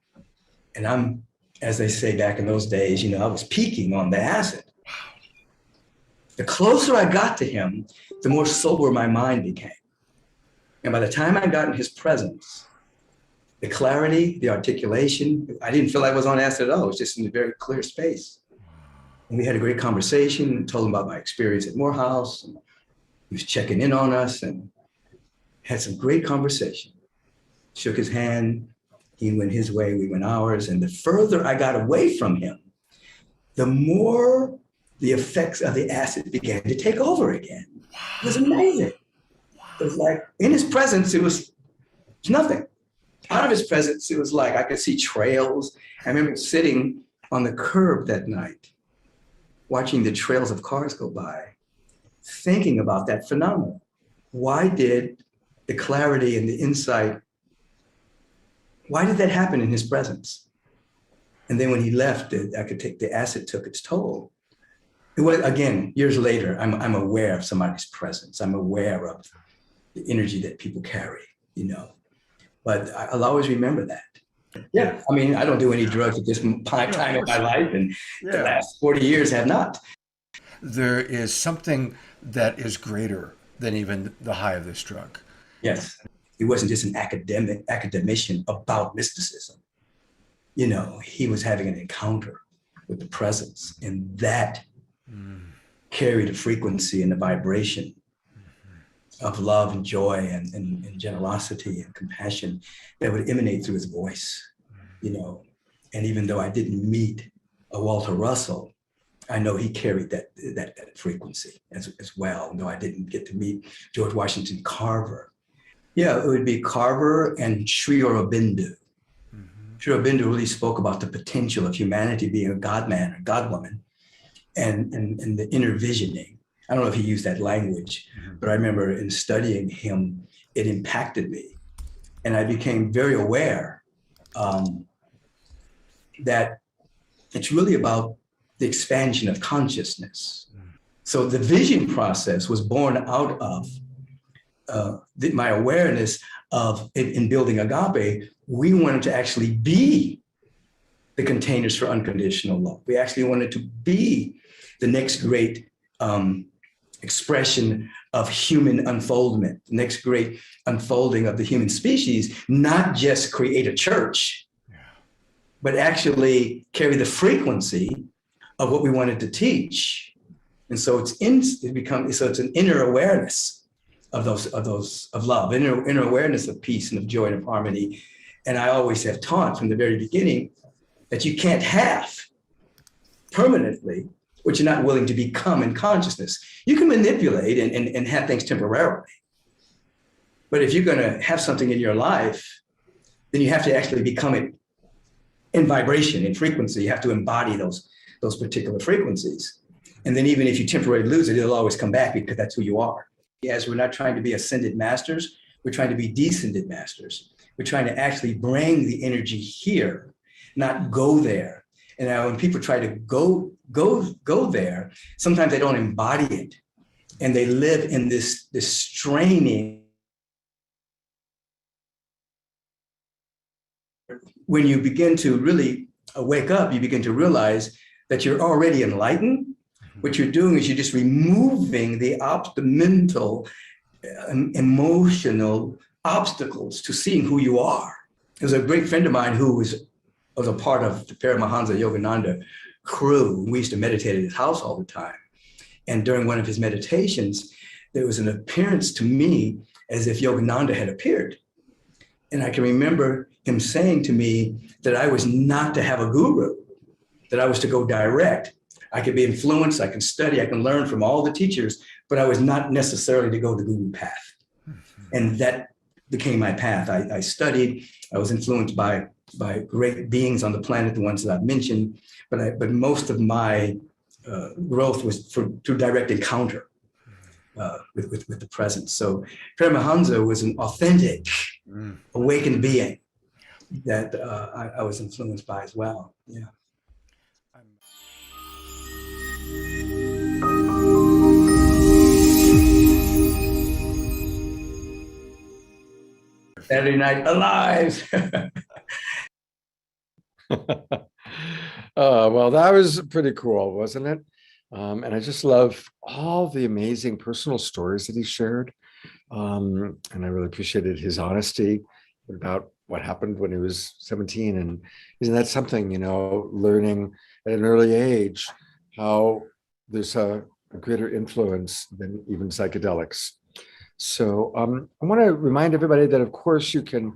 and I'm, as they say back in those days, you know, I was peaking on the acid. The closer I got to him, the more sober my mind became. And by the time I got in his presence, the clarity, the articulation, I didn't feel I was on acid at all. It was just in a very clear space. And we had a great conversation and told him about my experience at Morehouse. And he was checking in on us and had some great conversation. Shook his hand, he went his way, we went ours. And the further I got away from him, the more the effects of the acid began to take over again. It was amazing. It was like, in his presence, it was nothing. Out of his presence, it was like I could see trails. I remember sitting on the curb that night watching the trails of cars go by, thinking about that phenomenon. Why did the clarity and the insight, why did that happen in his presence? And then when he left, the acid took its toll. It was, again, years later, I'm aware of somebody's presence. I'm aware of the energy that people carry, you know. But I'll always remember that. Yeah, I mean, I don't do any drugs at this time in my life, and the last 40 years have not. There is something that is greater than even the high of this drug. Yes, he wasn't just an academician about mysticism. You know, he was having an encounter with the presence, and that carried a frequency and a vibration of love and joy and generosity and compassion that would emanate through his voice, you know. And even though I didn't meet a Walter Russell, I know he carried that frequency as well, though I didn't get to meet George Washington Carver. Yeah, it would be Carver and Sri Aurobindo. Sri Aurobindo really spoke about the potential of humanity being a God man or God woman, and the inner visioning. I don't know if he used that language, but I remember in studying him, it impacted me. And I became very aware that it's really about the expansion of consciousness. So the vision process was born out of my awareness of it in building Agape. We wanted to actually be the containers for unconditional love. We actually wanted to be the next great expression of human unfoldment, the next great unfolding of the human species, not just create a church, but actually carry the frequency of what we wanted to teach. And so it's an inner awareness of love, inner awareness of peace and of joy and of harmony. And I always have taught from the very beginning that you can't have permanently what you're not willing to become in consciousness. You can manipulate and have things temporarily. But if you're going to have something in your life, then you have to actually become it in vibration, in frequency. You have to embody those particular frequencies. And then even if you temporarily lose it, it'll always come back because that's who you are. As we're not trying to be ascended masters, we're trying to be descended masters. We're trying to actually bring the energy here, not go there. And now when people try to go there, sometimes they don't embody it. And they live in this straining. When you begin to really wake up, you begin to realize that you're already enlightened. What you're doing is you're just removing the mental, emotional obstacles to seeing who you are. There's a great friend of mine who was a part of the Paramahansa Yogananda crew. We used to meditate at his house all the time. And during one of his meditations, there was an appearance to me as if Yogananda had appeared. And I can remember him saying to me that I was not to have a guru, that I was to go direct. I could be influenced, I can study, I can learn from all the teachers, but I was not necessarily to go the guru path. And that became my path. I studied, I was influenced by great beings on the planet, the ones that I've mentioned, but most of my growth was through direct encounter with the presence. So Paramahansa was an authentic, awakened being that I was influenced by as well. Yeah. Saturday Night Alive. Well, that was pretty cool, wasn't it? And I just love all the amazing personal stories that he shared. And I really appreciated his honesty about what happened when he was 17. And isn't that something, learning at an early age how there's a greater influence than even psychedelics. So I want to remind everybody that, of course, you can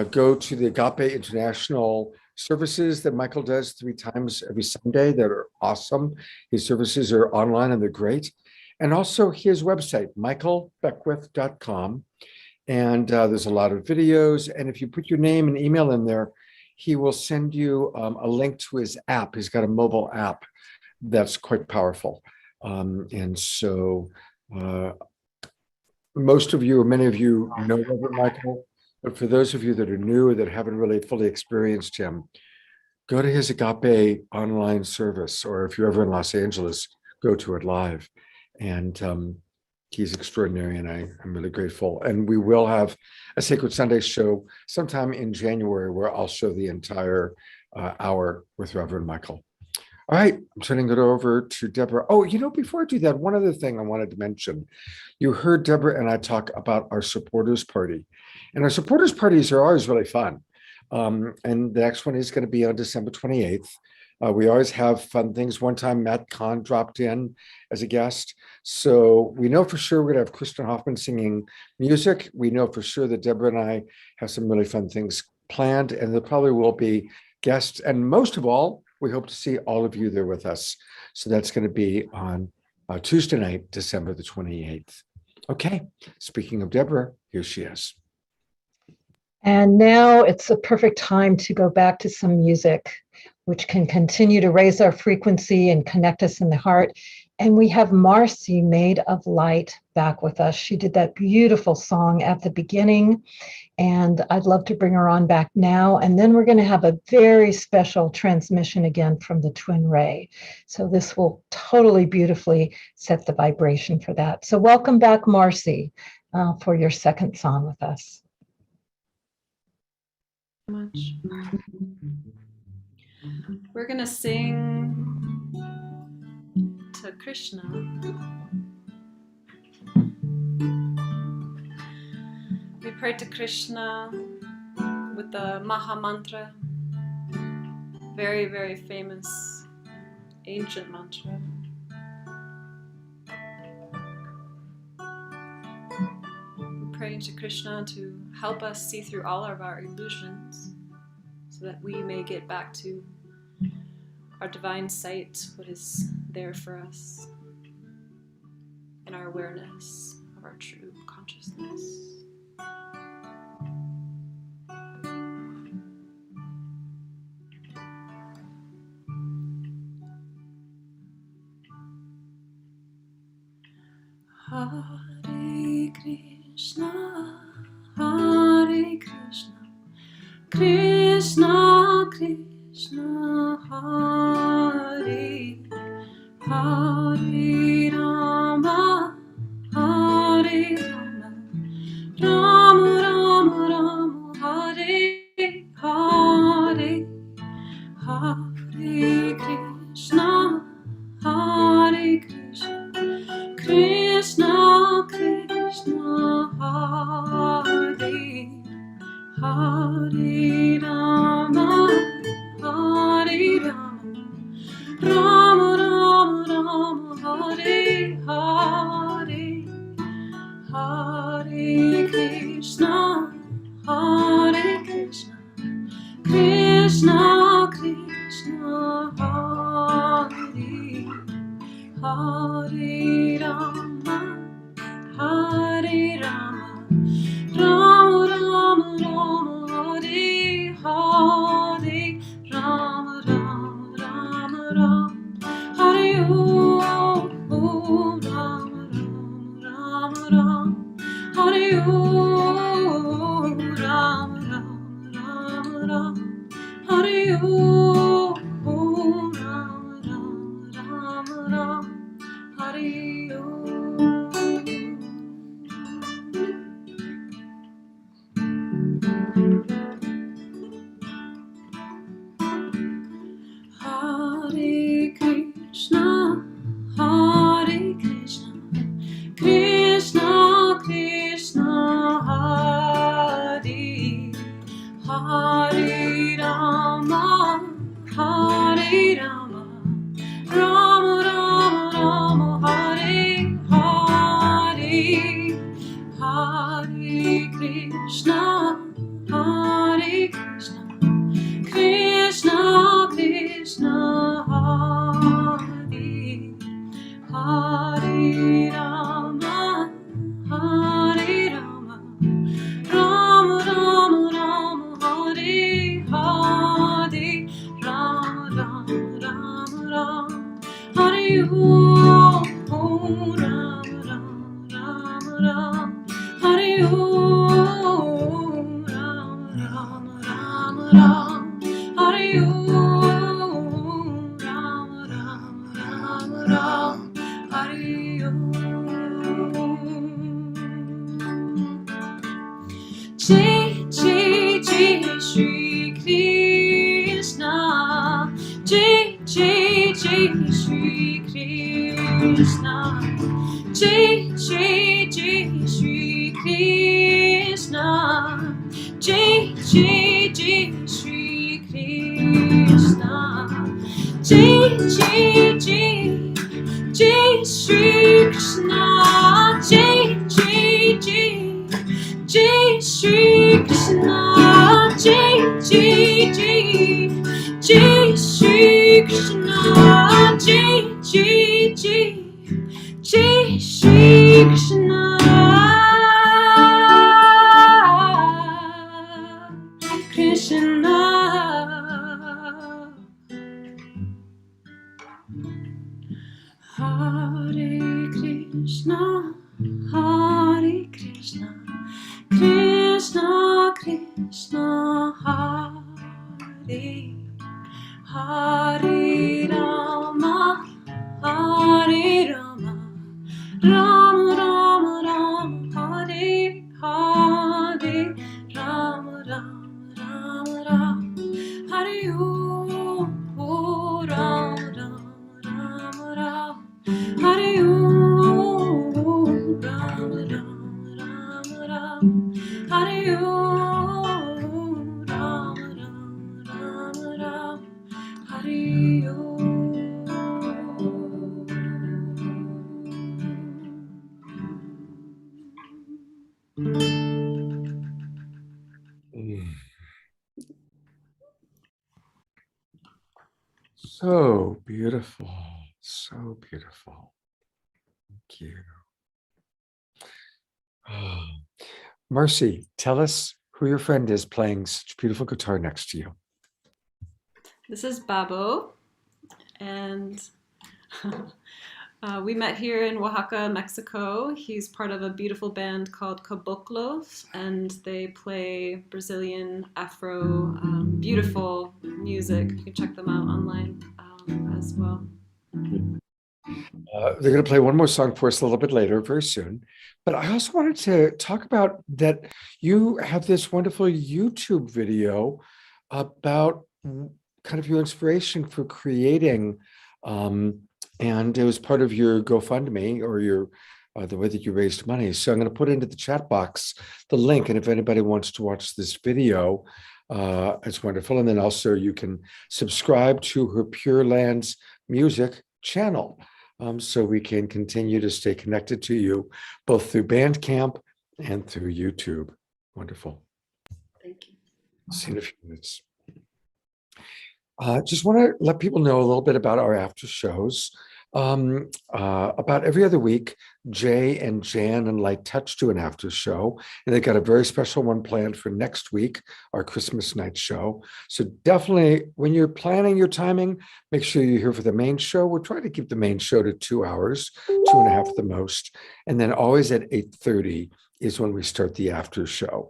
go to the Agape International services that Michael does 3 times every Sunday that are awesome. His services are online and they're great. And also his website, michaelbeckwith.com. And there's a lot of videos. And if you put your name and email in there, he will send you a link to his app. He's got a mobile app that's quite powerful. And so most of you, or many of you, know Reverend Michael, but for those of you that are new or that haven't really fully experienced him, go to his Agape online service, or if you're ever in Los Angeles, go to it live. And he's extraordinary, and I'm really grateful. And we will have a Sacred Sunday show sometime in January where I'll show the entire hour with Reverend Michael. All right, I'm turning it over to Deborah. Oh, before I do that, one other thing I wanted to mention. You heard Deborah and I talk about our supporters party. And our supporters parties are always really fun. And the next one is going to be on December 28th. We always have fun things. One time, Matt Kahn dropped in as a guest. So we know for sure we're going to have Kristen Hoffman singing music. We know for sure that Deborah and I have some really fun things planned, and there probably will be guests. And most of all, we hope to see all of you there with us. So that's going to be on Tuesday night, December the 28th. Okay, speaking of Deborah, here she is. And now it's a perfect time to go back to some music, which can continue to raise our frequency and connect us in the heart. And we have Marcy, Made of Light, back with us. She did that beautiful song at the beginning, and I'd love to bring her on back now. And then we're going to have a very special transmission again from the TwinRay. So this will totally beautifully set the vibration for that. So welcome back, Marcy, for your second song with us. Much. We're gonna sing to Krishna. We pray to Krishna with the Maha Mantra, very, very famous ancient mantra. Praying to Krishna to help us see through all of our illusions so that we may get back to our divine sight, what is there for us in our awareness of our true consciousness. Hare Krishna, Hare Krishna, Krishna Krishna, Hare Hare Rama, Hare Rama, Rama Rama Rama, Hare Hare, Hare Krishna, Hare Krishna, Krishna Krishna, Hare Hare Rama, Hare Rama, Rama Rama Rama, Hare Hare, Hare Krishna, Hare Krishna, Krishna Krishna, Hare Hare Rama, Hare Rama, Rama Rama Rama, Hare Hare, Rama Rama Rama Rama, Hare Om, Rama Rama Rama Rama, Hare Om, Rama Rama Rama Rama, Hare Om, Rama Rama Rama Rama, Hare Krishna, Jai Jai Jai Shri Krishna, Jai Jai Jai Shri Krishna, Jai Jai Jai Jai Shri Krishna, Jai Jai Jai Jai Shri Krishna, Jai Jai Jai Jai Shri Krishna, Jai Jai Jai Jai Shri Krishna, Krishna. Hare Krishna, Hare Krishna, Krishna Krishna, Hare Hare Rama, Hare Rama, Rama Rama Rama, Hare Hare, Rama Rama Rama Rama, Hare Rama Rama Rama, Hare Rama Rama Rama Rama, Hare Rama Rama Rama, Hare So beautiful. So beautiful. Thank you. Oh. Mercy, tell us who your friend is playing such beautiful guitar next to you. This is Babo, and we met here in Oaxaca, Mexico. He's part of a beautiful band called Caboclos, and they play Brazilian Afro, beautiful music. You can check them out online as well. They're going to play one more song for us a little bit later, very soon. But I also wanted to talk about that you have this wonderful YouTube video about kind of your inspiration for creating, and it was part of your GoFundMe or your the way that you raised money. So I'm going to put into the chat box the link, and if anybody wants to watch this video, it's wonderful. And then also you can subscribe to her Pure Lands music channel. So we can continue to stay connected to you both through Bandcamp and through YouTube. Wonderful. Thank you. See you in a few minutes. Just want to let people know a little bit about our after shows. About every other week, Jay and Jan and Light Touch do an after show, and they've got a very special one planned for next week, our Christmas night show. So definitely, when you're planning your timing, make sure you're here for the main show. We're trying to keep the main show to 2 hours, 2.5 at the most, and then always at 8:30 is when we start the after show.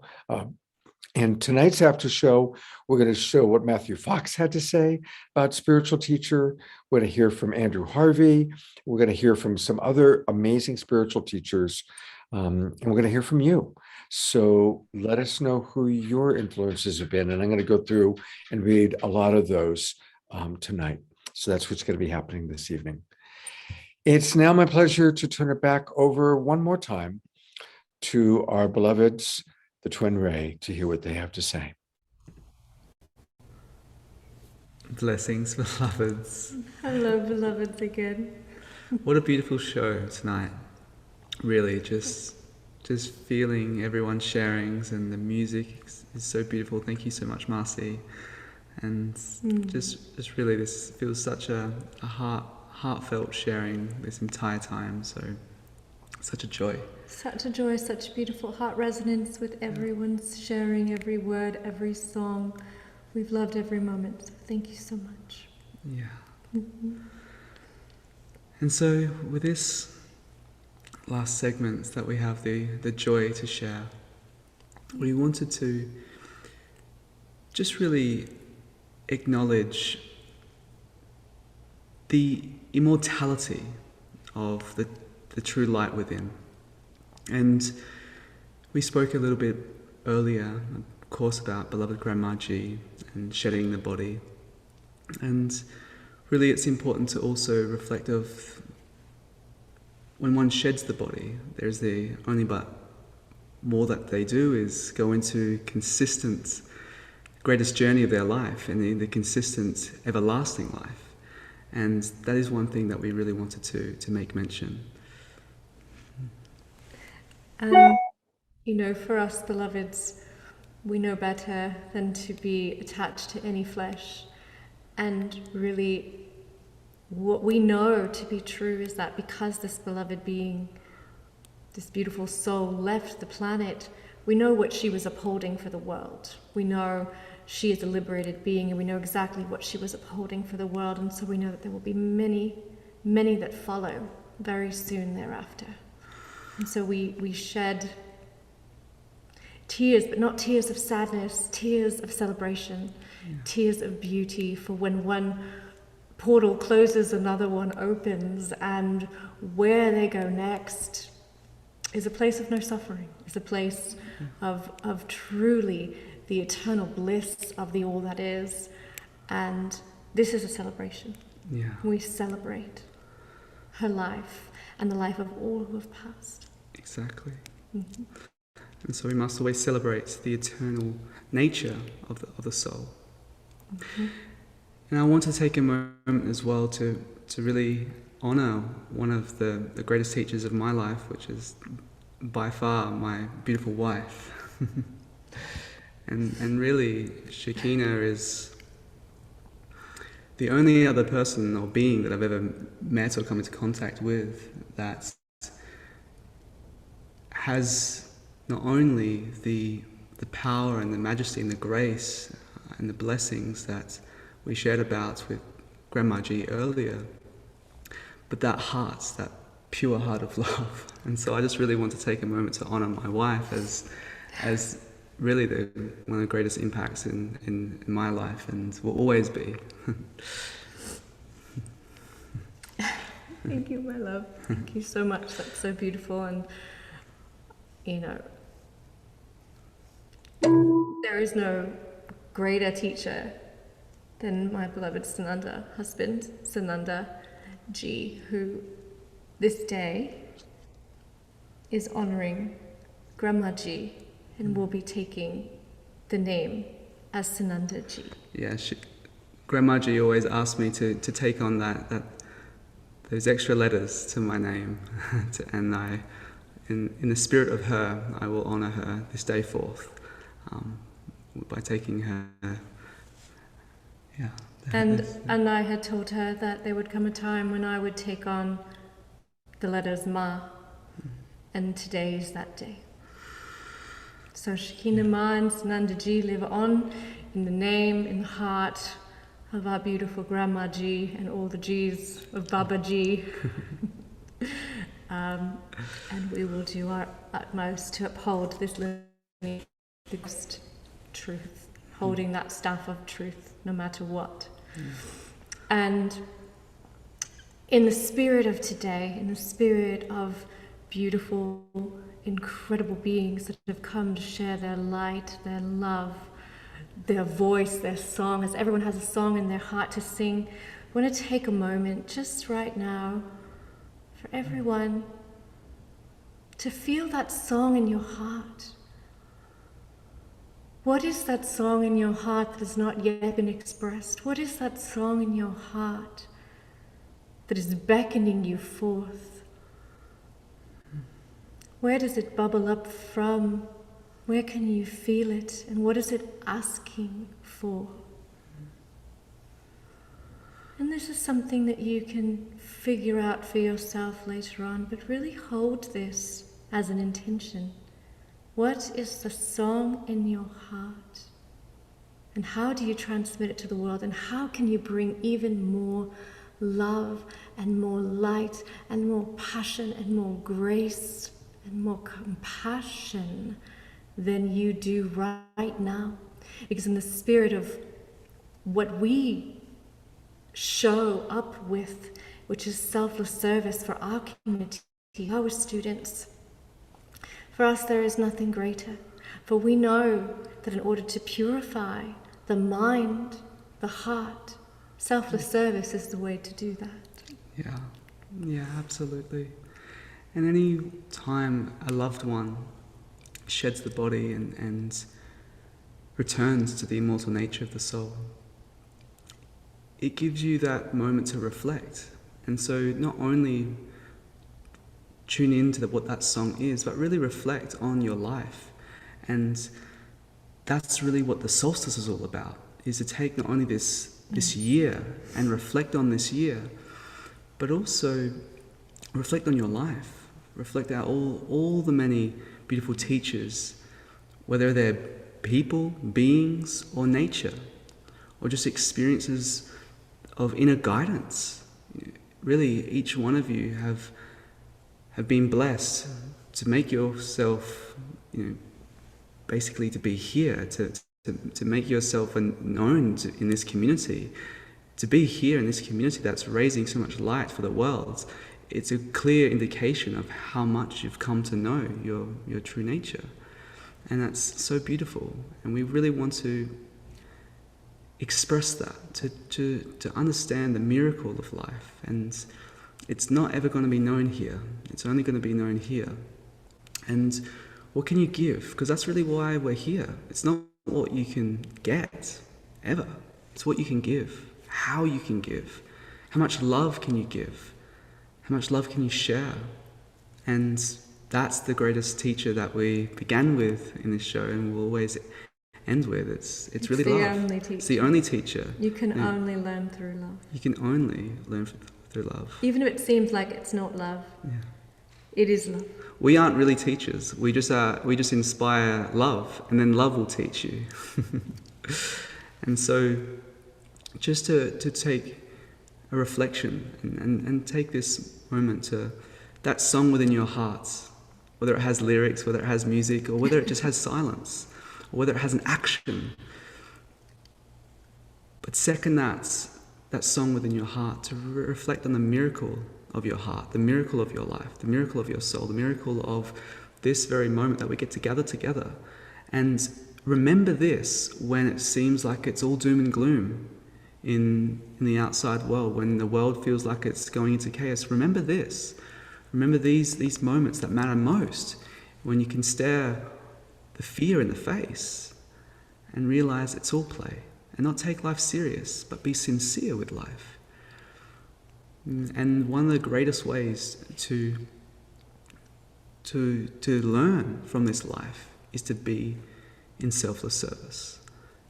And tonight's after show, we're going to show what Matthew Fox had to say about spiritual teacher. We're going to hear from Andrew Harvey. We're going to hear from some other amazing spiritual teachers. And we're going to hear from you. So let us know who your influences have been. And I'm going to go through and read a lot of those tonight. So that's what's going to be happening this evening. It's now my pleasure to turn it back over one more time to our beloveds, the TwinRay, to hear what they have to say. Blessings, beloveds. Hello, beloveds again. What a beautiful show tonight. Really, just feeling everyone's sharings, and the music is so beautiful. Thank you so much, Marcy. And just really, this feels such a heartfelt sharing this entire time. So such a joy. Such a joy, such beautiful heart resonance with everyone's sharing every word, every song. We've loved every moment. So thank you so much. Yeah. And so with this last segment that we have the joy to share, we wanted to just really acknowledge the immortality of the true light within. And we spoke a little bit earlier, of course, about beloved Grandma G and shedding the body. And really it's important to also reflect of when one sheds the body, there's the only but more that they do is go into consistent, greatest journey of their life, and the consistent, everlasting life. And that is one thing that we really wanted to make mention. You know, for us beloveds, we know better than to be attached to any flesh. And really, what we know to be true is that because this beloved being, this beautiful soul, left the planet, we know what she was upholding for the world. We know she is a liberated being, and we know exactly what she was upholding for the world. And so we know that there will be many, many that follow very soon thereafter. And so we shed tears, but not tears of sadness, tears of celebration, tears of beauty, for when one portal closes, another one opens, and where they go next is a place of no suffering, is a place of truly the eternal bliss of the all that is. And this is a celebration. Yeah. We celebrate her life and the life of all who have passed. Exactly. And so we must always celebrate the eternal nature of the soul. And I want to take a moment as well to really honor one of the greatest teachers of my life, which is by far my beautiful wife. and really, Shekinah is the only other person or being that I've ever met or come into contact with that has not only the power and the majesty and the grace and the blessings that we shared about with Grandma G earlier, but that heart, that pure heart of love. And so I just really want to take a moment to honor my wife as really one of the greatest impacts in my life, and will always be. Thank you, my love. Thank you so much. That's so beautiful. And, you know, there is no greater teacher than my beloved Sananda husband, Sananda G, who this day is honoring Grandma G and will be taking the name as Sananda G. Yeah, Grandma G always asked me to take on those extra letters to my name, and in the spirit of her, I will honor her this day forth by taking her. Yeah. And I had told her that there would come a time when I would take on the letters Ma, and today is that day. So Shekinah Ma and Sananda G live on in the name, in the heart of our beautiful Grandma G and all the G's of Baba G. And we will do our utmost to uphold this lineage, the truth, holding that staff of truth no matter what. And in the spirit of today, in the spirit of beautiful, incredible beings that have come to share their light, their love, their voice, their song, as everyone has a song in their heart to sing, I want to take a moment just right now for everyone to feel that song in your heart. What is that song in your heart that has not yet been expressed? What is that song in your heart that is beckoning you forth? Where does it bubble up from? Where can you feel it? And what is it asking for? And this is something that you can figure out for yourself later on, but really hold this as an intention. What is the song in your heart? And how do you transmit it to the world? And how can you bring even more love and more light and more passion and more grace and more compassion than you do right now? Because in the spirit of what we show up with, which is selfless service for our community, our students, for us there is nothing greater. For we know that in order to purify the mind, the heart, selfless service is the way to do that. Yeah, absolutely. And any time a loved one sheds the body and returns to the immortal nature of the soul, it gives you that moment to reflect. And so not only tune into what that song is, but really reflect on your life. And that's really what the solstice is all about, is to take not only this year and reflect on this year, but also reflect on your life. Reflect out all the many beautiful teachers, whether they're people, beings, or nature, or just experiences of inner guidance. Really, each one of you have been blessed to make yourself, basically to be here, to make yourself known in this community, to be here in this community that's raising so much light for the world. It's a clear indication of how much you've come to know your true nature. And that's so beautiful. And we really want to express that, to understand the miracle of life. And it's not ever going to be known here. It's only going to be known here. And what can you give? Because that's really why we're here. It's not what you can get, ever. It's what you can give, how you can give, how much love can you give, how much love can you share. And that's the greatest teacher that we began with in this show and will always end with. It's really love. Only teacher. It's the only teacher. You can only learn through love. You can only learn through love. Even if it seems like it's not love, it is love. We aren't really teachers. We just inspire love, and then love will teach you. And so just to take a reflection and take this moment to that song within your hearts, whether it has lyrics, whether it has music, or whether it just has silence, or whether it has an action. But second that song within your heart, to reflect on the miracle of your heart, the miracle of your life, the miracle of your soul, the miracle of this very moment that we get to gather together. And remember this when it seems like it's all doom and gloom in the outside world, when the world feels like it's going into chaos. Remember this. Remember these moments that matter most, when you can stare the fear in the face and realize it's all play, and not take life serious, but be sincere with life. And one of the greatest ways to learn from this life is to be in selfless service.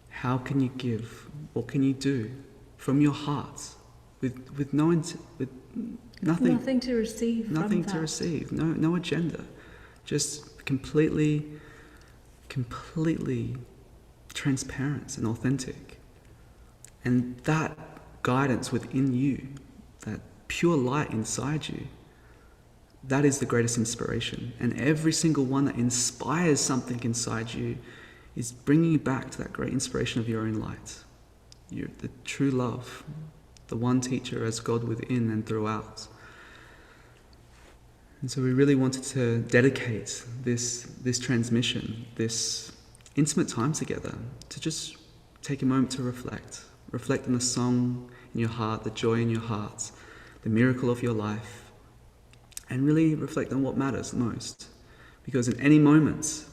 How can you give? What can you do from your heart with nothing to receive? Nothing to receive. No agenda. Just completely transparent and authentic. And that guidance within you, that pure light inside you, that is the greatest inspiration. And every single one that inspires something inside you is bringing you back to that great inspiration of your own light. The true love, the one teacher as God within and throughout. And so we really wanted to dedicate this transmission, this intimate time together, to just take a moment to reflect. Reflect on the song in your heart, the joy in your heart, the miracle of your life, and really reflect on what matters most. Because in any moment,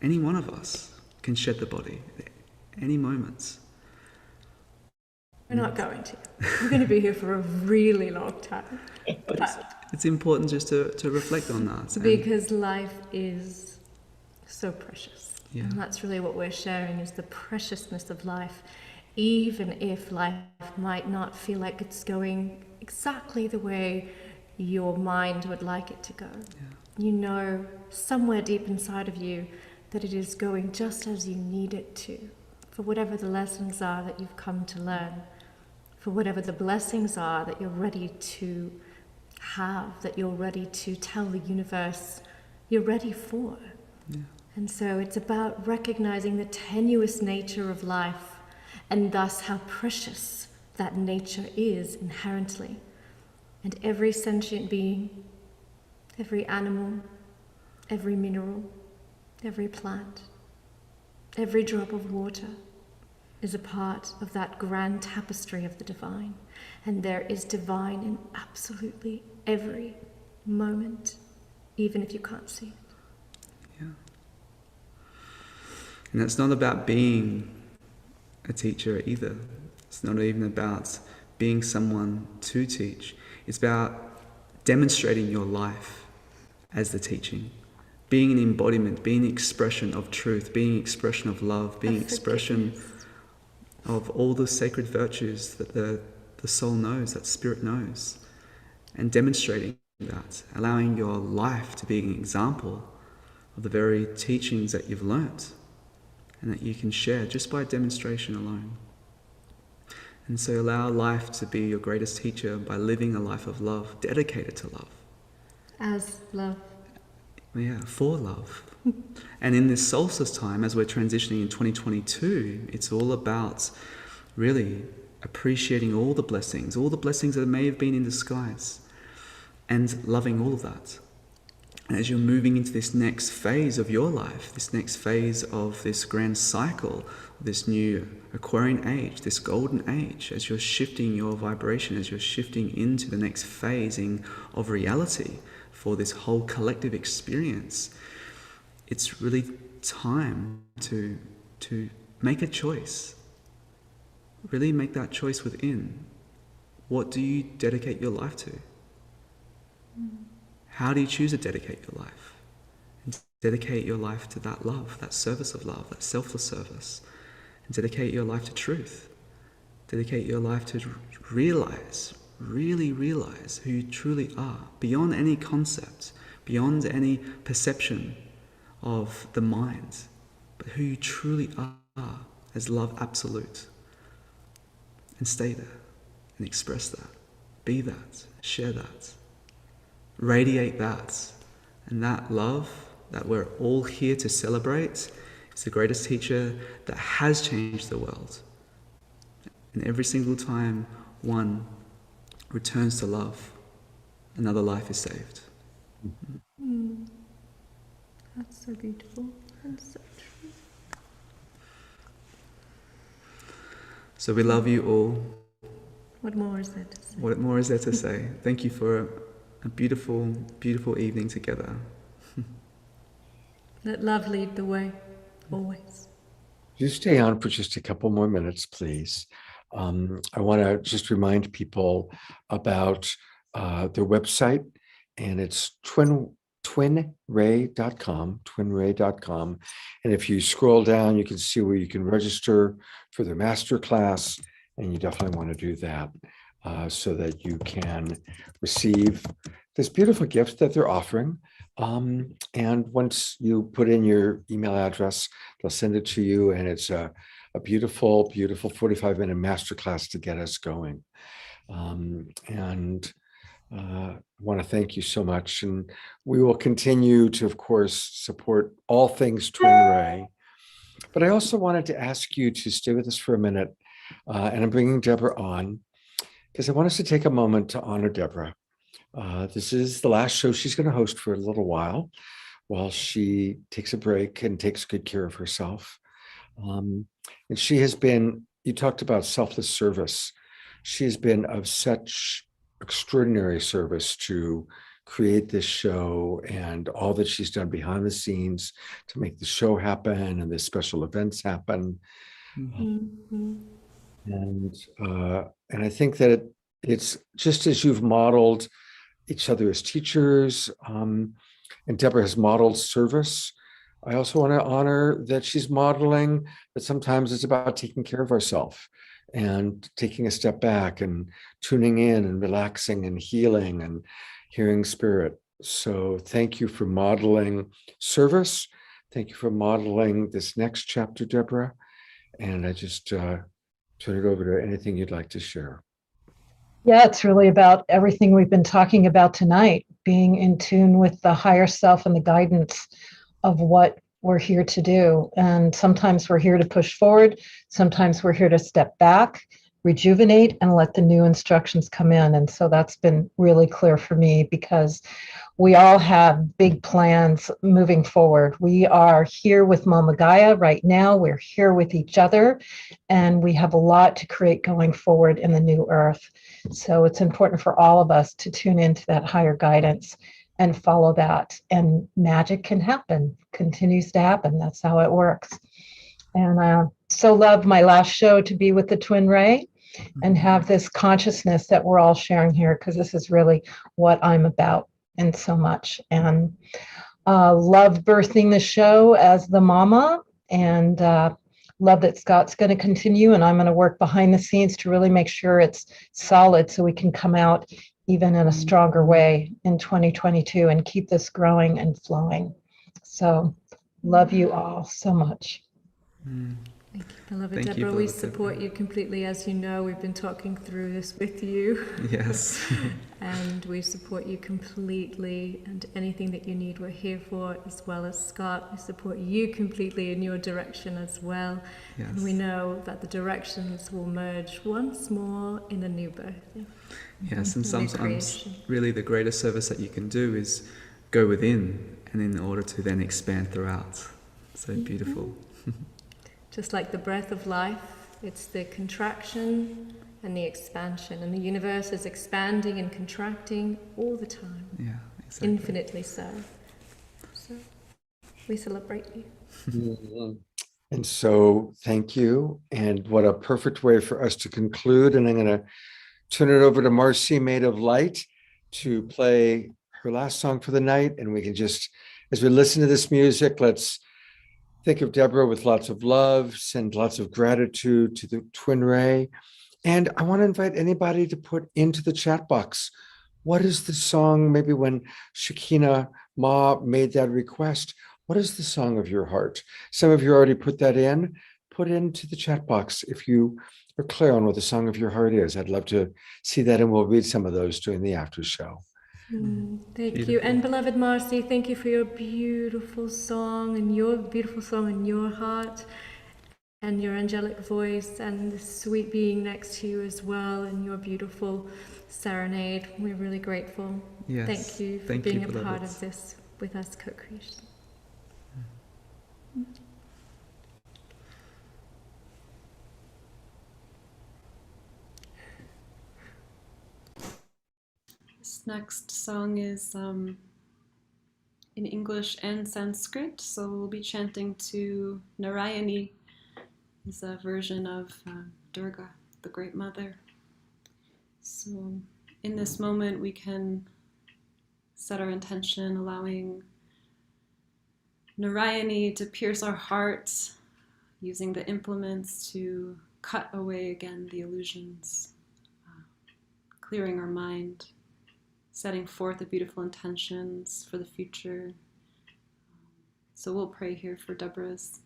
any one of us can shed the body. Any moment. We're not going to. We're going to be here for a really long time. But it's important just to reflect on that. Because life is so precious. Yeah. And that's really what we're sharing, is the preciousness of life. Even if life might not feel like it's going exactly the way your mind would like it to go. Yeah. You know somewhere deep inside of you that it is going just as you need it to, for whatever the lessons are that you've come to learn, for whatever the blessings are that you're ready to have, that you're ready to tell the universe you're ready for. Yeah. And so it's about recognizing the tenuous nature of life, and thus how precious that nature is inherently. And every sentient being, every animal, every mineral, every plant, every drop of water is a part of that grand tapestry of the divine. And there is divine in absolutely every moment, even if you can't see it. And it's not about being a teacher either. It's not even about being someone to teach. It's about demonstrating your life as the teaching, being an embodiment, being an expression of truth, being an expression of love, being an expression of all the sacred virtues that the soul knows, that spirit knows, and demonstrating that, allowing your life to be an example of the very teachings that you've learnt and that you can share just by demonstration alone. And so allow life to be your greatest teacher by living a life of love, dedicated to love. As love. Yeah, for love. And in this solstice time, as we're transitioning in 2022, it's all about really appreciating all the blessings that may have been in disguise, and loving all of that. And as you're moving into this next phase of your life, this next phase of this grand cycle, this new Aquarian age, this golden age, as you're shifting your vibration, as you're shifting into the next phasing of reality for this whole collective experience, it's really time to make a choice. Really make that choice within. What do you dedicate your life to? How do you choose to dedicate your life? And dedicate your life to that love, that service of love, that selfless service. And dedicate your life to truth. Dedicate your life to realize, really realize who you truly are, beyond any concept, beyond any perception of the mind, but who you truly are as love absolute. And stay there, and express that, be that, share that. Radiate that, and that love that we're all here to celebrate is the greatest teacher that has changed the world. And every single time one returns to love, another life is saved. That's so beautiful and so true. So we love you all. What more is there to say? What more is there to say? Thank you for a beautiful, beautiful evening together. Let love lead the way, always. You stay on for just a couple more minutes, please. I want to just remind people about their website, and it's TwinRay.com. And if you scroll down, you can see where you can register for their masterclass, and you definitely want to do that so that you can receive this beautiful gift that they're offering. And once you put in your email address, they'll send it to you, and it's a beautiful, beautiful 45-minute masterclass to get us going. I want to thank you so much. And we will continue to, of course, support all things TwinRay. But I also wanted to ask you to stay with us for a minute. And I'm bringing Deborah on because I want us to take a moment to honor Deborah. This is the last show she's going to host for a little while she takes a break and takes good care of herself. And she has been, you talked about selfless service. She has been of such extraordinary service to create this show and all that she's done behind the scenes to make the show happen and the special events happen. And I think that it's just as you've modeled each other as teachers, and Deborah has modeled service. I also want to honor that she's modeling that sometimes it's about taking care of ourselves and taking a step back and tuning in and relaxing and healing and hearing spirit. So thank you for modeling service. Thank you for modeling this next chapter, Deborah. And I just turn it over to anything you'd like to share. Yeah, it's really about everything we've been talking about tonight, being in tune with the higher self and the guidance of what we're here to do. And sometimes we're here to push forward. Sometimes we're here to step back, rejuvenate, and let the new instructions come in. And so that's been really clear for me because we all have big plans moving forward. We are here with Mama Gaia right now. We're here with each other, and we have a lot to create going forward in the new earth. So it's important for all of us to tune into that higher guidance and follow that. And magic can happen, continues to happen. That's how it works. And I so love my last show to be with the TwinRay and have this consciousness that we're all sharing here, because this is really what I'm about and so much. And love birthing the show as the mama, and love that Scott's going to continue, and I'm going to work behind the scenes to really make sure it's solid so we can come out even in a stronger way in 2022 and keep this growing and flowing. So love you all so much. Thank you, beloved Thank you, Deborah. We beloved support Deborah. you completely. As you know, we've been talking through this with you. Yes. And we support you completely, and anything that you need, we're here for, as well as Scott. We support you completely in your direction as well. Yes. And we know that the directions will merge once more in a new birth. Yes, and New sometimes creation. really the greatest service that you can do is go within, and in order to then expand throughout. So beautiful. Just like the breath of life, it's the contraction and the expansion. And the universe is expanding and contracting all the time. Yeah, exactly. Infinitely so. So we celebrate you. And so thank you. And what a perfect way for us to conclude. And I'm going to turn it over to Marcy, Made of Light, to play her last song for the night. And we can just, as we listen to this music, let's think of Deborah with lots of love, send lots of gratitude to the TwinRay. And I want to invite anybody to put into the chat box, what is the song, maybe when Shekinah Ma made that request, what is the song of your heart? Some of you already put that in. Put into the chat box if you are clear on what the song of your heart is. I'd love to see that, and we'll read some of those during the after show. Thank you. And beloved Marcy, thank you for your beautiful song and your beautiful song in your heart and your angelic voice and the sweet being next to you as well and your beautiful serenade. We're really grateful. Yes. Thank you for Thank being you, a part beloveds. of this with us, co-creation. This next song is in English and Sanskrit, so we'll be chanting to Narayani, is a version of Durga, the Great Mother. So in this moment we can set our intention, allowing Narayani to pierce our hearts, using the implements to cut away again the illusions, clearing our mind, setting forth the beautiful intentions for the future. So we'll pray here for Deborah's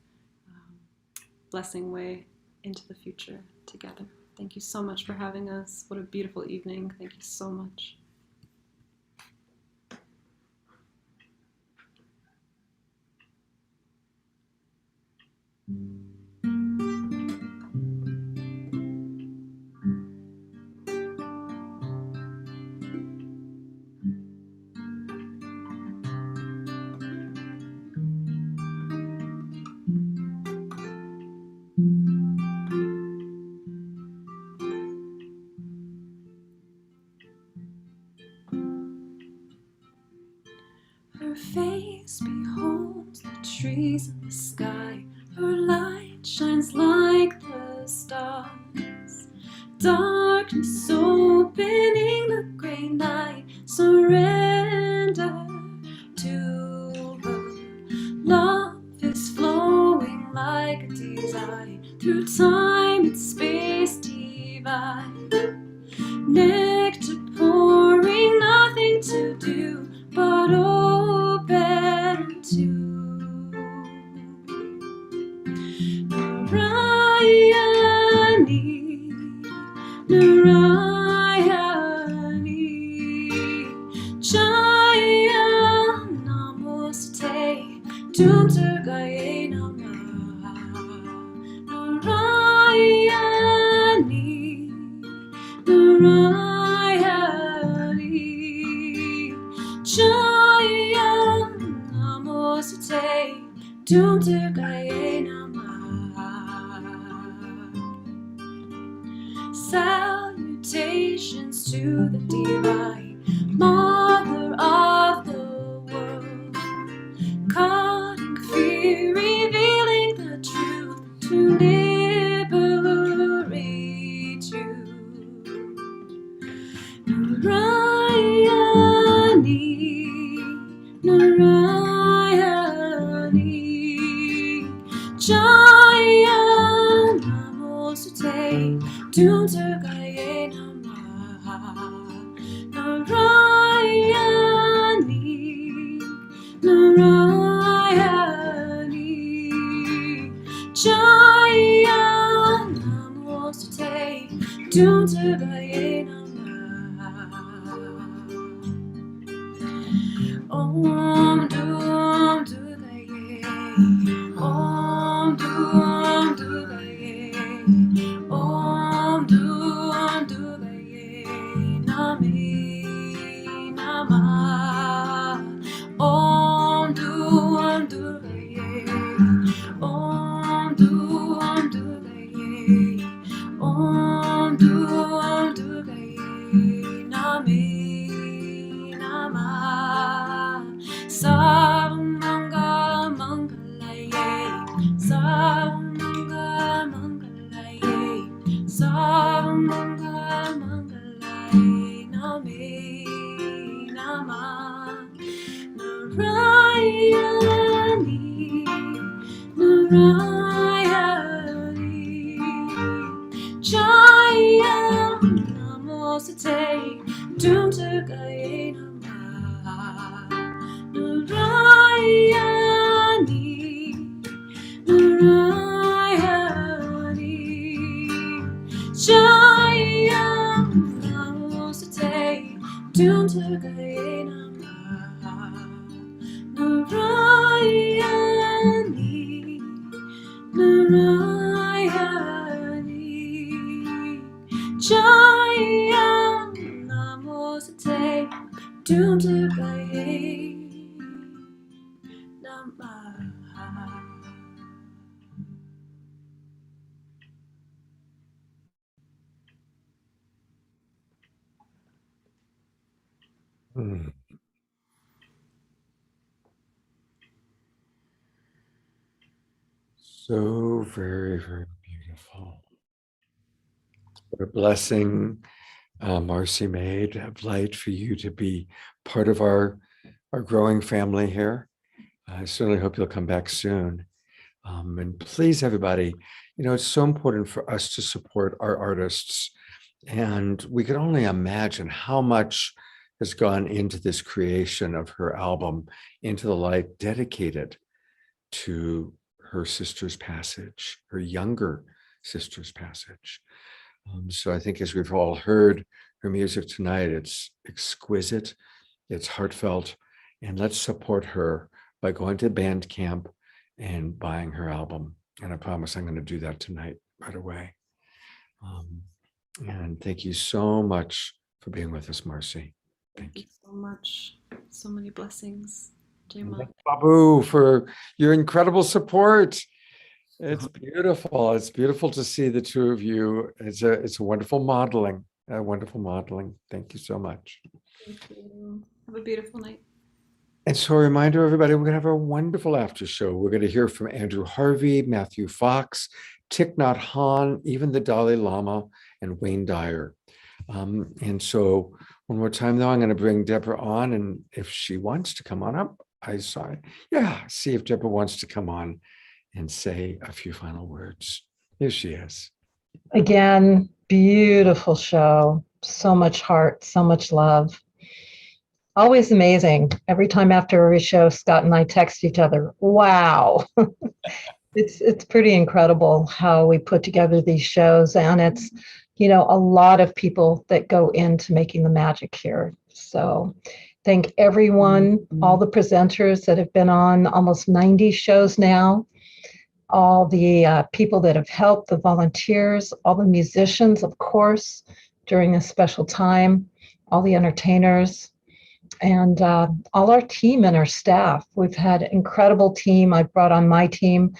blessing way into the future together. Thank you so much for having us. What a beautiful evening. Thank you so much. Her face beholds the trees and the sky. Her light shines like the stars. Darkness opening the gray night. Surrender to her. Love is flowing like a design through time and space divine. Nectar pouring, nothing to do but open to Narayani, Narayani, Jaya Namaste, Tum Durgaye Namah, Narayani, Narayani, Jaya Namaste, Tum Durgaye Namah. Salutations to the divine Mother of the 둠틀가에 나라야니 나라야니 자야 나무스테 둠틀가에 Om Dum Dugaye, Om Dum Dugaye, Om Dum Dugaye, Nami Nama, Om Dum Dugaye, Om Dum Dugaye, Om Dum Dugaye, Nami Nama. Sarvamangala Mangalaye, Sarvamangala Mangalaye, Sarvamangala Mangalaye, Nami Nama Narayani, Narayani, Jaya Namosate, Dumtagaye Nama Narayani, Narayani, Jaya Namosate, Dumtagaye Nama Narayani, Narayani, Jaya Namosate, Dumtagaye Mm. So very, very beautiful. What a blessing, Marcy made of light for you to be part of our growing family here. I certainly hope you'll come back soon. And please, everybody, it's so important for us to support our artists. And we can only imagine how much has gone into this creation of her album, Into the Light, dedicated to her sister's passage, her younger sister's passage. So I think as we've all heard her music tonight, it's exquisite, it's heartfelt, and let's support her by going to Bandcamp and buying her album. And I promise I'm going to do that tonight right away. And thank you so much for being with us, Marcy. Thank you so much. So many blessings. Jema. Babu, for your incredible support. It's beautiful. It's beautiful to see the two of you. It's a wonderful modeling. Thank you so much. Thank you. Have a beautiful night. And so a reminder, everybody, we're going to have a wonderful after show. We're going to hear from Andrew Harvey, Matthew Fox, Thich Nhat Hanh, even the Dalai Lama, and Wayne Dyer. And so one more time, though, I'm going to bring Deborah on. And if she wants to come on up, see if Deborah wants to come on and say a few final words. Here she is. Again, beautiful show. So much heart, so much love. Always amazing. Every time after every show, Scott and I text each other. Wow. It's pretty incredible how we put together these shows, and it's, a lot of people that go into making the magic here. So thank everyone, all the presenters that have been on almost 90 shows now, all the people that have helped, the volunteers, all the musicians, of course, during this special time, all the entertainers, and all our team and our staff. We've had an incredible team. I've brought on my team,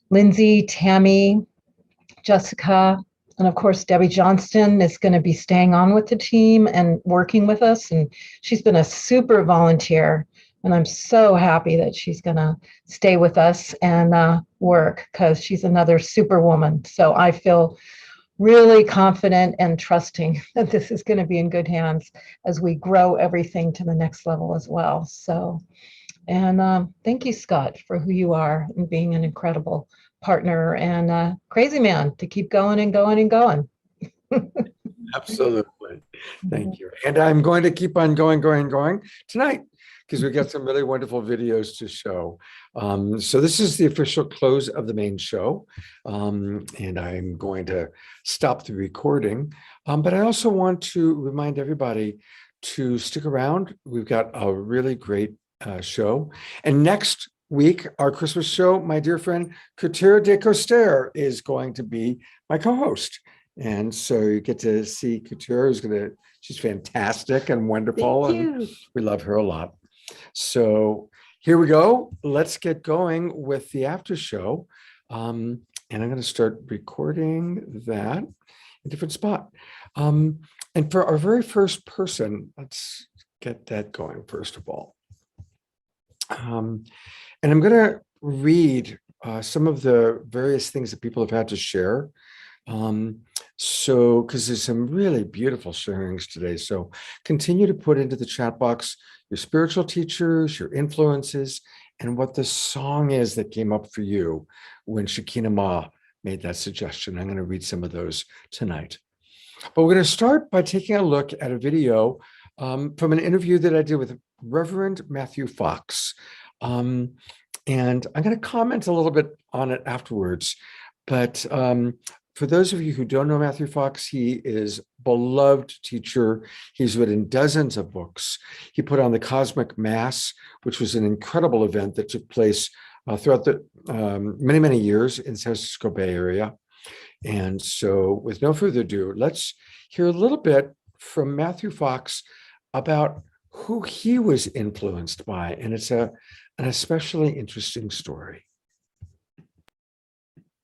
Lindsay, Tammy, Jessica, and of course, Debbie Johnston is going to be staying on with the team and working with us. And she's been a super volunteer. And I'm so happy that she's going to stay with us and work, because she's another superwoman. So I feel really confident and trusting that this is going to be in good hands as we grow everything to the next level as well. So, and thank you, Scott, for who you are and being an incredible partner and a crazy man to keep going and going and going. Absolutely. Thank you. And I'm going to keep on going tonight because we've got some really wonderful videos to show. So this is the official close of the main show. And I'm going to stop the recording. But I also want to remind everybody to stick around. We've got a really great show. And next week, our Christmas show, my dear friend Couture de Coster is going to be my co-host. And so you get to see Couture, she's fantastic and wonderful. And we love her a lot. So here we go. Let's get going with the after show. And I'm going to start recording that in a different spot. And for our very first person, let's get that going first of all. And I'm going to read some of the various things that people have had to share. So, because there's some really beautiful sharings today. So continue to put into the chat box your spiritual teachers, your influences, and what the song is that came up for you when Shekinah Ma made that suggestion. I'm going to read some of those tonight. But we're going to start by taking a look at a video from an interview that I did with Reverend Matthew Fox. And I'm going to comment a little bit on it afterwards. But for those of you who don't know Matthew Fox, he is a beloved teacher. He's written dozens of books. He put on the Cosmic Mass, which was an incredible event that took place throughout the many, many years in San Francisco Bay Area. And so with no further ado, let's hear a little bit from Matthew Fox about who he was influenced by. And it's an especially interesting story.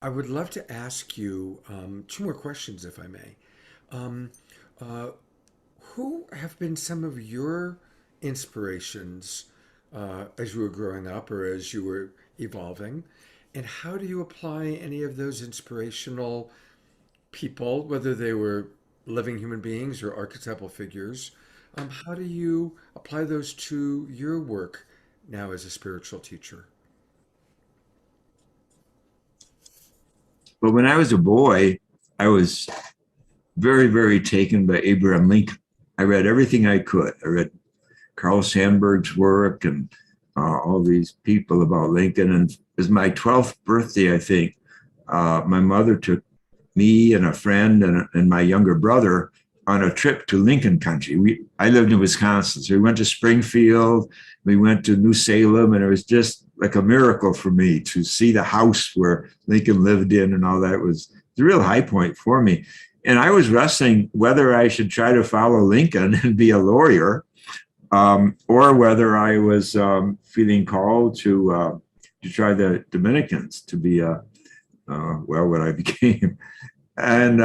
I would love to ask you two more questions, if I may. Who have been some of your inspirations as you were growing up or as you were evolving? And how do you apply any of those inspirational people, whether they were living human beings or archetypal figures? How do you apply those to your work now as a spiritual teacher? But when I was a boy, I was very, very taken by Abraham Lincoln. I read everything I could. I read Carl Sandburg's work and all these people about Lincoln. And it was my 12th birthday, I think. My mother took me and a friend and my younger brother on a trip to Lincoln country. I lived in Wisconsin, so we went to Springfield, we went to New Salem, and it was just like a miracle for me to see the house where Lincoln lived in and all that. It was a real high point for me. And I was wrestling whether I should try to follow Lincoln and be a lawyer, or whether I was feeling called to try the Dominicans, to be what I became. And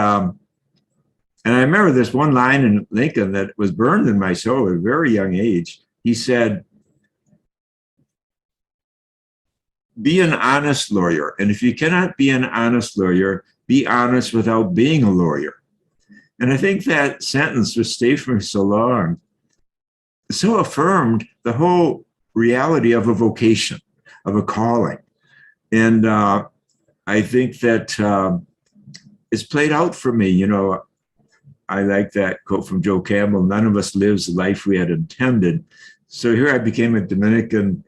I remember this one line in Lincoln that was burned in my soul at a very young age. He said, "Be an honest lawyer. And if you cannot be an honest lawyer, be honest without being a lawyer." And I think that sentence, which stayed for me so long, so affirmed the whole reality of a vocation, of a calling. And I think that it's played out for me. You know, I like that quote from Joe Campbell: "None of us lives the life we had intended." So here I became a Dominican,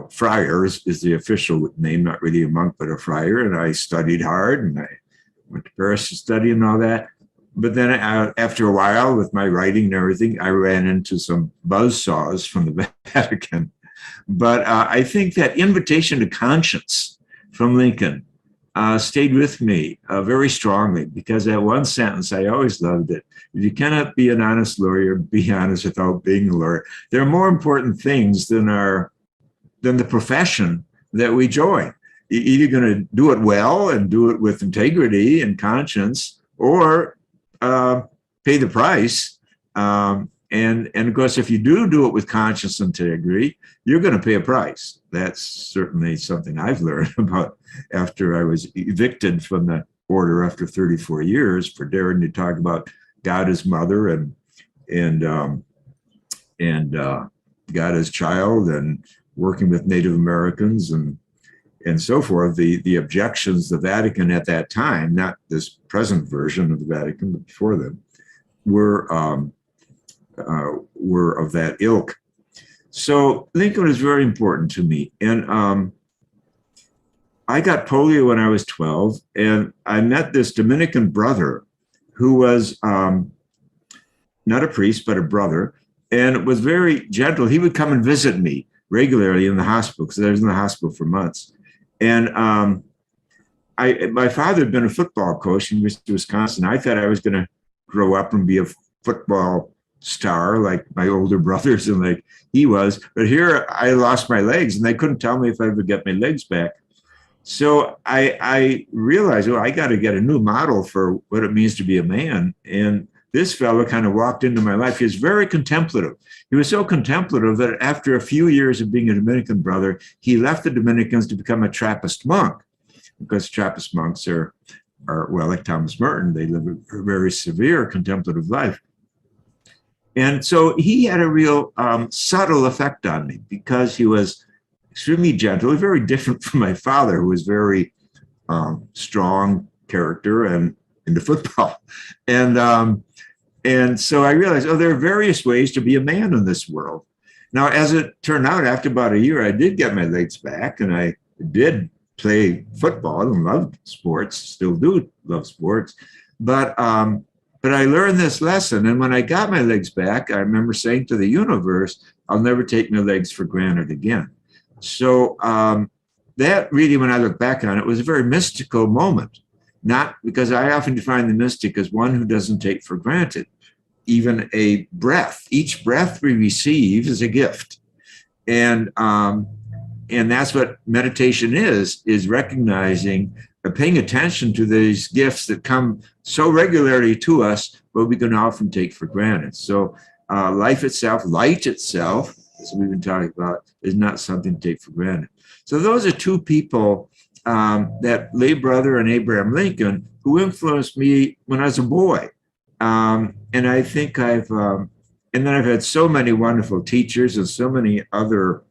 friar is the official name, not really a monk, but a friar. And I studied hard and I went to Paris to study and all that. But then after a while, with my writing and everything, I ran into some buzzsaws from the Vatican. But I think that invitation to conscience from Lincoln stayed with me very strongly, because that one sentence, I always loved it. If you cannot be an honest lawyer, be honest without being a lawyer. There are more important things than the profession that we join. You're either going to do it well and do it with integrity and conscience, or pay the price. And of course, if you do it with conscience and integrity, you're going to pay a price. That's certainly something I've learned about after I was evicted from the order after 34 years for daring to talk about God as mother and God as child, and working with Native Americans and so forth, the objections the Vatican at that time, not this present version of the Vatican, but before them, were of that ilk. So Lincoln was very important to me. And I got polio when I was 12, and I met this Dominican brother who was not a priest, but a brother, and was very gentle. He would come and visit me regularly in the hospital, because I was in the hospital for months. And my father had been a football coach in Wisconsin. I thought I was going to grow up and be a football star like my older brothers and like he was. But here I lost my legs, and they couldn't tell me if I would get my legs back. So I realized, well, I got to get a new model for what it means to be a man. And this fellow kind of walked into my life. He was very contemplative. He was so contemplative that after a few years of being a Dominican brother, he left the Dominicans to become a Trappist monk, because Trappist monks are well, like Thomas Merton, they live a very severe contemplative life. And so he had a real subtle effect on me, because he was extremely gentle, very different from my father, who was very strong character and into football. And so I realized, oh, there are various ways to be a man in this world. Now, as it turned out, after about a year, I did get my legs back, and I did play football and loved sports, still do love sports. But I learned this lesson. And when I got my legs back, I remember saying to the universe, I'll never take my legs for granted again. So that really, when I look back on it, was a very mystical moment. Not because I often define the mystic as one who doesn't take for granted even a breath. Each breath we receive is a gift. And that's what meditation is recognizing, paying attention to these gifts that come so regularly to us, but we can often take for granted. So life itself, light itself, as we've been talking about, is not something to take for granted. So those are two people, that lay brother and Abraham Lincoln, who influenced me when I was a boy. And I think and then I've had so many wonderful teachers and so many other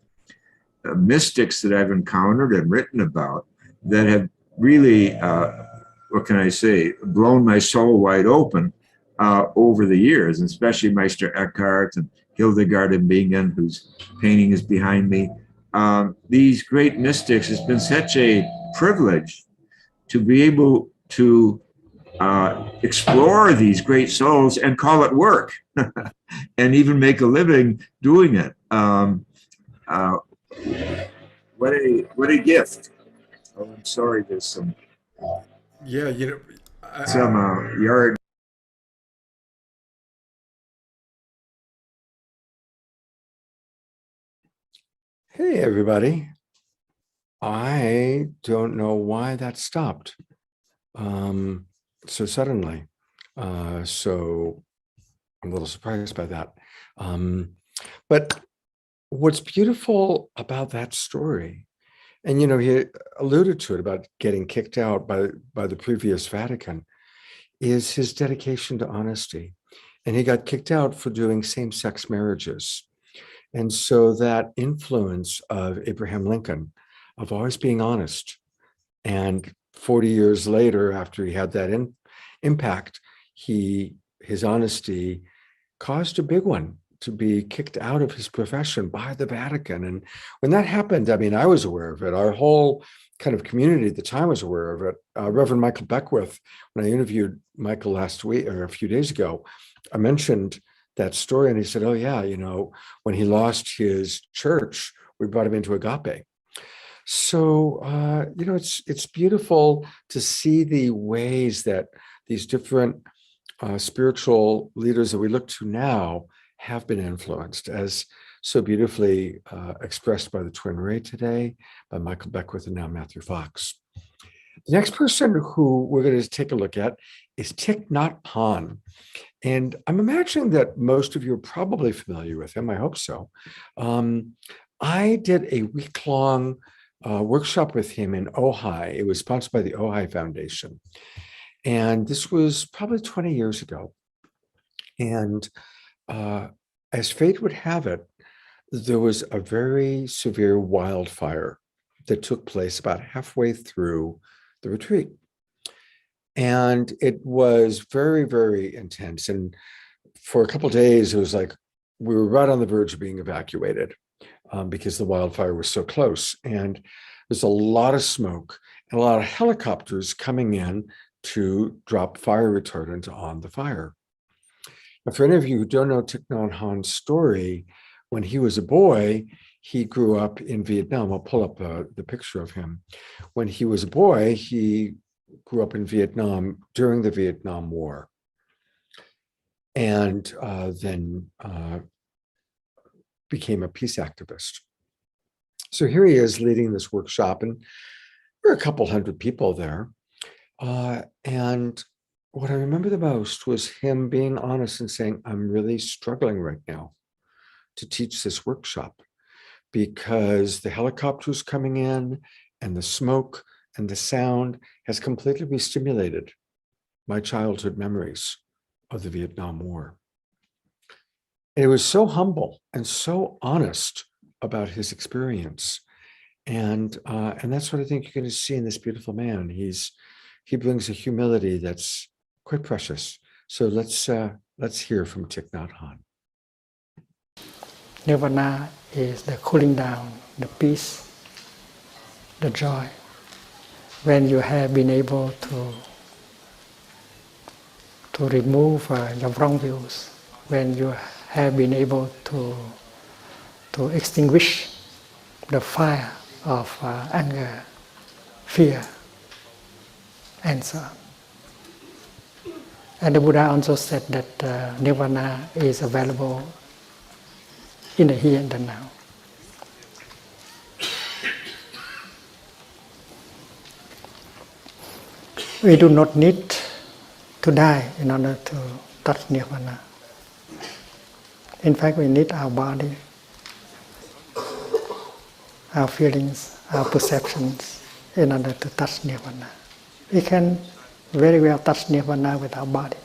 mystics that I've encountered and written about that have really, what can I say, blown my soul wide open over the years, and especially Meister Eckhart and Hildegard and Bingen, whose painting is behind me. These great mystics, it's been such a privilege to be able to explore these great souls and call it work and even make a living doing it. What a gift. Oh, I'm sorry, there's some yard. Hey, everybody. I don't know why that stopped so suddenly. So I'm a little surprised by that. But what's beautiful about that story, and he alluded to it about getting kicked out by the previous Vatican, is his dedication to honesty. And he got kicked out for doing same-sex marriages. And so that influence of Abraham Lincoln, of always being honest, and 40 years later, after he had that impact, his honesty caused a big one to be kicked out of his profession by the Vatican. And when that happened, I mean, I was aware of it. Our whole kind of community at the time was aware of it. Reverend Michael Beckwith, when I interviewed Michael last week or a few days ago, I mentioned that story, and he said, oh yeah, when he lost his church, we brought him into Agape. So it's beautiful to see the ways that these different spiritual leaders that we look to now have been influenced, as so beautifully expressed by the TwinRay today, by Michael Beckwith, and now Matthew Fox. The next person who we're going to take a look at is Thich Nhat Hanh. And I'm imagining that most of you are probably familiar with him. I hope so. I did a week-long workshop with him in Ojai. It was sponsored by the Ojai Foundation. And this was probably 20 years ago. And as fate would have it, there was a very severe wildfire that took place about halfway through the retreat. And it was very, very intense. And for a couple of days, it was like we were right on the verge of being evacuated because the wildfire was so close. And there's a lot of smoke and a lot of helicopters coming in to drop fire retardant on the fire. Now, for any of you who don't know Thich Nhat Hanh's story, when he was a boy, he grew up in Vietnam. I'll pull up the picture of him. When he was a boy, he grew up in Vietnam during the Vietnam War. And then became a peace activist. So here he is leading this workshop, and there were a couple hundred people there. And what I remember the most was him being honest and saying, I'm really struggling right now to teach this workshop because the helicopters coming in and the smoke and the sound has completely re-stimulated my childhood memories of the Vietnam War. And it was so humble and so honest about his experience. And that's what I think you're going to see in this beautiful man. He brings a humility that's quite precious. So let's hear from Thich Nhat Hanh. Nirvana is the cooling down, the peace, the joy. When you have been able to remove your wrong views, when you have been able to extinguish the fire of anger, fear, and so on. And the Buddha also said that Nirvana is available in the here and the now. We do not need to die in order to touch Nirvana. In fact, we need our body, our feelings, our perceptions in order to touch Nirvana. We can very well touch Nirvana with our body.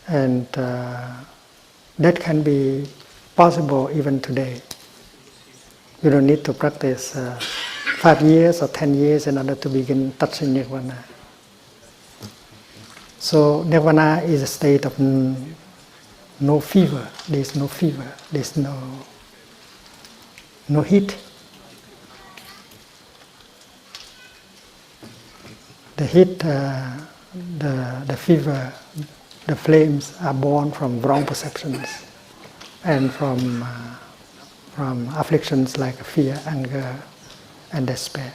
And that can be possible even today. You don't need to practice 5 years or 10 years in order to begin touching Nirvana. So Nirvana is a state of no fever. There's no fever. There's no heat. The heat, the fever, the flames are born from wrong perceptions and from afflictions like fear, anger, and despair.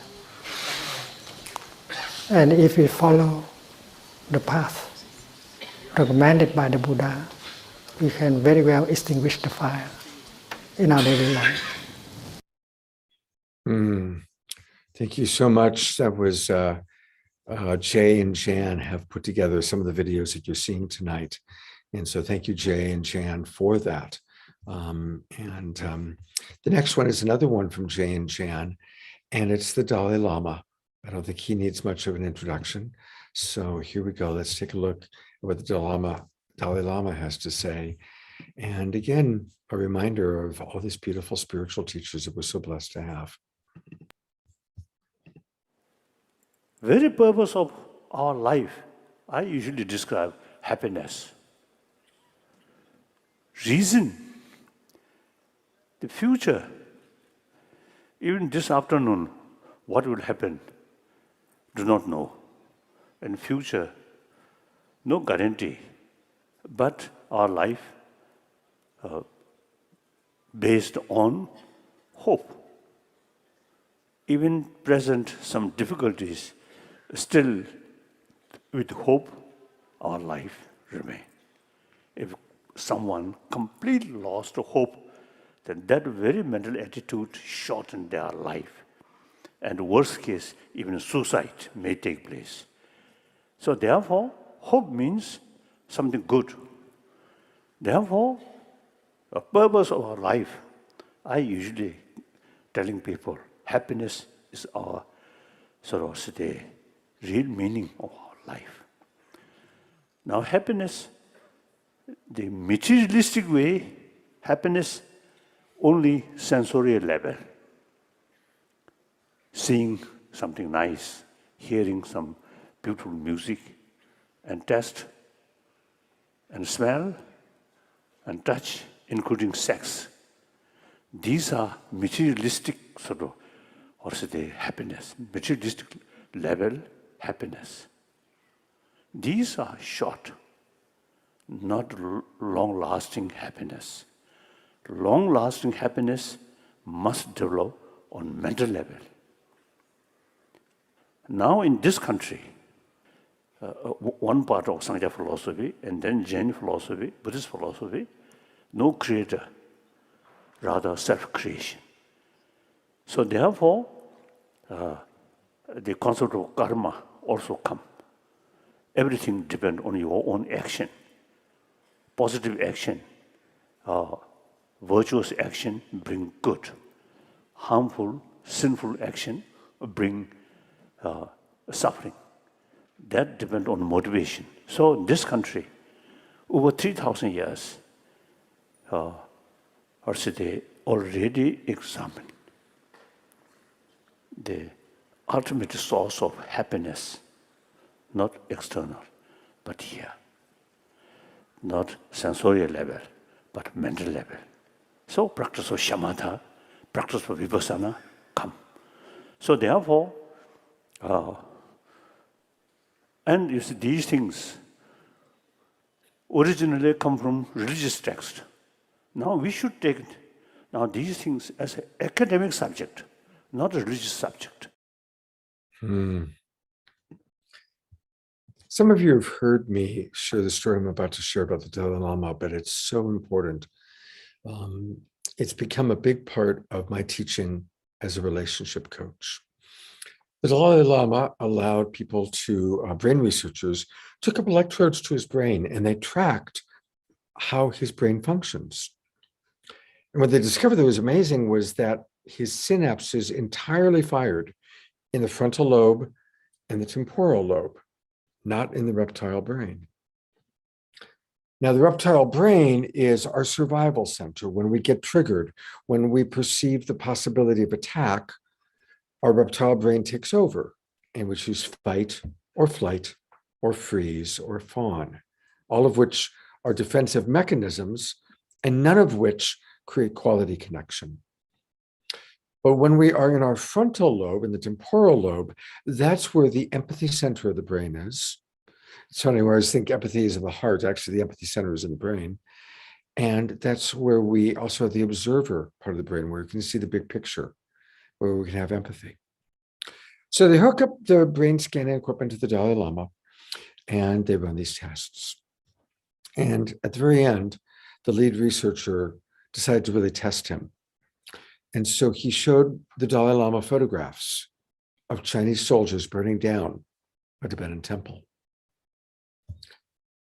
And if we follow the path recommended by the Buddha, we can very well extinguish the fire in our daily life. Thank you so much. That was Jay and Jan have put together some of the videos that you're seeing tonight. And so thank you, Jay and Jan, for that. The next one is another one from Jay and Jan, and it's the Dalai Lama. I don't think he needs much of an introduction. So here we go. Let's take a look at what the Dalai Lama has to say. And again, a reminder of all these beautiful spiritual teachers that we're so blessed to have. Very purpose of our life, I usually describe happiness. Reason, the future, even this afternoon, what will happen, do not know. And future, no guarantee, but our life based on hope. Even present some difficulties, still with hope, our life remains. If someone completely lost hope, then that very mental attitude shortens their life. And worst case, even suicide may take place. So therefore, hope means something good. Therefore, the purpose of our life, I usually telling people, happiness is our sort of the real meaning of our life. Now happiness The materialistic way, happiness, only sensorial level. Seeing something nice, hearing some beautiful music, and taste, and smell, and touch, including sex. These are materialistic sort of, or say the happiness, materialistic level happiness. These are short, not long-lasting happiness. Long-lasting happiness must develop on mental level. Now in this country, one part of Sangha philosophy, and then Jain philosophy, Buddhist philosophy, no creator, rather self-creation. So therefore, the concept of karma also come. Everything depends on your own action. Positive action, virtuous action bring good. Harmful, sinful action bring suffering. That depends on motivation. So in this country, over 3,000 years, they already examined the ultimate source of happiness, not external, but here. Not sensorial level, but mental level. So practice of shamatha, practice of vipassana come. So therefore, and you see, these things originally come from religious text. Now we should take now these things as an academic subject, not a religious subject. Some of you have heard me share the story I'm about to share about the Dalai Lama, but it's so important. It's become a big part of my teaching as a relationship coach. The Dalai Lama allowed people to, brain researchers, took up electrodes to his brain and they tracked how his brain functions. And what they discovered that was amazing was that his synapses entirely fired in the frontal lobe and the temporal lobe, not in the reptile brain. Now, the reptile brain is our survival center. When we get triggered, when we perceive the possibility of attack, our reptile brain takes over and we choose fight or flight or freeze or fawn, all of which are defensive mechanisms and none of which create quality connection. But when we are in our frontal lobe, in the temporal lobe, that's where the empathy center of the brain is. It's funny, where I always think empathy is in the heart. Actually, the empathy center is in the brain. And that's where we also have the observer part of the brain, where we can see the big picture, where we can have empathy. So they hook up the brain scanning equipment to the Dalai Lama, and they run these tests. And at the very end, the lead researcher decided to really test him. And so he showed the Dalai Lama photographs of Chinese soldiers burning down a Tibetan temple.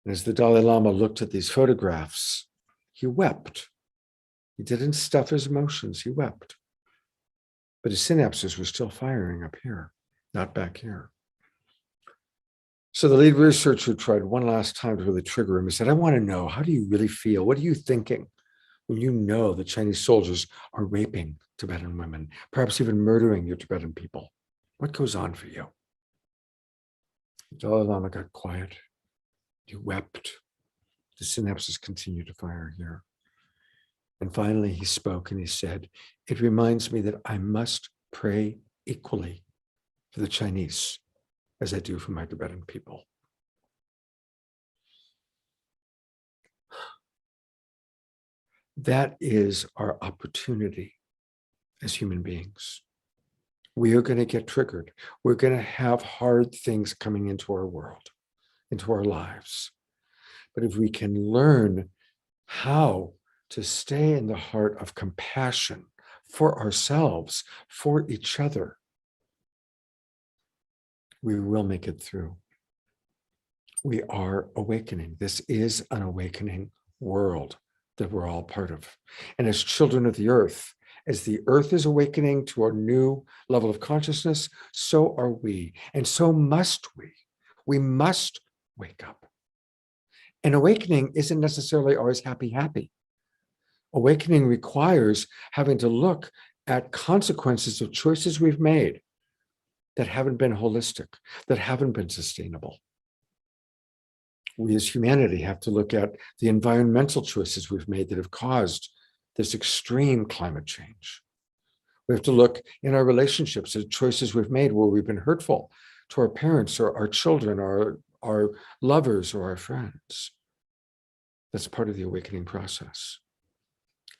And as the Dalai Lama looked at these photographs, he wept. He didn't stuff his emotions, he wept. But his synapses were still firing up here, not back here. So the lead researcher tried one last time to really trigger him. He said, I want to know, how do you really feel? What are you thinking when you know the Chinese soldiers are raping Tibetan women, perhaps even murdering your Tibetan people? What goes on for you? The Dalai Lama got quiet. He wept. The synapses continued to fire here. And finally he spoke and he said, it reminds me that I must pray equally for the Chinese as I do for my Tibetan people. That is our opportunity as human beings. We are going to get triggered. We're going to have hard things coming into our world, into our lives. But if we can learn how to stay in the heart of compassion for ourselves, for each other, we will make it through. We are awakening. This is an awakening world that we're all part of. And as children of the earth, as the earth is awakening to our new level of consciousness, so are we. And so must we. We must wake up. And awakening isn't necessarily always happy, happy. Awakening requires having to look at consequences of choices we've made that haven't been holistic, that haven't been sustainable. We as humanity have to look at the environmental choices we've made that have caused this extreme climate change. We have to look in our relationships at choices we've made where we've been hurtful to our parents or our children or our lovers or our friends. That's part of the awakening process.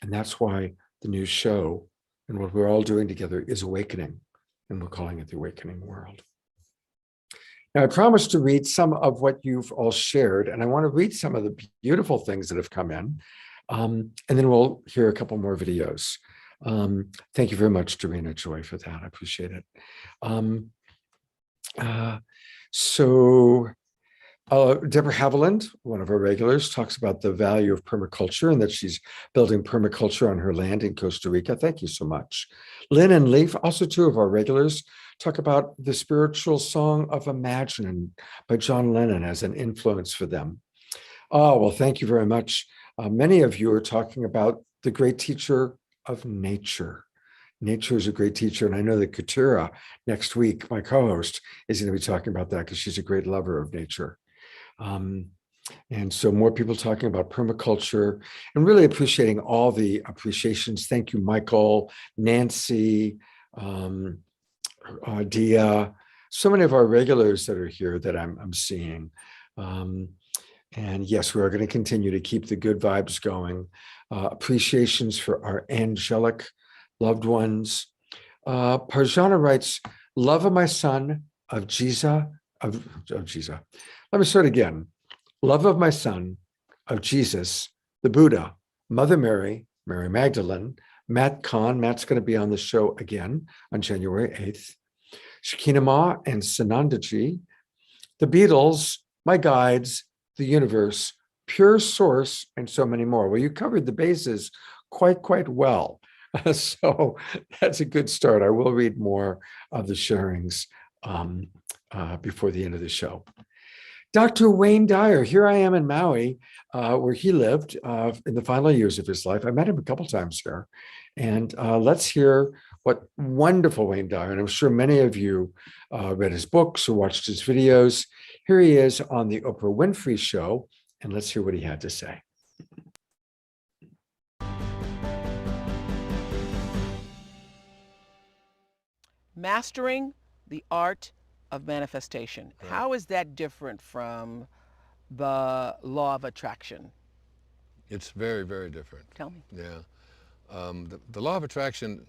And that's why the new show and what we're all doing together is awakening, and we're calling it the Awakening World. Now, I promised to read some of what you've all shared, and I want to read some of the beautiful things that have come in, and then we'll hear a couple more videos. Thank you very much, Dorina Joy, for that. I appreciate it. Deborah Haviland, one of our regulars, talks about the value of permaculture and that she's building permaculture on her land in Costa Rica. Thank you so much. Lynne and Leaf, also two of our regulars, talk about the spiritual song of Imagine by John Lennon as an influence for them. Oh, well, thank you very much. Many of you are talking about the great teacher of nature. Nature is a great teacher, and I know that Katura next week, my co-host, is going to be talking about that because she's a great lover of nature. And so more people talking about permaculture and really appreciating all the appreciations. Thank you, Michael, Nancy, Dia, so many of our regulars that are here that I'm seeing. And yes, we are going to continue to keep the good vibes going. Appreciations for our angelic loved ones. Parjana writes, love of my son, of Jesus, Let me start again. Love of my son, of Jesus, the Buddha, Mother Mary, Mary Magdalene, Matt Kahn. Matt's going to be on the show again on January 8th. Shekinah Ma and Sanandaji, the Beatles, my guides, the universe, pure source, and so many more. Well, you covered the bases quite well. So that's a good start. I will read more of the sharings before the end of the show. Dr. Wayne Dyer, here I am in Maui, where he lived in the final years of his life. I met him a couple times here. And let's hear what wonderful Wayne Dyer, and I'm sure many of you read his books or watched his videos. Here he is on the Oprah Winfrey Show, and let's hear what he had to say. Mastering the art of manifestation. Right. How is that different from the law of attraction? It's very, very different. Tell me. Yeah. The law of attraction,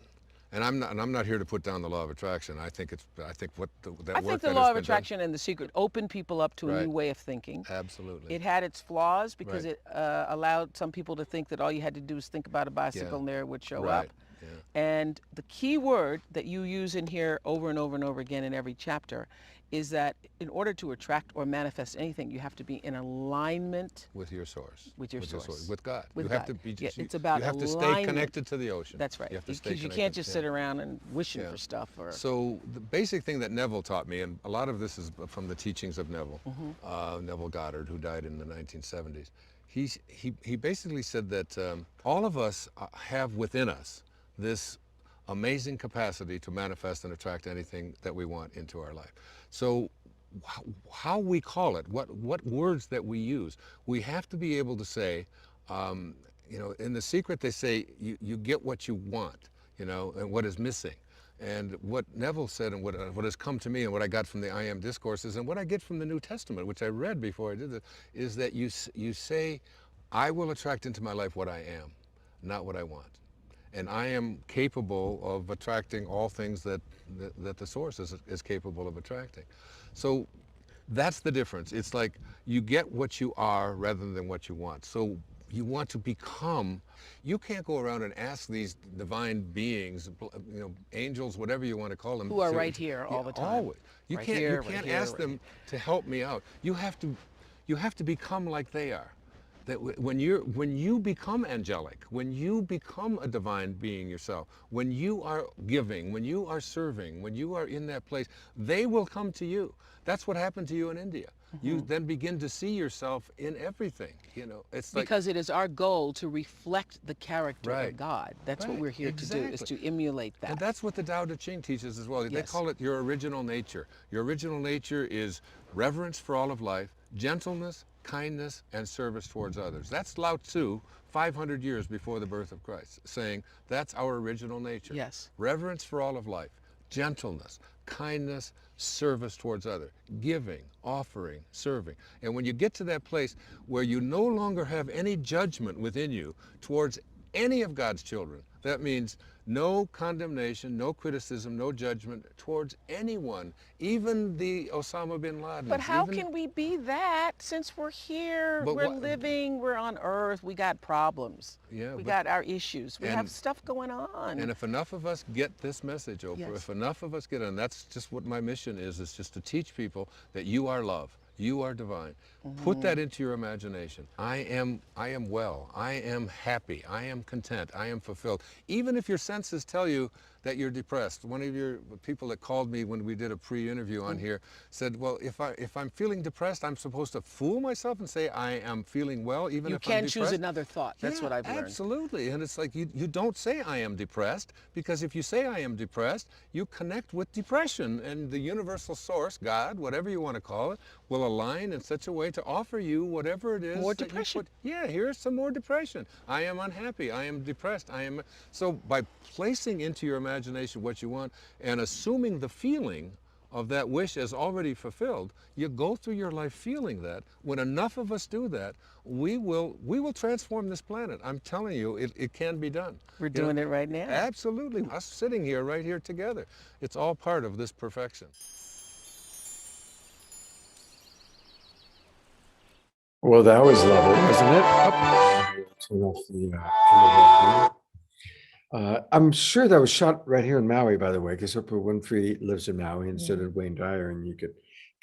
and I'm not here to put down the law of attraction. I think I think the law of attraction and The Secret opened people up to a new way of thinking. Absolutely. It had its flaws because it allowed some people to think that all you had to do was think about a bicycle and there it would show up. Yeah. And the key word that you use in here over and over and over again in every chapter is that in order to attract or manifest anything, you have to be in alignment with your source. With your source. With God. With you God. Have to be. It's about you have to stay connected to the ocean. That's right. You have to stay because you can't just sit around and wishing for stuff. Or so the basic thing that Neville taught me, and a lot of this is from the teachings of Neville, Neville Goddard, who died in the 1970s. He basically said that all of us have within us this amazing capacity to manifest and attract anything that we want into our life. So how we call it, what words that we use, we have to be able to say, you know, in The Secret they say you get what you want, you know, and what is missing. And what Neville said and what has come to me and what I got from the I Am discourses and what I get from the New Testament, which I read before I did this, is that you say, I will attract into my life what I am, not what I want. And I am capable of attracting all things that the source is capable of attracting. So that's the difference. It's like you get what you are rather than what you want. So you want to become, you can't go around and ask these divine beings, you know, angels, whatever you want to call them. Who are right here all the time. Always. You can't ask them to help me out. You have to become like they are. that when you become angelic, when you become a divine being yourself, when you are giving, when you are serving, when you are in that place, they will come to you. That's what happened to you in India. You then begin to see yourself in everything. You know, it's like, because it is our goal to reflect the character Right. of God. That's what Right, we're here to do, is exactly. to emulate that. And that's what the Tao Te Ching teaches as well. They Yes. call it your original nature. Your original nature is reverence for all of life, gentleness, kindness, and service towards others. That's Lao Tzu, 500 years before the birth of Christ, saying that's our original nature. Yes. Reverence for all of life, gentleness, kindness, service towards others, giving, offering, serving. And when you get to that place where you no longer have any judgment within you towards any of God's children, that means no condemnation, no criticism, no judgment towards anyone, even the Osama bin Laden. But how can we be that since we're here, we're living, we're on earth, we got problems. Yeah, we got our issues, we have stuff going on. And if enough of us get this message, Oprah, Yes. if enough of us get it, and that's just what my mission is just to teach people that you are love. You are divine. Put that into your imagination. I am well. I am happy. I am content. I am fulfilled. Even if your senses tell you that you're depressed. One of your people that called me when we did a pre-interview on here said, well, if I'm feeling depressed, I'm supposed to fool myself and say I am feeling well, even You if I'm can depressed? choose another thought. That's Yeah, what I've learned. Absolutely. And it's like you don't say I am depressed, because if you say I am depressed, you connect with depression, and the universal source, God, whatever you want to call it, will align in such a way to offer you whatever it is. More that you depression. put. Yeah, here's some more depression. I am unhappy. I am depressed. So by placing into your imagination what you want and assuming the feeling of that wish as already fulfilled, you go through your life feeling that. When enough of us do that, we will transform this planet. I'm telling you, it can be done. We're doing it right now. Absolutely. Us sitting here, right here together. It's all part of this perfection. Well, that was lovely, wasn't it? Turn off the I'm sure that was shot right here in Maui, by the way, because Oprah Winfrey lives in Maui and so did Wayne Dyer, and you could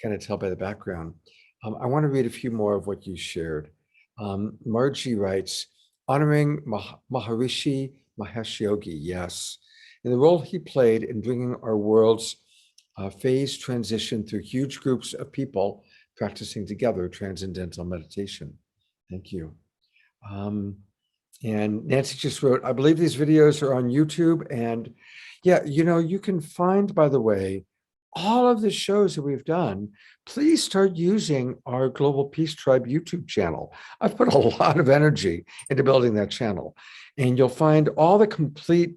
kind of tell by the background. I want to read a few more of what you shared. Margie writes, honoring Maharishi Mahesh Yogi, yes, in the role he played in bringing our world's phase transition through huge groups of people practicing together transcendental meditation. Thank you. And Nancy just wrote, I believe these videos are on YouTube. And yeah, you can find, by the way, all of the shows that we've done. Please start using our Global Peace Tribe YouTube channel. I've put a lot of energy into building that channel. And you'll find all the complete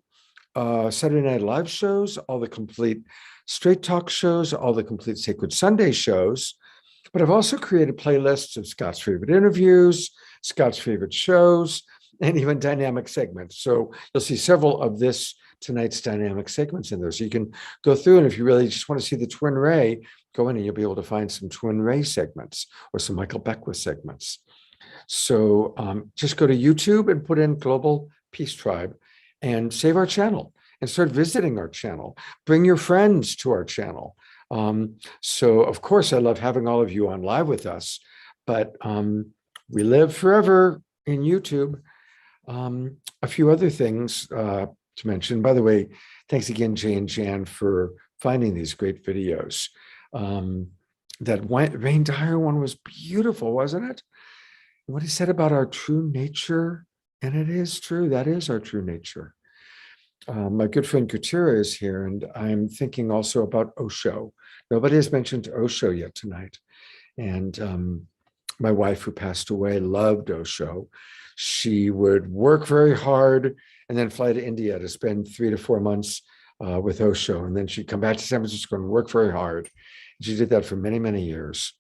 Saturday Night Live shows, all the complete Straight Talk shows, all the complete Sacred Sunday shows. But I've also created playlists of Scott's favorite interviews, Scott's favorite shows, and even dynamic segments. So you'll see several of tonight's dynamic segments in there. So you can go through, and if you really just want to see the TwinRay, go in and you'll be able to find some TwinRay segments or some Michael Beckwith segments. So just go to YouTube and put in Global Peace Tribe and save our channel and start visiting our channel. Bring your friends to our channel. So of course, I love having all of you on live with us, but we live forever in YouTube. A few other things to mention. By the way, thanks again, Jay and Jan, for finding these great videos. That Wayne Dyer one was beautiful, wasn't it? What he said about our true nature, and it is true, that is our true nature. My good friend Kutira is here, and I'm thinking also about Osho. Nobody has mentioned Osho yet tonight. And my wife, who passed away, loved Osho. She would work very hard and then fly to India to spend 3 to 4 months with Osho. And then she'd come back to San Francisco and work very hard. She did that for many, many years.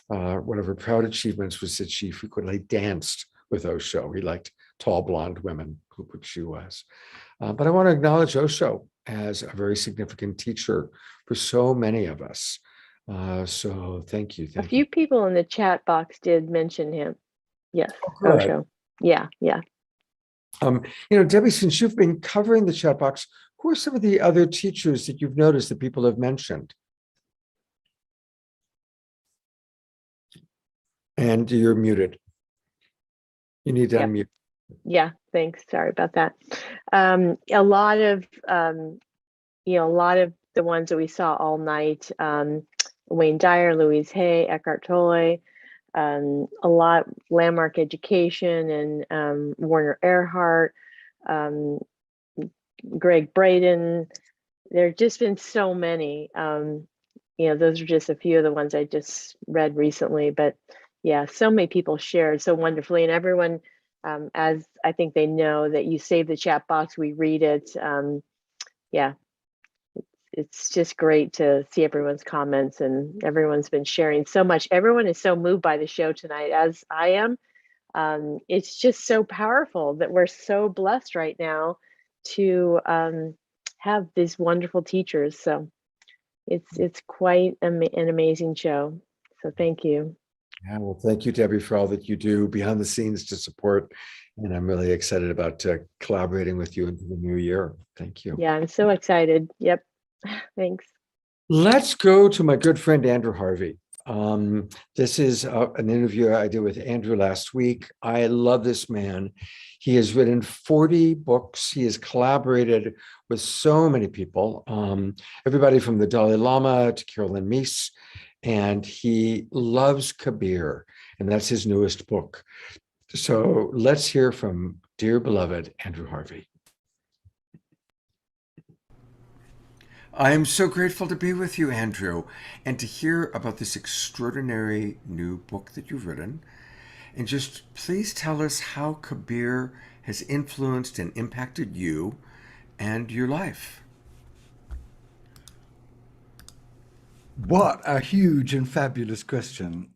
One of her proud achievements was that she frequently danced with Osho. He liked tall, blonde women, which she was. But I want to acknowledge Osho as a very significant teacher for so many of us. So thank you. A few people in the chat box did mention him. Yes, Osho. Yeah. Debbie, since you've been covering the chat box, who are some of the other teachers that you've noticed that people have mentioned? And you're muted. You need to Yep. unmute. Yeah, thanks. Sorry about that. A lot of, a lot of the ones that we saw all night, Wayne Dyer, Louise Hay, Eckhart Tolle, a lot, Landmark Education and Werner Erhard, Greg Braden. There have just been so many. Those are just a few of the ones I just read recently, but yeah, so many people shared so wonderfully, and everyone, as I think they know that you save the chat box, we read it. Yeah, it's just great to see everyone's comments, and everyone's been sharing so much. Everyone is so moved by the show tonight, as I am. It's just so powerful that we're so blessed right now to have these wonderful teachers. So it's quite an amazing show. So thank you. Yeah, well, thank you, Debbie, for all that you do behind the scenes to support. And I'm really excited about collaborating with you into the new year. Thank you. Yeah, I'm so excited. Yep. Thanks. Let's go to my good friend, Andrew Harvey. This is an interview I did with Andrew last week. I love this man. He has written 40 books. He has collaborated with so many people, everybody from the Dalai Lama to Carolyn Meese, and he loves Kabir, and that's his newest book. So let's hear from dear beloved Andrew Harvey. I am so grateful to be with you, Andrew, and to hear about this extraordinary new book that you've written. And just please tell us how Kabir has influenced and impacted you and your life. What a huge and fabulous question.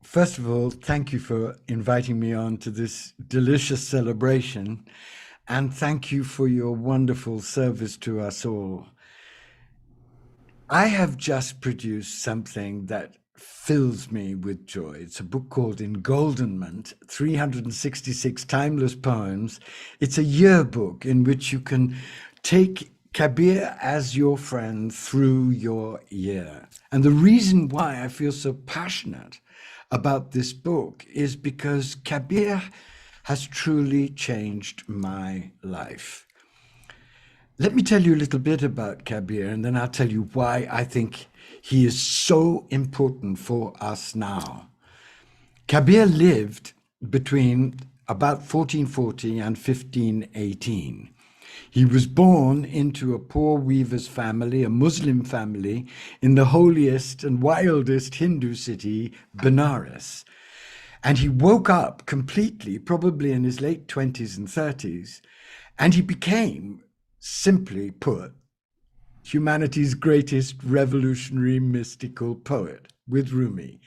First of all, thank you for inviting me on to this delicious celebration, and thank you for your wonderful service to us all. I have just produced something that fills me with joy. It's a book called Engoldenment, 366 Timeless Poems. It's a yearbook in which you can take Kabir as your friend through your year. And the reason why I feel so passionate about this book is because Kabir has truly changed my life. Let me tell you a little bit about Kabir, and then I'll tell you why I think he is so important for us now. Kabir lived between about 1440 and 1518. He was born into a poor weaver's family, a Muslim family, in the holiest and wildest Hindu city, Benares. And he woke up completely, probably in his late 20s and 30s, and he became, simply put, humanity's greatest revolutionary mystical poet, with Rumi.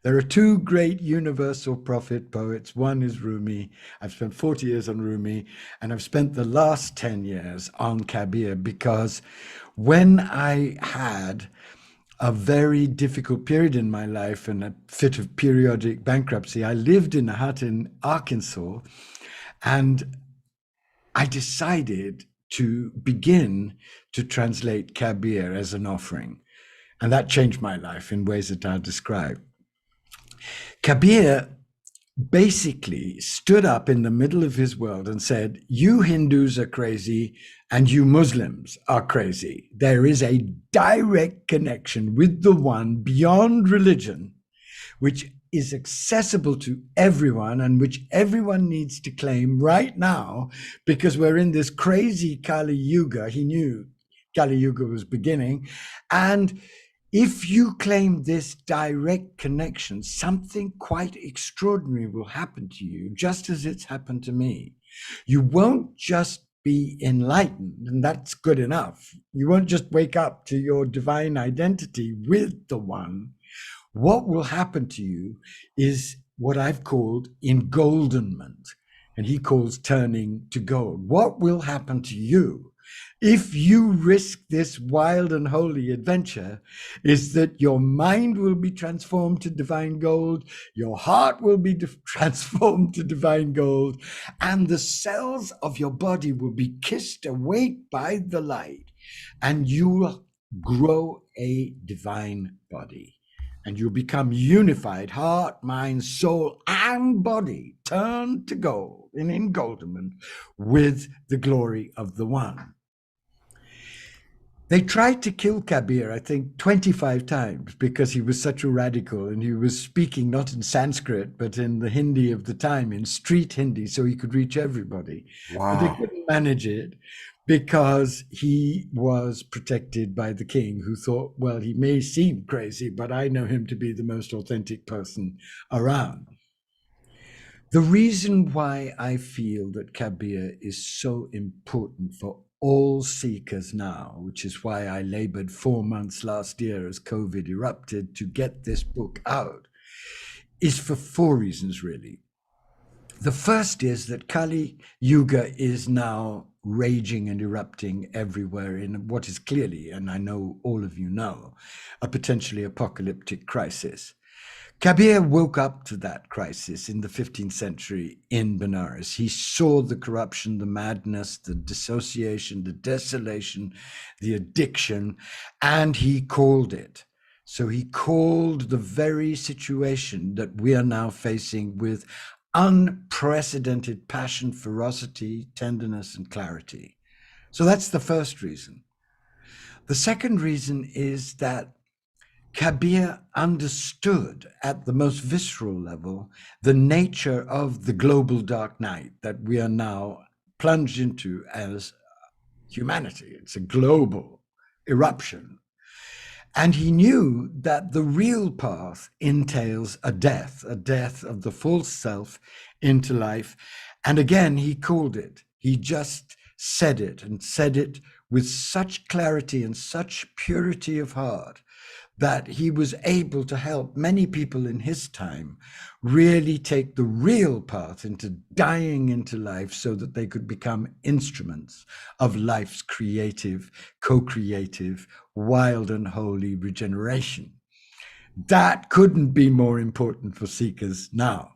There are two great universal prophet poets. One is Rumi. I've spent 40 years on Rumi, and I've spent the last 10 years on Kabir, because when I had a very difficult period in my life and a fit of periodic bankruptcy, I lived in a hut in Arkansas, and I decided to begin to translate Kabir as an offering. And that changed my life in ways that I'll describe. Kabir basically stood up in the middle of his world and said, you Hindus are crazy and you Muslims are crazy. There is a direct connection with the one beyond religion, which is accessible to everyone and which everyone needs to claim right now, because we're in this crazy Kali Yuga. He knew Kali Yuga was beginning. And if you claim this direct connection, something quite extraordinary will happen to you, just as it's happened to me. You won't just be enlightened, and that's good enough. You won't just wake up to your divine identity with the one. What will happen to you is what I've called engoldenment, and he calls turning to gold. What will happen to you if you risk this wild and holy adventure is that your mind will be transformed to divine gold, your heart will be transformed to divine gold, and the cells of your body will be kissed awake by the light, and you will grow a divine body. and you'll become unified, heart, mind, soul, and body, turned to gold in engoldenment with the glory of the One. They tried to kill Kabir, I think, 25 times because he was such a radical and he was speaking not in Sanskrit, but in the Hindi of the time, in street Hindi, so he could reach everybody. Wow. But they couldn't manage it because he was protected by the king, who thought, well, he may seem crazy, but I know him to be the most authentic person around. The reason why I feel that Kabir is so important for all seekers now, which is why I labored 4 months last year as COVID erupted to get this book out, is for 4 reasons, really. The first is that Kali Yuga is now raging and erupting everywhere in what is clearly, and I know all of you know, a potentially apocalyptic crisis. Kabir woke up to that crisis in the 15th century in Benares. He saw the corruption, the madness, the dissociation, the desolation, the addiction, and he called it. So he called the very situation that we are now facing with unprecedented passion, ferocity, tenderness, and clarity. So that's the first reason. The second reason is that Kabir understood at the most visceral level the nature of the global dark night that we are now plunged into as humanity. It's a global eruption. And he knew that the real path entails a death of the false self into life. And again, he called it. He just said it, and said it with such clarity and such purity of heart that he was able to help many people in his time really take the real path into dying into life so that they could become instruments of life's creative, co-creative, wild and holy regeneration. That couldn't be more important for seekers now.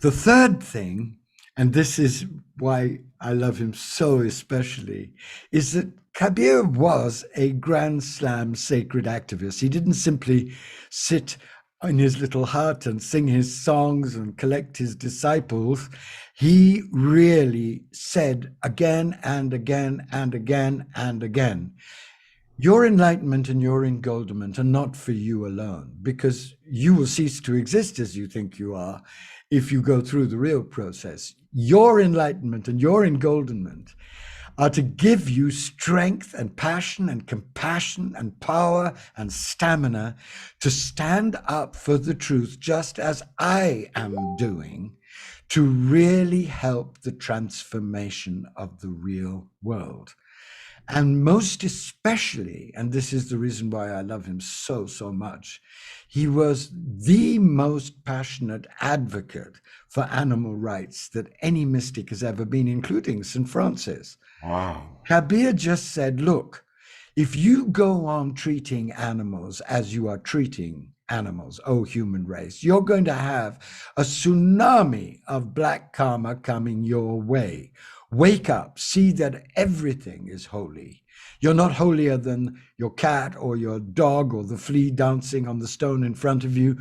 The third thing, and this is why I love him so especially, is that Kabir was a Grand Slam sacred activist. He didn't simply sit in his little hut and sing his songs and collect his disciples. He really said again and again and again and again, your enlightenment and your engoldenment are not for you alone, because you will cease to exist as you think you are if you go through the real process. Your enlightenment and your engoldenment are to give you strength and passion and compassion and power and stamina to stand up for the truth, just as I am doing, to really help the transformation of the real world. And most especially, and this is the reason why I love him so, so much, he was the most passionate advocate for animal rights that any mystic has ever been, including St. Francis. Wow. Kabir just said, look, if you go on treating animals as you are treating animals, oh human race, you're going to have a tsunami of black karma coming your way. Wake up, see that everything is holy. You're not holier than your cat or your dog or the flea dancing on the stone in front of you.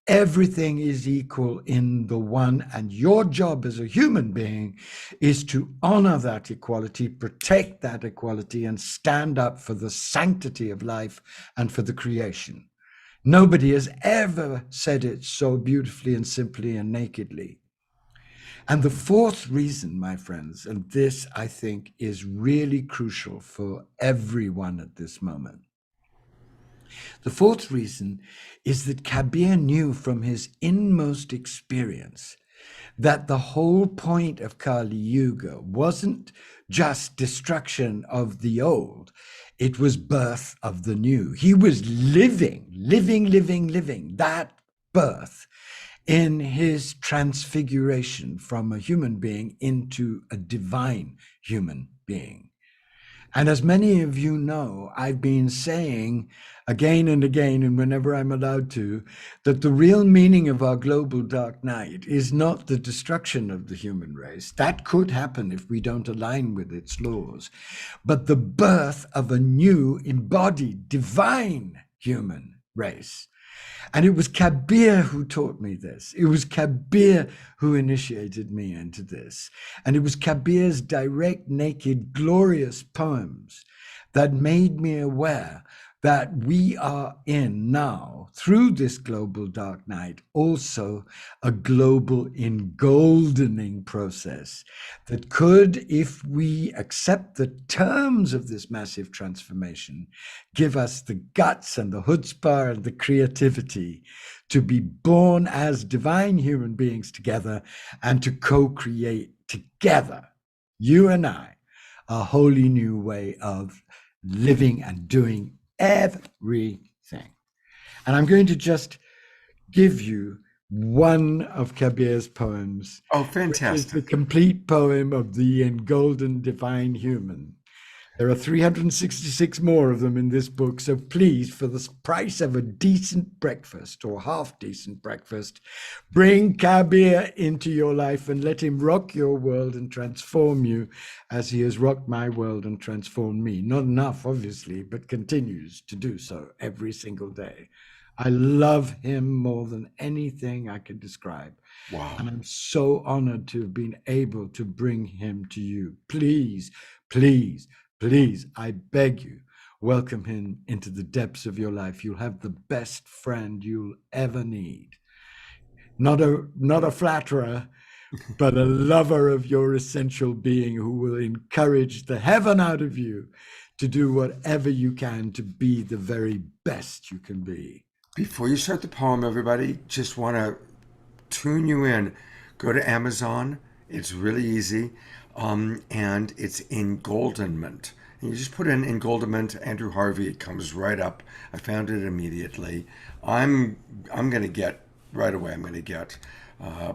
Everything is equal in the One, and your job as a human being is to honor that equality, protect that equality, and stand up for the sanctity of life and for the creation. Nobody has ever said it so beautifully and simply and nakedly. And the fourth reason, my friends, and this I think is really crucial for everyone at this moment. The fourth reason is that Kabir knew from his inmost experience that the whole point of Kali Yuga wasn't just destruction of the old, it was birth of the new. He was living that birth in his transfiguration from a human being into a divine human being. And as many of you know, I've been saying again and again, and whenever I'm allowed to, that the real meaning of our global dark night is not the destruction of the human race. That could happen if we don't align with its laws, but the birth of a new embodied divine human race. And it was Kabir who taught me this. It was Kabir who initiated me into this. And it was Kabir's direct, naked, glorious poems that made me aware that we are in now, through this global dark night, also a global engoldening process that could, if we accept the terms of this massive transformation, give us the guts and the chutzpah and the creativity to be born as divine human beings together and to co-create together, you and I, a wholly new way of living and doing everything. And I'm going to just give you one of Kabir's poems. Oh, fantastic. Which is the complete poem of the engolden divine human. There are 366 more of them in this book. So please, for the price of a decent breakfast or half decent breakfast, bring Kabir into your life and let him rock your world and transform you as he has rocked my world and transformed me. Not enough, obviously, but continues to do so every single day. I love him more than anything I can describe. Wow. And I'm so honored to have been able to bring him to you. Please, please, please, I beg you, welcome him into the depths of your life. You'll have the best friend you'll ever need. Not a flatterer, but a lover of your essential being who will encourage the heaven out of you to do whatever you can to be the very best you can be. Before you start the poem, everybody, just want to tune you in. Go to Amazon. It's really easy. And it's Engoldenment. And you just put in Engoldenment, Andrew Harvey, it comes right up. I found it immediately. I'm going to get, right away, I'm going to get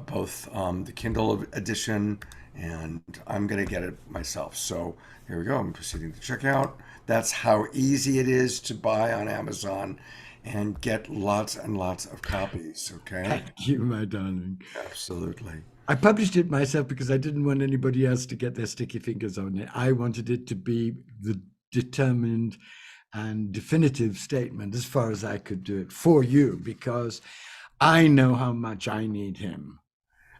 both the Kindle edition, and I'm going to get it myself. So here we go. I'm proceeding to check out. That's how easy it is to buy on Amazon and get lots and lots of copies, okay? Thank you, my darling. Absolutely. I published it myself because I didn't want anybody else to get their sticky fingers on it. I wanted it to be the determined and definitive statement, as far as I could do it, for you, because I know how much I need him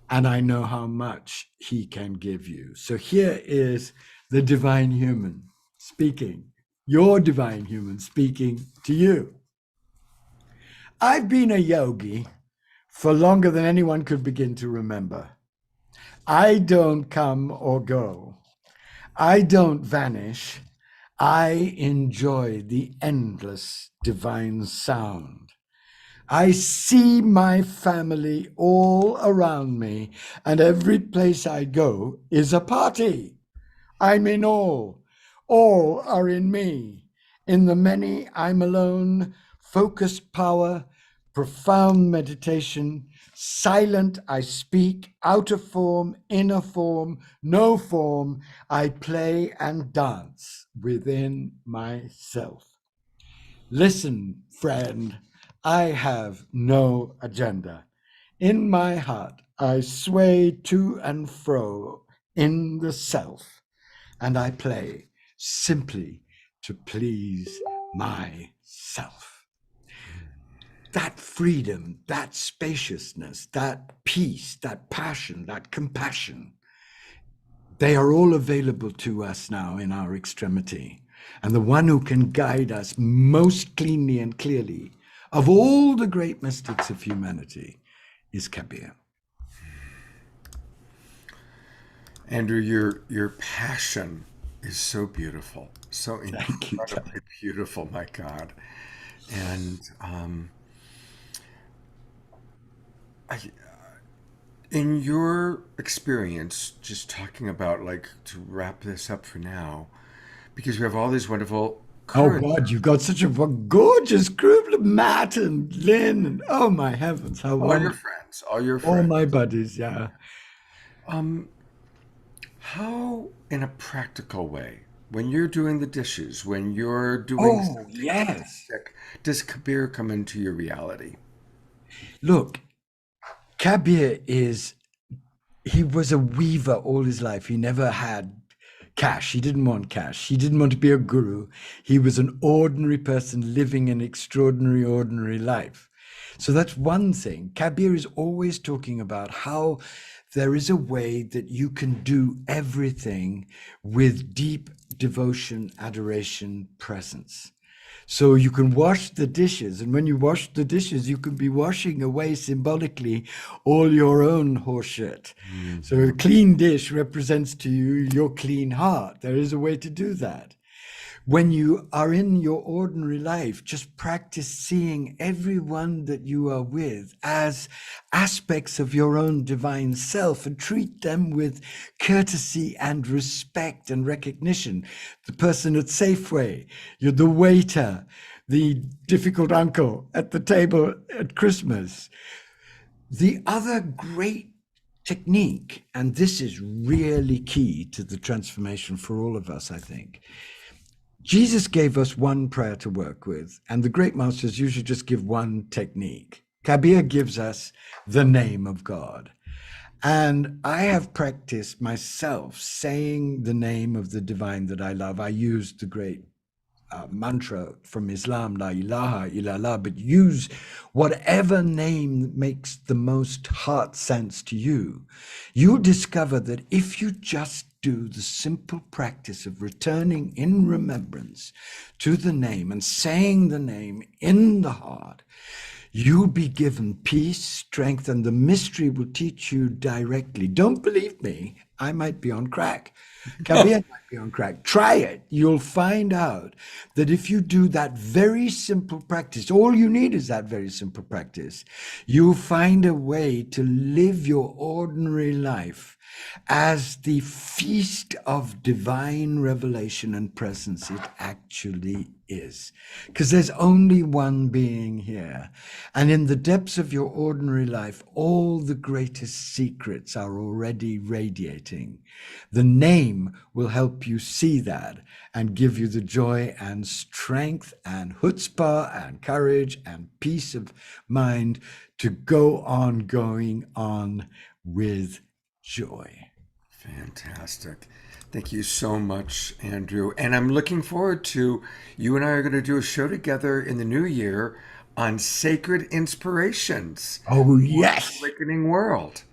and I know how much he can give you. So here is the divine human speaking, your divine human speaking to you. I've been a yogi for longer than anyone could begin to remember. I don't come or go. I don't vanish. I enjoy the endless divine sound. I see my family all around me, and every place I go is a party. I'm in all. All are in me. In the many, I'm alone. Focused power, profound meditation, silent I speak, out of form, inner form, no form, I play and dance within myself. Listen, friend, I have no agenda. In my heart, I sway to and fro in the self, and I play simply to please myself. That freedom, that spaciousness, that peace, that passion, that compassion, they are all available to us now in our extremity. And the one who can guide us most cleanly and clearly of all the great mystics of humanity is Kabir. Andrew, your passion is so beautiful, so incredibly beautiful, my God. And in your experience, just talking about, like, to wrap this up for now, because we have all these wonderful Oh God, you've got such a gorgeous group, Matt and Lynne, and oh my heavens, how all your friends, all my buddies, yeah. How, in a practical way, when you're doing the dishes, when you're doing something yes, artistic, does Kabir come into your reality? Look, Kabir he was a weaver all his life. He never had cash. He didn't want cash. He didn't want to be a guru. He was an ordinary person living an extraordinary, ordinary life. So that's one thing. Kabir is always talking about how there is a way that you can do everything with deep devotion, adoration, presence. So you can wash the dishes, and when you wash the dishes, you can be washing away symbolically all your own horseshit. So a clean dish represents to you your clean heart. There is a way to do that. When you are in your ordinary life, just practice seeing everyone that you are with as aspects of your own divine self and treat them with courtesy and respect and recognition. The person at Safeway, you're the waiter, the difficult uncle at the table at Christmas. The other great technique, and this is really key to the transformation for all of us, I think, Jesus gave us one prayer to work with, and the great masters usually just give one technique. Kabir gives us the name of God. And I have practiced myself saying the name of the divine that I love. I use the great mantra from Islam, La ilaha illallah, but use whatever name makes the most heart sense to you. You'll discover that if you just do the simple practice of returning in remembrance to the name and saying the name in the heart, you'll be given peace, strength, and the mystery will teach you directly. Don't believe me, I might be on crack. Kabir might be on crack. Try it. You'll find out that if you do that very simple practice, all you need is that very simple practice, you'll find a way to live your ordinary life as the feast of divine revelation and presence it actually is. Because there's only one being here. And in the depths of your ordinary life, all the greatest secrets are already radiating. The name will help you see that and give you the joy and strength and chutzpah and courage and peace of mind to go on going on with joy. Fantastic. Thank you so much, Andrew. And I'm looking forward to, you and I are going to do a show together in the new year on sacred inspirations. Oh, yes. Awakening world.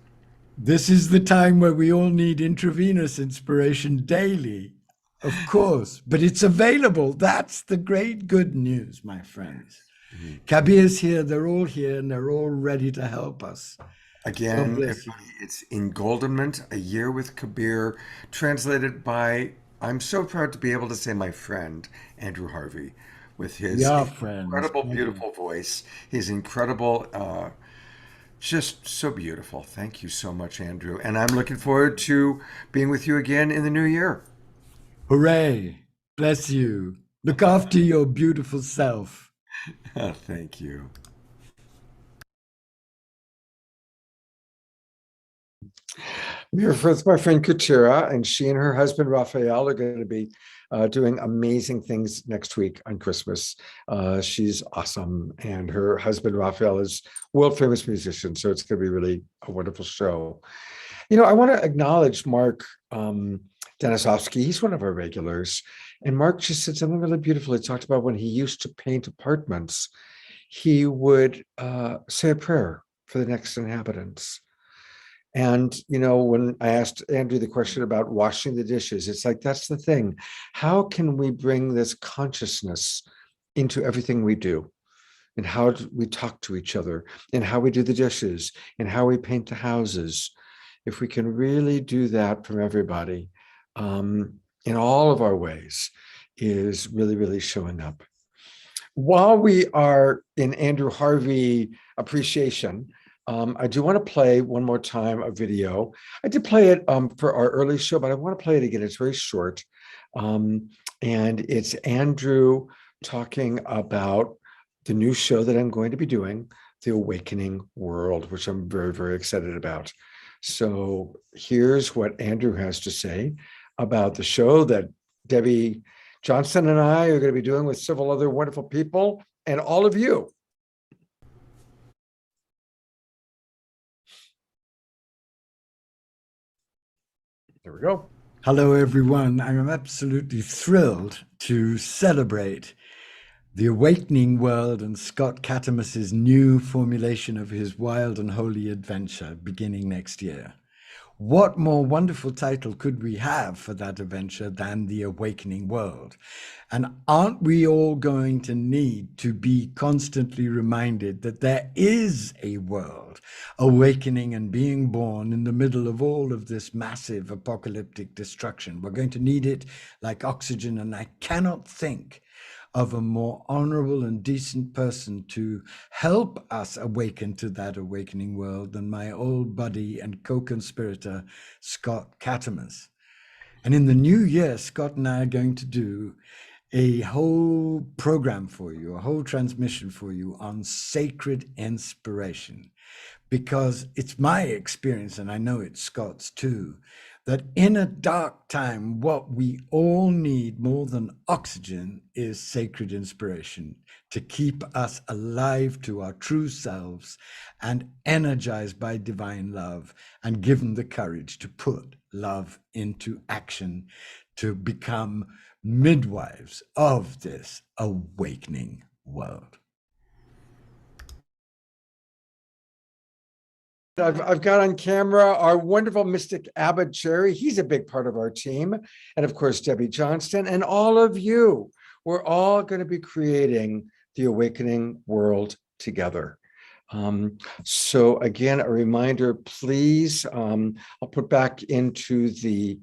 This is the time where we all need intravenous inspiration daily, of course, but it's available. That's the great good news, my friends. Kabir's here, they're all here, and they're all ready to help us. Again, everybody, it's Engoldenment, A Year with Kabir, translated by, I'm so proud to be able to say my friend, Andrew Harvey, with his incredible, beautiful voice. His incredible, just so beautiful. Thank you so much, Andrew. And I'm looking forward to being with you again in the new year. Hooray. Bless you. Look after your beautiful self. Thank you. I'm here with my friend Kutira, and she and her husband Raphael are going to be doing amazing things next week on Christmas. She's awesome, and her husband Raphael is a world famous musician, so it's going to be really a wonderful show. You know, I want to acknowledge Mark Denisovsky. He's one of our regulars, and Mark just said something really beautiful. He talked about when he used to paint apartments, he would say a prayer for the next inhabitants. And, you know, when I asked Andrew the question about washing the dishes, it's like, that's the thing. How can we bring this consciousness into everything we do? And how we talk to each other, and how we do the dishes, and how we paint the houses? If we can really do that from everybody, in all of our ways, is really, really showing up. While we are in Andrew Harvey appreciation, I do want to play one more time a video. I did play it for our early show, but I want to play it again. It's very short. And it's Andrew talking about the new show that I'm going to be doing, The Awakening World, which I'm very, very excited about. So here's what Andrew has to say about the show that Debbie Johnson and I are going to be doing with several other wonderful people and all of you. There we go. Hello, everyone. I'm absolutely thrilled to celebrate The Awakening World and Scott Katimus's new formulation of his wild and holy adventure beginning next year. What more wonderful title could we have for that adventure than The Awakening World? And aren't we all going to need to be constantly reminded that there is a world awakening and being born in the middle of all of this massive apocalyptic destruction? We're going to need it like oxygen, and I cannot think of a more honorable and decent person to help us awaken to that awakening world than my old buddy and co-conspirator, Scott Katimus. And in the new year, Scott and I are going to do a whole program for you, a whole transmission for you on sacred inspiration, because it's my experience, and I know it's Scott's too, that in a dark time, what we all need more than oxygen is sacred inspiration to keep us alive to our true selves and energized by divine love and given the courage to put love into action to become midwives of this awakening world. I've got on camera our wonderful mystic Abbott Cherry. He's a big part of our team. And of course, Debbie Johnston and all of you. We're all going to be creating the awakening world together. So again, a reminder, please, I'll put back into the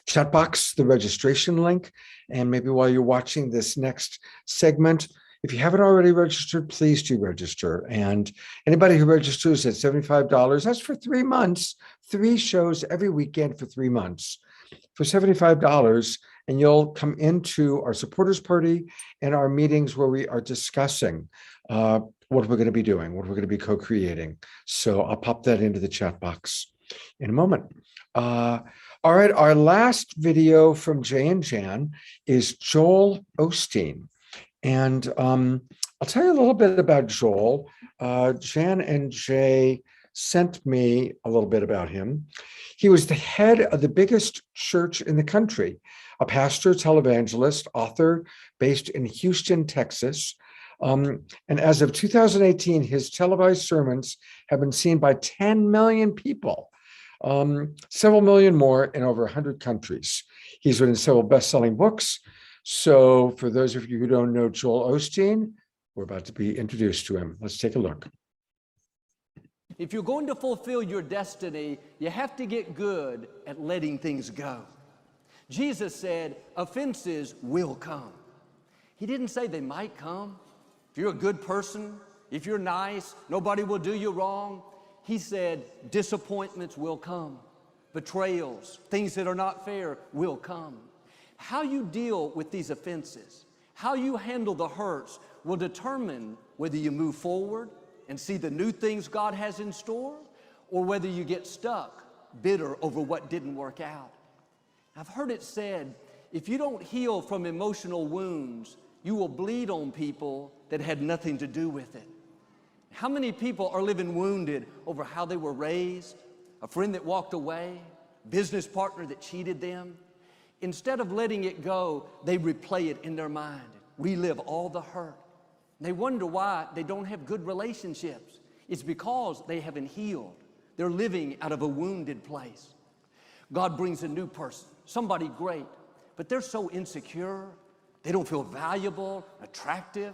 chat box the registration link. And maybe while you're watching this next segment, if you haven't already registered, please do register. And anybody who registers at $75, that's for 3 months, 3 shows every weekend for 3 months. For $75, and you'll come into our supporters party and our meetings where we are discussing what we're going to be doing, what we're going to be co-creating. So I'll pop that into the chat box in a moment. All right, our last video from Jay and Jan is Joel Osteen. And I'll tell you a little bit about Joel. Jan and Jay sent me a little bit about him. He was the head of the biggest church in the country, a pastor, televangelist, author based in Houston, Texas. And as of 2018, his televised sermons have been seen by 10 million people, several million more in over 100 countries. He's written several best-selling books. So for those of you who don't know Joel Osteen, we're about to be introduced to him. Let's take a look. If you're going to fulfill your destiny, you have to get good at letting things go. Jesus said, offenses will come. He didn't say they might come. If you're a good person, if you're nice, nobody will do you wrong. He said, disappointments will come. Betrayals, things that are not fair will come. How you deal with these offenses, how you handle the hurts will determine whether you move forward and see the new things God has in store, or whether you get stuck, bitter over what didn't work out. I've heard it said, if you don't heal from emotional wounds, you will bleed on people that had nothing to do with it. How many people are living wounded over how they were raised, a friend that walked away, business partner that cheated them? Instead of letting it go, they replay it in their mind, relive all the hurt. They wonder why they don't have good relationships. It's because they haven't healed. They're living out of a wounded place. God brings a new person, somebody great, but they're so insecure. They don't feel valuable, attractive.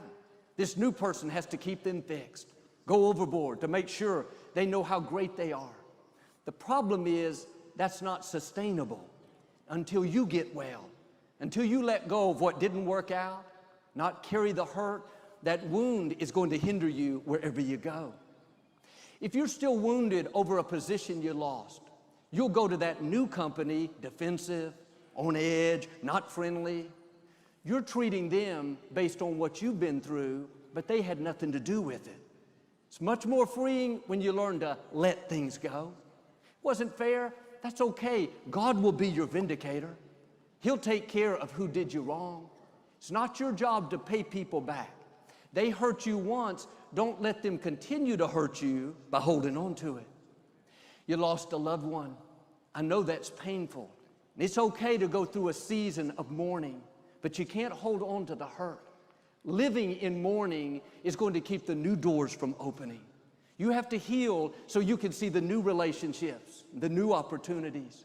This new person has to keep them fixed, go overboard to make sure they know how great they are. The problem is that's not sustainable until you get well, until you let go of what didn't work out, not carry the hurt. That wound is going to hinder you wherever you go. If you're still wounded over a position you lost, you'll go to that new company defensive, on edge, not friendly. You're treating them based on what you've been through, but they had nothing to do with it. It's much more freeing when you learn to let things go. Wasn't fair? That's okay. God will be your vindicator. He'll take care of who did you wrong. It's not your job to pay people back. They hurt you once. Don't let them continue to hurt you by holding on to it. You lost a loved one. I know that's painful. It's okay to go through a season of mourning, but you can't hold on to the hurt. Living in mourning is going to keep the new doors from opening. You have to heal so you can see the new relationships, the new opportunities.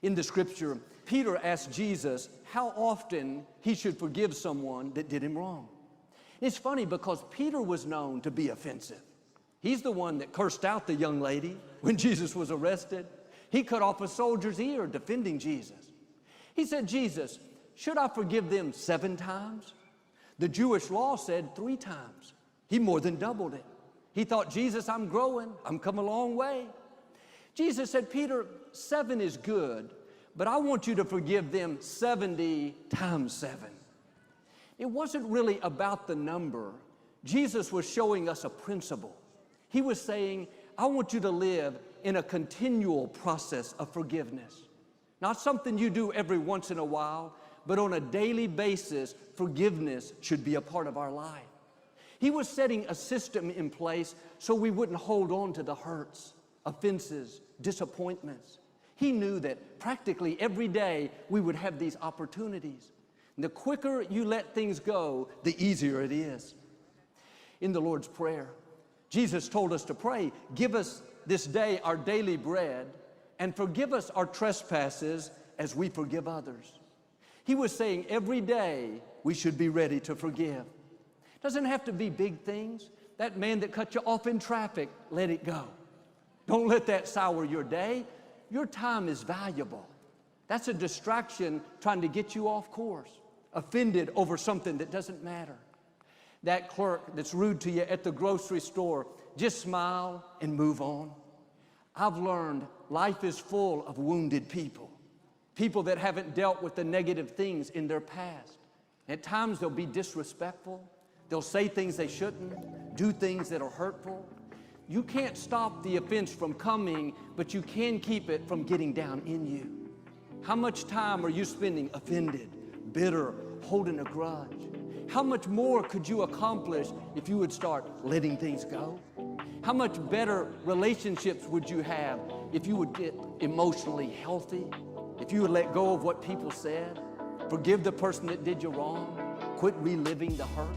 In the scripture, Peter asked Jesus how often he should forgive someone that did him wrong. It's funny because Peter was known to be offensive. He's the one that cursed out the young lady when Jesus was arrested. He cut off a soldier's ear defending Jesus. He said, Jesus, should I forgive them 7 times? The Jewish law said 3 times. He more than doubled it. He thought, Jesus, I'm growing. I'm come a long way. Jesus said, Peter, 7 is good, but I want you to forgive them 70 times 7. It wasn't really about the number. Jesus was showing us a principle. He was saying, I want you to live in a continual process of forgiveness. Not something you do every once in a while, but on a daily basis, forgiveness should be a part of our life. He was setting a system in place so we wouldn't hold on to the hurts, offenses, disappointments. He knew that practically every day we would have these opportunities. And the quicker you let things go, the easier it is. In the Lord's Prayer, Jesus told us to pray, give us this day our daily bread and forgive us our trespasses as we forgive others. He was saying every day we should be ready to forgive. Doesn't have to be big things. That man that cut you off in traffic, let it go. Don't let that sour your day. Your time is valuable. That's a distraction trying to get you off course, offended over something that doesn't matter. That clerk that's rude to you at the grocery store, just smile and move on. I've learned life is full of wounded people, people that haven't dealt with the negative things in their past. At times they'll be disrespectful. They'll say things they shouldn't, do things that are hurtful. You can't stop the offense from coming, but you can keep it from getting down in you. How much time are you spending offended, bitter, holding a grudge? How much more could you accomplish if you would start letting things go? How much better relationships would you have if you would get emotionally healthy? If you would let go of what people said, forgive the person that did you wrong, quit reliving the hurt.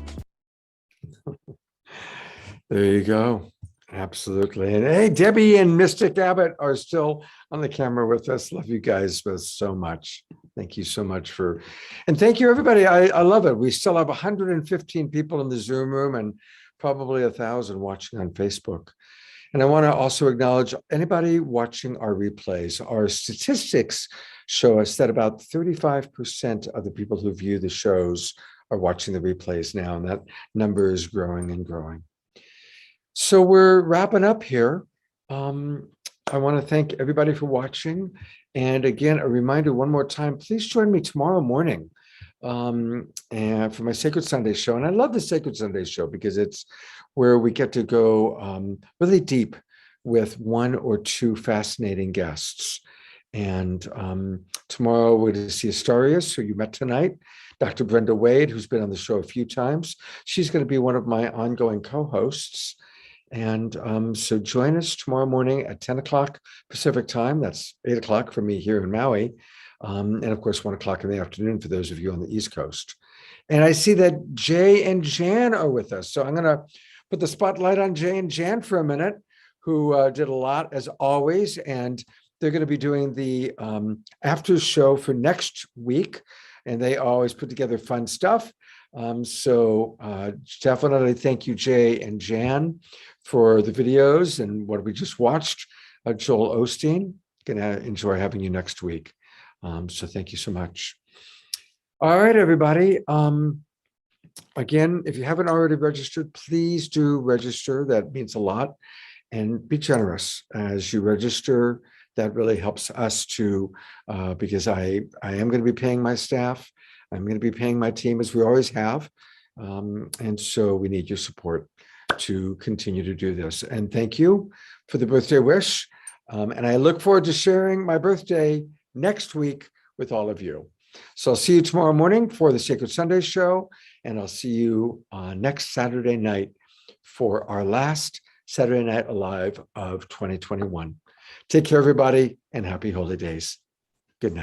There you go. Absolutely. And hey, Debbie and Mystic Abbott are still on the camera with us. Love you guys both so much. Thank you so much and thank you everybody. I love it. We still have 115 people in the Zoom room and probably 1,000 watching on Facebook. And I want to also acknowledge anybody watching our replays. Our statistics show us that about 35% of the people who view the shows are watching the replays now, and that number is growing and growing. So we're wrapping up here. I want to thank everybody for watching. And again, a reminder one more time, please join me tomorrow morning and for my Sacred Sunday show. And I love the Sacred Sunday show because it's where we get to go really deep with 1 or 2 fascinating guests. And tomorrow we're going to see Astarius, who you met tonight, Dr. Brenda Wade, who's been on the show a few times. She's going to be one of my ongoing co-hosts. And so join us tomorrow morning at 10 o'clock Pacific time. That's 8 o'clock for me here in Maui. And of course, 1 o'clock in the afternoon for those of you on the East Coast. And I see that Jay and Jan are with us. So I'm going to put the spotlight on Jay and Jan for a minute, who did a lot as always. And they're going to be doing the after show for next week. And they always put together fun stuff. So definitely thank you, Jay and Jan, for the videos and what we just watched. Joel Osteen, gonna enjoy having you next week. So thank you so much. All right, everybody. Again, if you haven't already registered, please do register. That means a lot. And be generous as you register. That really helps us to, because I am going to be paying my staff. I'm going to be paying my team as we always have. And so we need your support to continue to do this. And thank you for the birthday wish. And I look forward to sharing my birthday next week with all of you. So I'll see you tomorrow morning for the Sacred Sunday show. And I'll see you next Saturday night for our last Saturday Night Alive of 2021. Take care, everybody, and happy holidays.